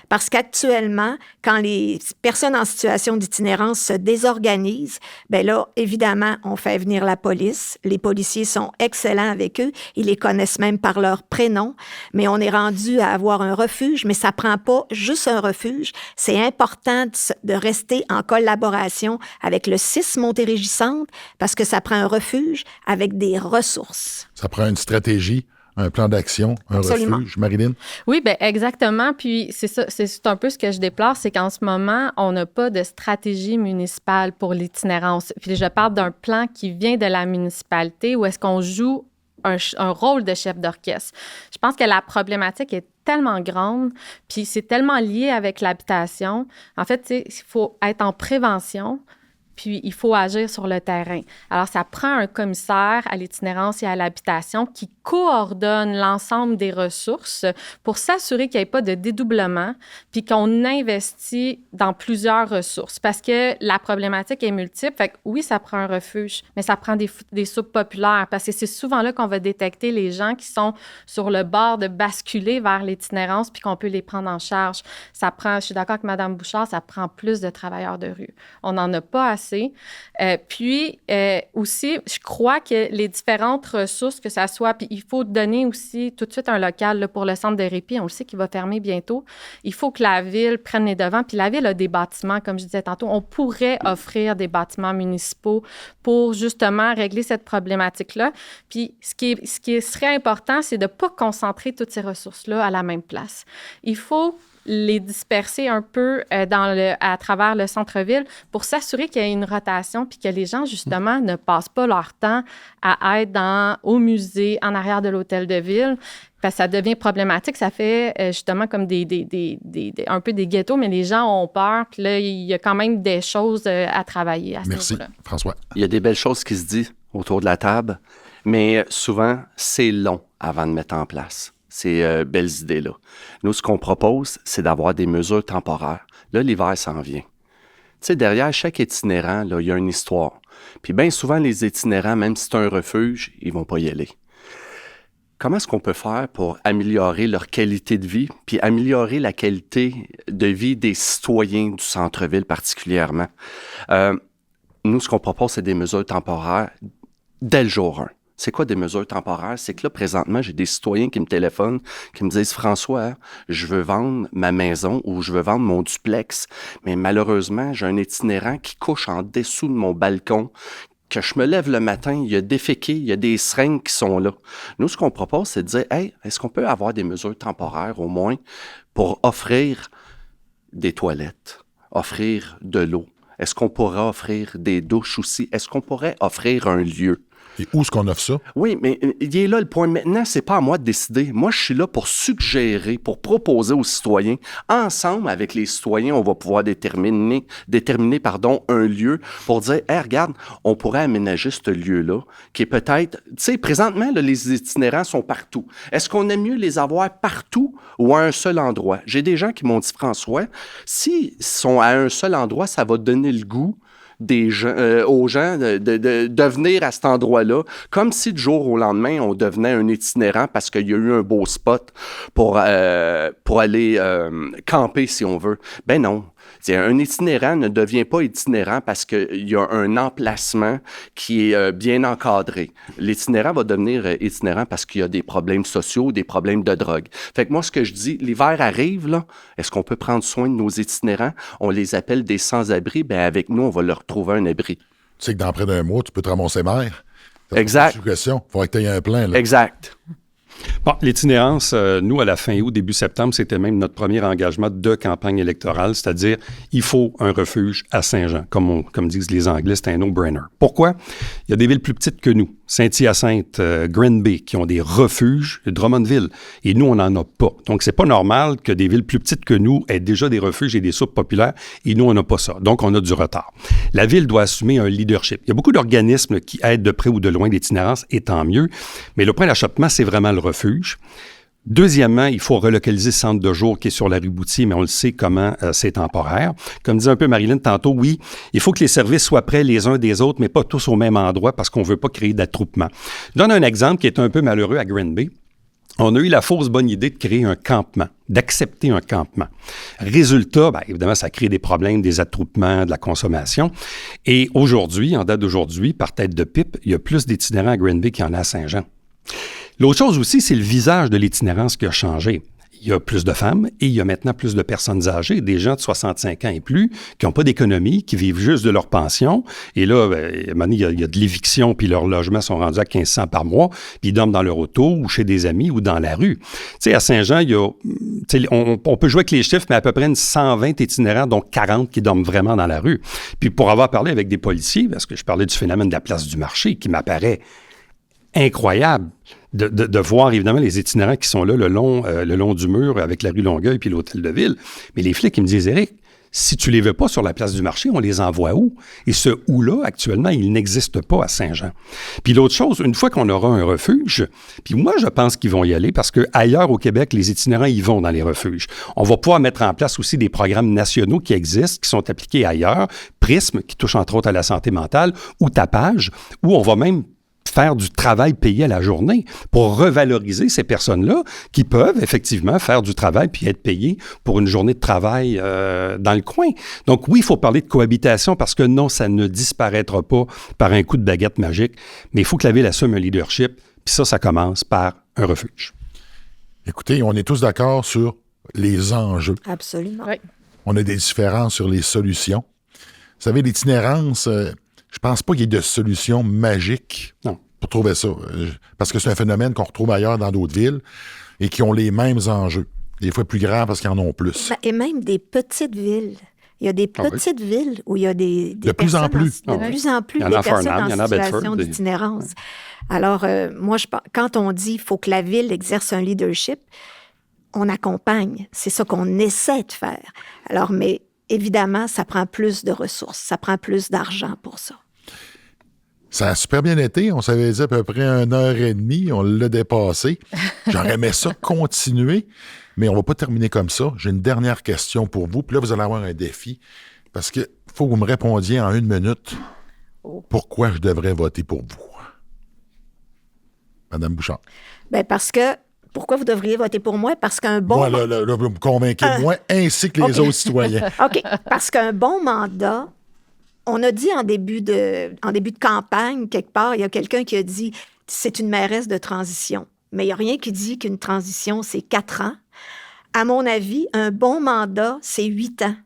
Speaker 2: Parce qu'actuellement, quand les personnes en situation d'itinérance se désorganisent, bien là, évidemment, on fait venir la police. Les policiers sont excellents avec eux. Ils les connaissent même par leur prénom. Mais on est rendu à avoir un refuge, mais ça prend pas juste un refuge. C'est important de rester en collaboration avec le CIS Montérégie-Centre parce que ça prend un refuge avec des ressources.
Speaker 1: Ça prend une stratégie. Un plan d'action, un
Speaker 2: Absolument.
Speaker 1: refuge. Marilyn?
Speaker 4: Oui, bien exactement. Puis c'est ça, c'est un peu ce que je déplore, c'est qu'en ce moment, on n'a pas de stratégie municipale pour l'itinérance. Puis je parle d'un plan qui vient de la municipalité où est-ce qu'on joue un rôle de chef d'orchestre. Je pense que la problématique est tellement grande, puis c'est tellement lié avec l'habitation. En fait, il faut être en prévention, puis il faut agir sur le terrain. Alors, ça prend un commissaire à l'itinérance et à l'habitation qui coordonne l'ensemble des ressources pour s'assurer qu'il n'y ait pas de dédoublement, puis qu'on investit dans plusieurs ressources. Parce que la problématique est multiple. Fait que oui, ça prend un refuge, mais ça prend des soupes populaires, parce que c'est souvent là qu'on va détecter les gens qui sont sur le bord de basculer vers l'itinérance, puis qu'on peut les prendre en charge. Ça prend, je suis d'accord avec Mme Bouchard, ça prend plus de travailleurs de rue. On n'en a pas assez assez. Puis aussi, je crois que les différentes ressources, que ça soit, puis il faut donner aussi tout de suite un local là, pour le centre de répit. On le sait qu'il va fermer bientôt. Il faut que la ville prenne les devants. Puis la ville a des bâtiments, comme je disais tantôt. On pourrait offrir des bâtiments municipaux pour justement régler cette problématique-là. Puis ce qui serait important, c'est de ne pas concentrer toutes ces ressources-là à la même place. Il faut les disperser un peu à travers le centre-ville pour s'assurer qu'il y ait une rotation puis que les gens, justement, ne passent pas leur temps à être au musée, en arrière de l'hôtel de ville, parce que ça devient problématique. Ça fait justement comme un peu des ghettos, mais les gens ont peur. Puis là, il y a quand même des choses à travailler à ce
Speaker 1: Merci,
Speaker 4: niveau-là.
Speaker 1: François.
Speaker 5: Il y a des belles choses qui se disent autour de la table, mais souvent, c'est long avant de mettre en place ces belles idées-là. Nous, ce qu'on propose, c'est d'avoir des mesures temporaires. Là, l'hiver s'en vient. Tu sais, derrière chaque itinérant, là, il y a une histoire. Puis bien souvent, les itinérants, même si c'est un refuge, ils vont pas y aller. Comment est-ce qu'on peut faire pour améliorer leur qualité de vie, puis améliorer la qualité de vie des citoyens du centre-ville particulièrement? Nous, ce qu'on propose, c'est des mesures temporaires dès le jour 1. C'est quoi des mesures temporaires? C'est que là, présentement, j'ai des citoyens qui me téléphonent, qui me disent « François, je veux vendre ma maison ou je veux vendre mon duplex, mais malheureusement, j'ai un itinérant qui couche en dessous de mon balcon, que je me lève le matin, il y a des féquets, il y a des seringues qui sont là. » Nous, ce qu'on propose, c'est de dire « Hey, est-ce qu'on peut avoir des mesures temporaires au moins pour offrir des toilettes, offrir de l'eau? Est-ce qu'on pourra offrir des douches aussi? Est-ce qu'on pourrait offrir un lieu? »
Speaker 1: Et où est-ce qu'on offre ça?
Speaker 5: Oui, mais il est là le point. Maintenant, c'est pas à moi de décider. Moi, je suis là pour suggérer, pour proposer aux citoyens. Ensemble, avec les citoyens, on va pouvoir déterminer un lieu pour dire, hey, regarde, on pourrait aménager ce lieu-là, qui est peut-être... Tu sais, présentement, là, les itinérants sont partout. Est-ce qu'on aime mieux les avoir partout ou à un seul endroit? J'ai des gens qui m'ont dit, François, s'ils sont à un seul endroit, ça va donner le goût aux gens de venir à cet endroit-là, comme si du jour au lendemain, on devenait un itinérant parce qu'il y a eu un beau spot pour aller camper, si on veut. Ben non. Un itinérant ne devient pas itinérant parce qu'il y a un emplacement qui est bien encadré. L'itinérant va devenir itinérant parce qu'il y a des problèmes sociaux, des problèmes de drogue. Fait que moi, ce que je dis, l'hiver arrive, là, est-ce qu'on peut prendre soin de nos itinérants? On les appelle des sans-abri. Ben avec nous, on va leur trouver un abri.
Speaker 1: Tu sais que dans près d'un mois, tu peux te ramasser maire.
Speaker 5: Exact.
Speaker 1: Il faudrait que tu aies un plan. Là.
Speaker 5: Exact.
Speaker 3: Bon, l'itinérance, nous, à la fin août, début septembre, c'était même notre premier engagement de campagne électorale, c'est-à-dire il faut un refuge à Saint-Jean. Comme disent les Anglais, c'est un no-brainer. Pourquoi? Il y a des villes plus petites que nous, Saint-Hyacinthe, Granby, qui ont des refuges, Drummondville, et nous, on n'en a pas. Donc, c'est pas normal que des villes plus petites que nous aient déjà des refuges et des soupes populaires, et nous, on n'a pas ça. Donc, on a du retard. La ville doit assumer un leadership. Il y a beaucoup d'organismes qui aident de près ou de loin l'itinérance, et tant mieux, mais le point d'achoppement, c'est vraiment le refuge. Deuxièmement, il faut relocaliser le centre de jour qui est sur la rue Boutier, mais on le sait comment c'est temporaire. Comme disait un peu Marilyn tantôt, oui, il faut que les services soient près les uns des autres, mais pas tous au même endroit parce qu'on ne veut pas créer d'attroupement. Je donne un exemple qui est un peu malheureux à Granby. On a eu la fausse bonne idée de créer un campement, d'accepter un campement. Résultat, bien, évidemment, ça crée des problèmes, des attroupements, de la consommation. Et aujourd'hui, en date d'aujourd'hui, par tête de pipe, il y a plus d'itinérants à Granby qu'il y en a à Saint-Jean. L'autre chose aussi, c'est le visage de l'itinérance qui a changé. Il y a plus de femmes et il y a maintenant plus de personnes âgées, des gens de 65 ans et plus, qui n'ont pas d'économie, qui vivent juste de leur pension. Et là, il y a de l'éviction, puis leurs logements sont rendus à 1500 par mois, puis ils dorment dans leur auto ou chez des amis ou dans la rue. Tu sais, à Saint-Jean, il y a, on peut jouer avec les chiffres, mais à peu près 120 itinérants, dont 40 qui dorment vraiment dans la rue. Puis pour avoir parlé avec des policiers, parce que je parlais du phénomène de la place du marché, qui m'apparaît incroyable de voir évidemment les itinérants qui sont là le long du mur avec la rue Longueuil puis l'hôtel de ville. Mais les flics, ils me disent, Éric, si tu les veux pas sur la place du marché, on les envoie où? Et ce où-là, actuellement, il n'existe pas à Saint-Jean. Puis l'autre chose, une fois qu'on aura un refuge, puis moi, je pense qu'ils vont y aller parce qu'ailleurs au Québec, les itinérants y vont dans les refuges. On va pouvoir mettre en place aussi des programmes nationaux qui existent, qui sont appliqués ailleurs, Prisme, qui touche entre autres à la santé mentale, ou Tapage, où on va même faire du travail payé à la journée pour revaloriser ces personnes-là qui peuvent effectivement faire du travail puis être payées pour une journée de travail dans le coin. Donc oui, il faut parler de cohabitation parce que non, ça ne disparaîtra pas par un coup de baguette magique, mais il faut que la ville assume un leadership, puis ça commence par un refuge.
Speaker 1: Écoutez, on est tous d'accord sur les enjeux.
Speaker 2: Absolument.
Speaker 4: Oui.
Speaker 1: On a des différences sur les solutions. Vous savez, l'itinérance, je pense pas qu'il y ait de solution magique pour trouver ça. Parce que c'est un phénomène qu'on retrouve ailleurs dans d'autres villes et qui ont les mêmes enjeux. Des fois plus grands parce qu'ils en ont plus.
Speaker 2: Et même des petites villes. Il y a des petites villes où il y a des
Speaker 1: de plus en plus.
Speaker 2: De plus en plus,
Speaker 3: il y en
Speaker 2: des
Speaker 3: a à
Speaker 2: personnes
Speaker 3: Farnham, il y en a
Speaker 2: en
Speaker 3: à Bedford,
Speaker 2: situation d'itinérance. Alors, moi, quand on dit qu'il faut que la ville exerce un leadership, on accompagne. C'est ça qu'on essaie de faire. Alors, mais évidemment, ça prend plus de ressources, ça prend plus d'argent pour ça.
Speaker 1: Ça a super bien été. On s'avait dit à peu près 1h30. On l'a dépassé. J'aurais aimé ça continuer, mais on ne va pas terminer comme ça. J'ai une dernière question pour vous. Puis là, vous allez avoir un défi parce qu'il faut que vous me répondiez en 1 minute pourquoi je devrais voter pour vous. Madame Bouchard.
Speaker 2: Bien, parce que pourquoi vous devriez voter pour moi? Parce qu'un bon...
Speaker 1: Moi, là, vous me convainquez, moi, ainsi que les autres citoyens.
Speaker 2: OK. Parce qu'un bon mandat, on a dit en début de campagne, quelque part, il y a quelqu'un qui a dit c'est une mairesse de transition. Mais il n'y a rien qui dit qu'une transition, c'est 4 ans. À mon avis, un bon mandat, c'est 8 ans.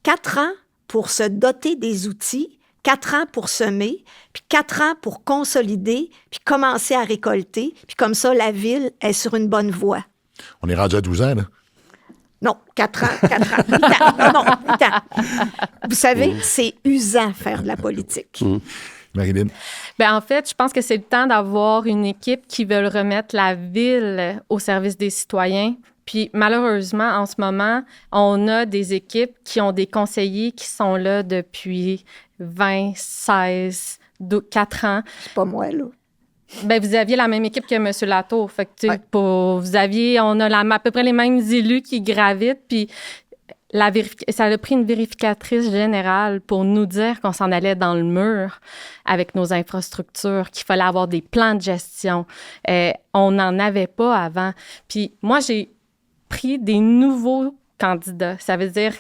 Speaker 2: 4 ans pour se doter des outils, 4 ans pour semer, puis 4 ans pour consolider, puis commencer à récolter. Puis comme ça, la ville est sur une bonne voie.
Speaker 1: On est rendu à 12 ans, là.
Speaker 2: Non, 4 ans. 8 ans. Non, 8 ans. Vous savez, c'est usant faire de la politique.
Speaker 1: Marilyn.
Speaker 4: Bien, en fait, je pense que c'est le temps d'avoir une équipe qui veut remettre la ville au service des citoyens. Puis malheureusement, en ce moment, on a des équipes qui ont des conseillers qui sont là depuis 20, 16, 4 ans.
Speaker 2: C'est pas moi, là.
Speaker 4: Bien, vous aviez la même équipe que M. Latour. Fait que, on a à peu près les mêmes élus qui gravitent. Puis ça a pris une vérificatrice générale pour nous dire qu'on s'en allait dans le mur avec nos infrastructures, qu'il fallait avoir des plans de gestion. On n'en avait pas avant. Puis moi, j'ai pris des nouveaux candidats. Ça veut dire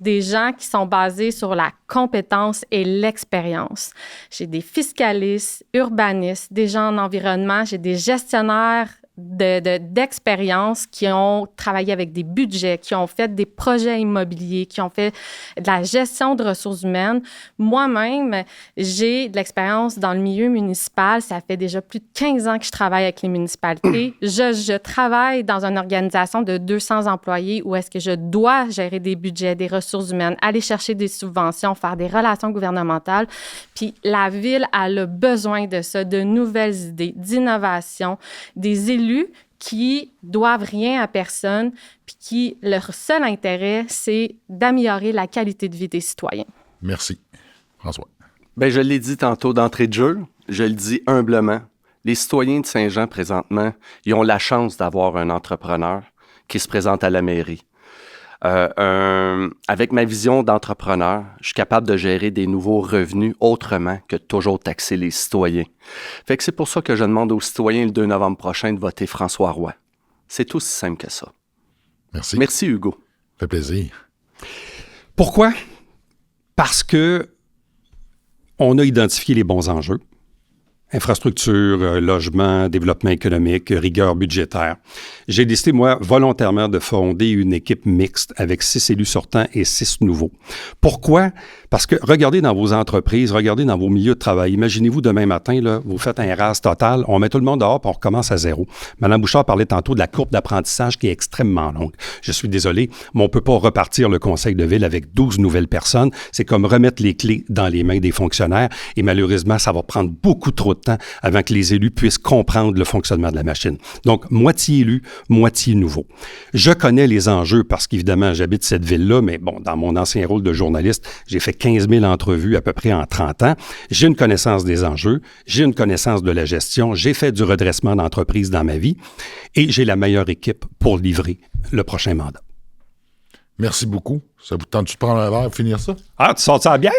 Speaker 4: des gens qui sont basés sur la compétence et l'expérience. J'ai des fiscalistes, urbanistes, des gens en environnement, j'ai des gestionnaires d'expérience qui ont travaillé avec des budgets, qui ont fait des projets immobiliers, qui ont fait de la gestion de ressources humaines. Moi-même, j'ai de l'expérience dans le milieu municipal. Ça fait déjà plus de 15 ans que je travaille avec les municipalités. Je travaille dans une organisation de 200 employés où est-ce que je dois gérer des budgets, des ressources humaines, aller chercher des subventions, faire des relations gouvernementales. Puis la ville, elle a besoin de ça, de nouvelles idées, d'innovation, des élus qui doivent rien à personne, puis qui, leur seul intérêt, c'est d'améliorer la qualité de vie des citoyens.
Speaker 1: Merci. François.
Speaker 5: Bien, je l'ai dit tantôt d'entrée de jeu, je le dis humblement. Les citoyens de Saint-Jean, présentement, ils ont la chance d'avoir un entrepreneur qui se présente à la mairie. Avec ma vision d'entrepreneur, je suis capable de gérer des nouveaux revenus autrement que de toujours taxer les citoyens. Fait que c'est pour ça que je demande aux citoyens le 2 novembre prochain de voter François Roy. C'est aussi simple que ça.
Speaker 1: Merci.
Speaker 5: Merci, Hugo.
Speaker 1: Ça fait plaisir.
Speaker 3: Pourquoi? Parce que on a identifié les bons enjeux. Infrastructure, logement, développement économique, rigueur budgétaire. J'ai décidé, moi, volontairement de fonder une équipe mixte avec 6 élus sortants et 6 nouveaux. Pourquoi? Parce que regardez dans vos entreprises, regardez dans vos milieux de travail. Imaginez-vous demain matin, là, vous faites un RAS total, on met tout le monde dehors et on recommence à zéro. Mme Bouchard parlait tantôt de la courbe d'apprentissage qui est extrêmement longue. Je suis désolé, mais on ne peut pas repartir le conseil de ville avec 12 nouvelles personnes. C'est comme remettre les clés dans les mains des fonctionnaires et malheureusement, ça va prendre beaucoup trop de temps avant que les élus puissent comprendre le fonctionnement de la machine. Donc, moitié élu, moitié nouveau. Je connais les enjeux parce qu'évidemment, j'habite cette ville-là, mais bon, dans mon ancien rôle de journaliste, j'ai fait 15 000 entrevues à peu près en 30 ans. J'ai une connaissance des enjeux, j'ai une connaissance de la gestion, j'ai fait du redressement d'entreprise dans ma vie et j'ai la meilleure équipe pour livrer le prochain mandat.
Speaker 1: Merci beaucoup. Ça vous tente de prendre un verre et finir ça?
Speaker 3: Ah, tu sors ça à la bière?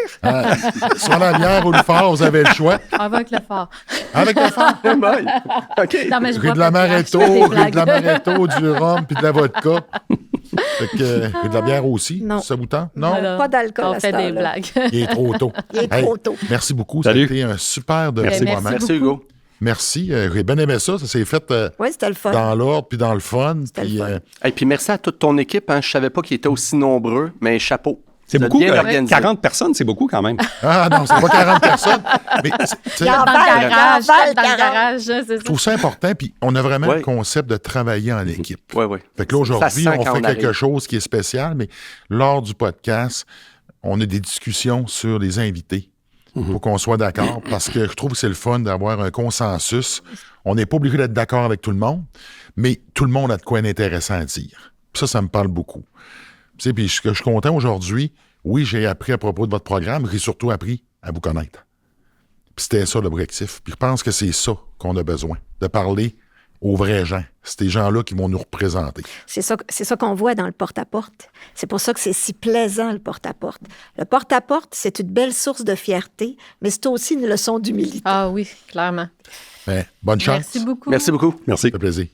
Speaker 1: Soit la bière ou le fort, vous avez le choix.
Speaker 4: On va avec le fort.
Speaker 1: Avec le fun.
Speaker 5: Bon. OK.
Speaker 4: Non, mais je
Speaker 1: J'ai
Speaker 4: vois
Speaker 1: de la
Speaker 4: pas blague, je
Speaker 1: maretto,
Speaker 4: fais des
Speaker 1: j'ai de
Speaker 4: blagues.
Speaker 1: la maretto, du rhum, puis de la vodka. Fait que, j'ai de la bière aussi.
Speaker 2: Non.
Speaker 1: Ça vous tente? Non?
Speaker 4: Voilà.
Speaker 2: Pas d'alcool à
Speaker 4: On
Speaker 2: cette
Speaker 4: fait des
Speaker 2: heure-là.
Speaker 4: blagues.
Speaker 1: Il est trop tôt.
Speaker 2: Il est trop tôt.
Speaker 1: Merci beaucoup.
Speaker 3: Salut.
Speaker 1: Ça a été un super de
Speaker 3: Merci.
Speaker 1: beau moment.
Speaker 5: Merci, Hugo.
Speaker 1: Merci. J'ai bien aimé ça. Ça s'est fait
Speaker 2: Oui, c'était le fun.
Speaker 1: dans l'ordre puis dans le fun.
Speaker 2: C'était
Speaker 1: Puis,
Speaker 2: le fun.
Speaker 5: Et puis merci à toute ton équipe. Hein. Je savais pas qu'ils étaient aussi nombreux, mais chapeau.
Speaker 3: C'est
Speaker 5: Vous êtes
Speaker 3: beaucoup.
Speaker 5: bien
Speaker 3: que-
Speaker 5: organisé.
Speaker 3: 40 personnes, c'est beaucoup quand même.
Speaker 1: ah non, c'est pas 40 personnes. Mais tu sais,
Speaker 2: Il y en
Speaker 4: Dans
Speaker 2: Val,
Speaker 4: le garage,
Speaker 2: Val,
Speaker 4: dans le
Speaker 2: 40.
Speaker 4: garage, c'est
Speaker 1: je
Speaker 4: ça.
Speaker 1: trouve ça important. Puis on a vraiment
Speaker 5: Ouais.
Speaker 1: le concept de travailler en équipe.
Speaker 5: Oui, oui.
Speaker 1: Fait que là,
Speaker 5: Ça
Speaker 1: aujourd'hui,
Speaker 5: sent
Speaker 1: on
Speaker 5: quand
Speaker 1: fait
Speaker 5: on
Speaker 1: quelque
Speaker 5: arrive.
Speaker 1: chose qui est spécial, mais lors du podcast, on a des discussions sur les invités pour qu'on soit d'accord, parce que je trouve que c'est le fun d'avoir un consensus. On n'est pas obligé d'être d'accord avec tout le monde, mais tout le monde a de quoi d'intéressant à dire. Puis ça me parle beaucoup. Tu sais, puis je suis content aujourd'hui. Oui, j'ai appris à propos de votre programme, j'ai surtout appris à vous connaître. Puis c'était ça l'objectif. Puis je pense que c'est ça qu'on a besoin, de parler aux vrais gens. C'est ces gens-là qui vont nous représenter.
Speaker 2: C'est ça qu'on voit dans le porte-à-porte. C'est pour ça que c'est si plaisant, le porte-à-porte. Le porte-à-porte, c'est une belle source de fierté, mais c'est aussi une leçon d'humilité.
Speaker 4: Ah oui, clairement.
Speaker 1: Ben, bonne chance.
Speaker 4: Merci beaucoup.
Speaker 5: Merci beaucoup.
Speaker 3: Merci.
Speaker 1: Ça fait plaisir.